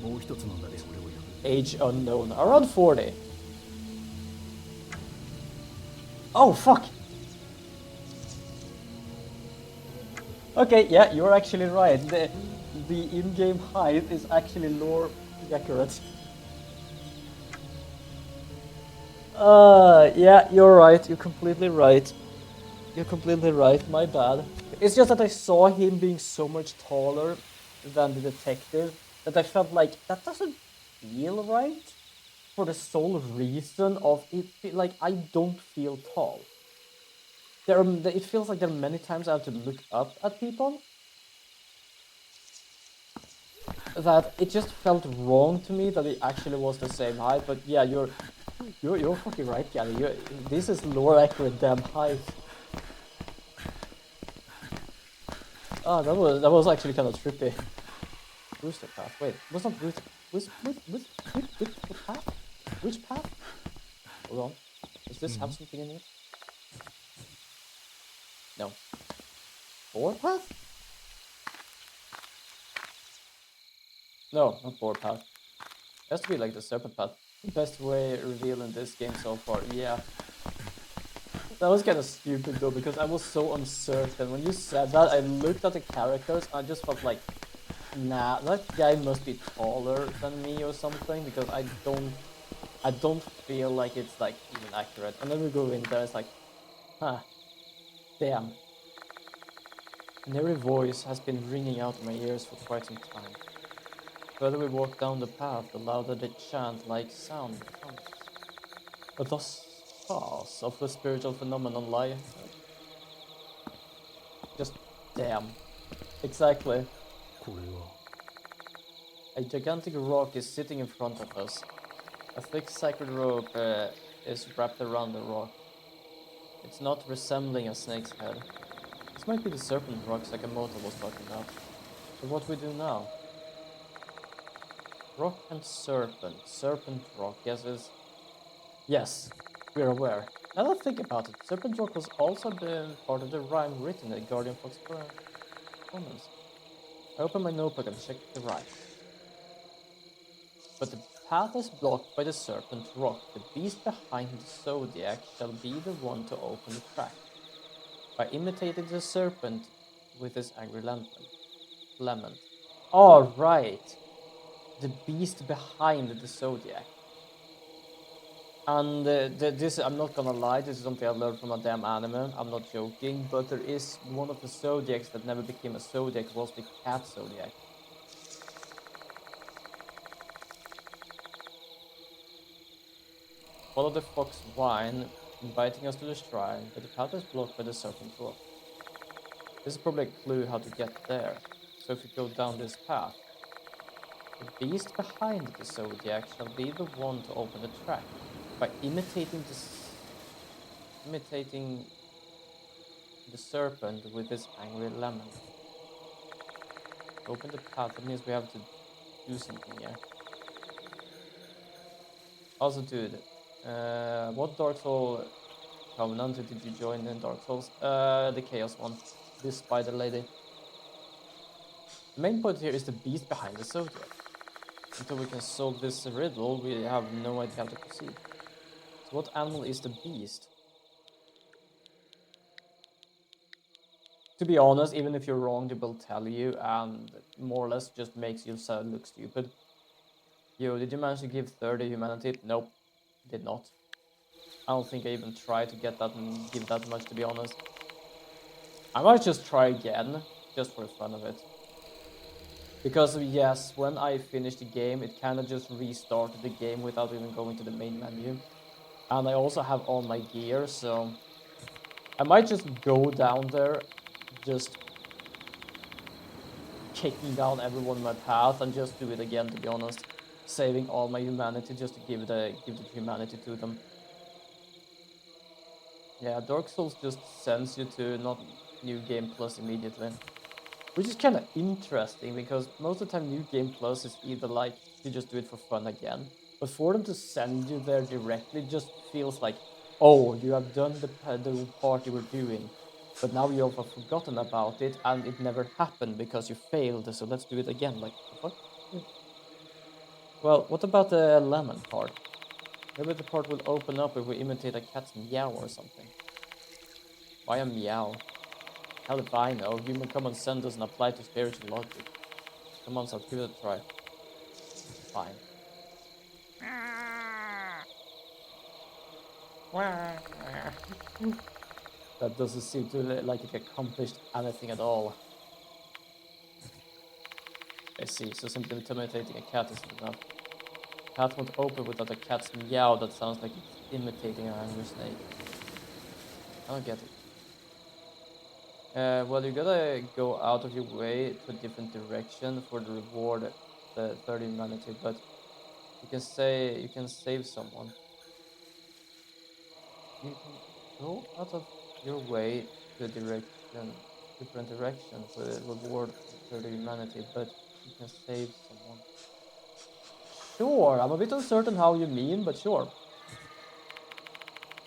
もう一つの名で俺を呼ぶ。 Age unknown. Around 40. Oh fuck! Okay, yeah, you're actually right. The in-game height is actually lore accurate. Yeah, you're right. You're completely right. You're completely right. My bad. It's just that I saw him being so much taller than the detective that I felt like that doesn't feel right. For the sole reason of it, like I don't feel tall. It feels like there are many times I have to look up at people. That it just felt wrong to me that it actually was the same height. But yeah, you're fucking right, Gary. This is lore accurate damn height. Ah, that was actually kind of trippy. Rooster path. Wait, what's not rooster? Which path? Which path? Hold on. Does this have something in it? No. Boar path? No, not boar path. It has to be like the serpent path. Best way revealed in this game so far. Yeah. That was kind of stupid though, because I was so uncertain. When you said that, I looked at the characters, I just felt like, nah, that guy must be taller than me or something, because I don't feel like it's like even accurate. And then we go in there, it's like, huh, damn. And every voice has been ringing out in my ears for quite some time. The further we walk down the path, the louder the chant-like sound becomes. But thus fast of the spiritual phenomenon lie. Just damn. Exactly. これは A gigantic rock is sitting in front of us. A thick sacred rope is wrapped around the rock. It's not resembling a snake's head. This might be the serpent rock Sakamoto was talking about. So what we do now? Rock and serpent. Serpent rock. Yes, we're aware. Now that I think about it, serpent rock was also been part of the rhyme written in Guardian Fox performance. I open my notebook and check the rhyme. But the path is blocked by the serpent rock. The beast behind the zodiac shall be the one to open the track. By imitating the serpent with his angry lament. All right, the beast behind the zodiac. And this, I'm not gonna lie, this is something I learned from a damn anime. I'm not joking, but there is one of the zodiacs that never became a zodiac was the cat zodiac. Follow the fox whine, inviting us to the shrine, but the path is blocked by the serpent rock. This is probably a clue how to get there. So if you go down this path, the beast behind the zodiac shall be the one to open the track. By imitating the serpent with his angry lament. Open the path, that means we have to do something here. Also, dude, what Dark Soul Covenant did you join in Dark Souls? The Chaos one. This spider lady. The main point here is the beast behind the zodiac. Until we can solve this riddle, we have no idea how to proceed. So what animal is the beast? To be honest, even if you're wrong, they will tell you, and more or less just makes you look stupid. Yo, did you manage to give 30 humanity? Nope, did not. I don't think I even tried to get that and give that much, to be honest. I might just try again, just for the fun of it. Because yes, when I finished the game, it kind of just restarted the game without even going to the main menu. And I also have all my gear, so I might just go down there, just kicking down everyone in my path and just do it again, to be honest. Saving all my humanity just to give the humanity to them. Yeah, Dark Souls just sends you to not New Game Plus immediately. Which is kind of interesting because most of the time New Game Plus is either like you just do it for fun again. But for them to send you there directly just feels like, oh, you have done the part you were doing. But now you have forgotten about it and it never happened because you failed. So let's do it again. Like, the fuck? Yeah. Well, what about the lemon part? Maybe the part will open up if we imitate a cat's meow or something. Why a meow? Hell if I know. Human common sense doesn't apply to spiritual logic. Come on, Seth, give it a try. Fine. That doesn't seem to like it accomplished anything at all. I see, so simply imitating a cat isn't enough. Path won't open without a cat's meow that sounds like it's imitating an angry snake. I don't get it. Well, you gotta go out of your way to a different direction for the reward, the 30 humanity, but you can save someone. You can go out of your way to a different direction for the reward of 30 humanity, but you can save someone. Sure, I'm a bit uncertain how you mean, but sure.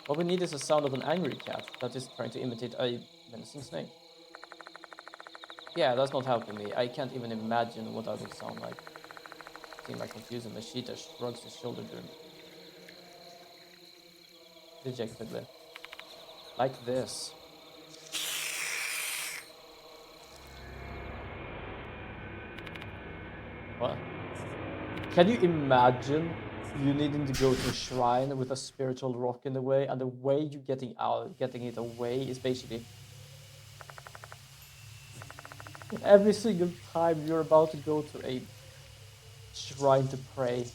What we need is the sound of an angry cat that is trying to imitate a menacing snake. Yeah, that's not helping me. I can't even imagine what that would sound like. Seeing my confused Mashita shrugs his shoulder dejectedly. Like this. What? Can you imagine you needing to go to a shrine with a spiritual rock in the way, and the way you getting it away is basically every single time you're about to go to a shrine to pray.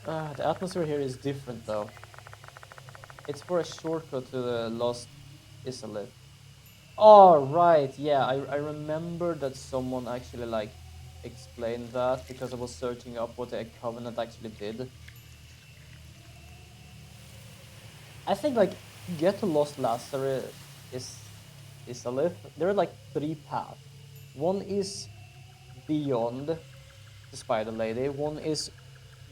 The atmosphere here is different though. It's for a shortcut to the Lost Isolith. Oh, right, yeah, I remember that someone actually like explained that because I was searching up what the Covenant actually did. I think like to get to Lost Lazarus is Isolith. There are like three paths. One is beyond the spider lady, one is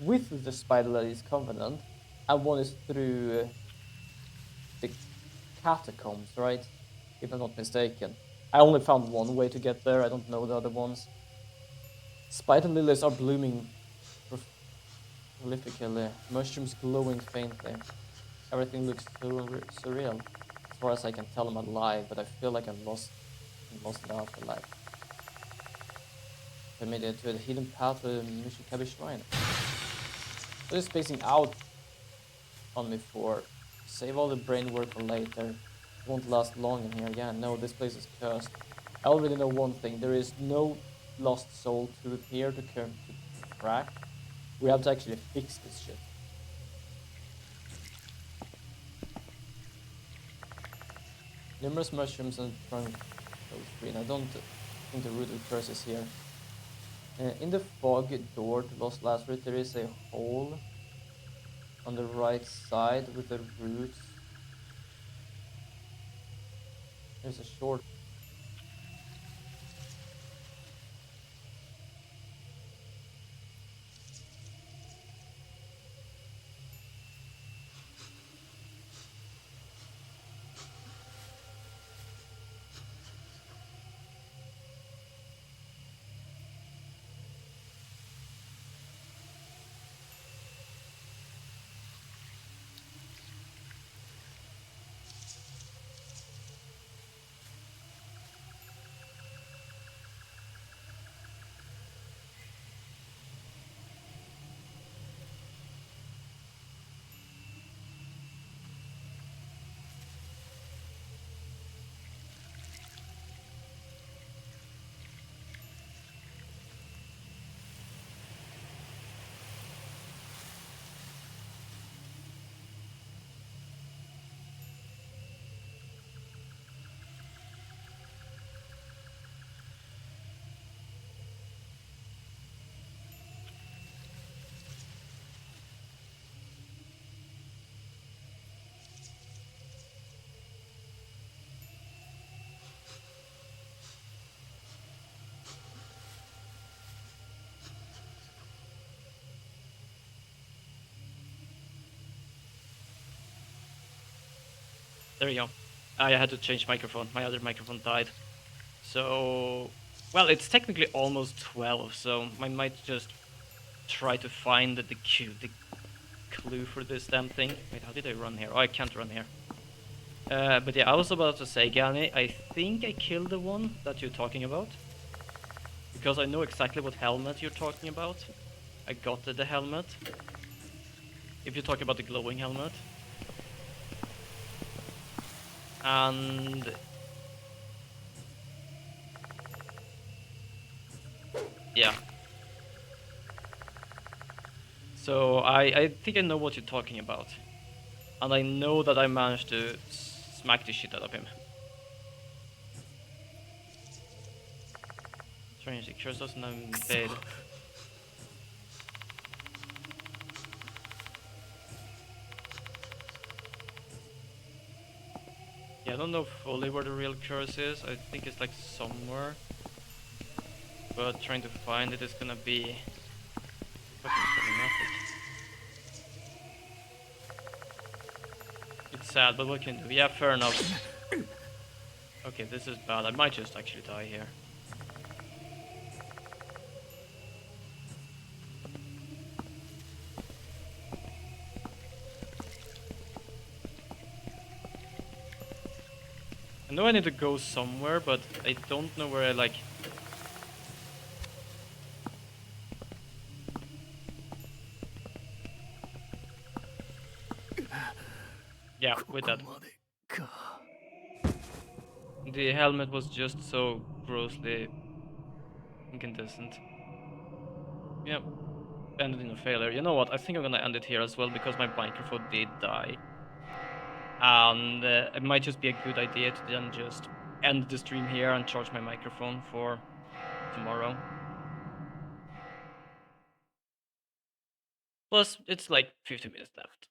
with the spider lady's covenant, and one is through the catacombs, right? If I'm not mistaken. I only found one way to get there. I don't know the other ones. Spider lilies are blooming prolifically. Mushrooms glowing faintly. Everything looks so surreal. As far as I can tell, I'm alive, but I feel like I'm lost in the afterlife. I made it to the hidden path to Mishikabe Shrine. What is spacing out on me for? Save all the brain work for later. It won't last long in here. Yeah, no, this place is cursed. I already know one thing. There is no lost soul to repair to crack. We have to actually fix this shit. Numerous mushrooms and trunk goes green. I don't think the root of the curse is here. In the fog door to Lost Lazarus, there is a hole on the right side with the roots. There's a short. There we go. I had to change microphone. My other microphone died. So, well, it's technically almost 12, so I might just try to find the clue for this damn thing. Wait, how did I run here? Oh, I can't run here. But yeah, I was about to say, Gani, I think I killed the one that you're talking about. Because I know exactly what helmet you're talking about. I got the helmet. If you talk about the glowing helmet. And yeah. So I think I know what you're talking about. And I know that I managed to smack the shit out of him. Strange, the curse doesn't invade. Yeah, I don't know fully where the real curse is. I think it's like somewhere. But trying to find it is gonna be fucking problematic. It's sad, but what can you do? Yeah, fair enough. Okay, this is bad. I might just actually die here. I know I need to go somewhere, but I don't know where I like... Yeah, with that. The helmet was just so grossly incandescent. Yeah, ended in a failure. You know what? I think I'm gonna end it here as well because my microphone did die. And it might just be a good idea to then just end the stream here and charge my microphone for tomorrow. Plus, it's like 50 minutes left.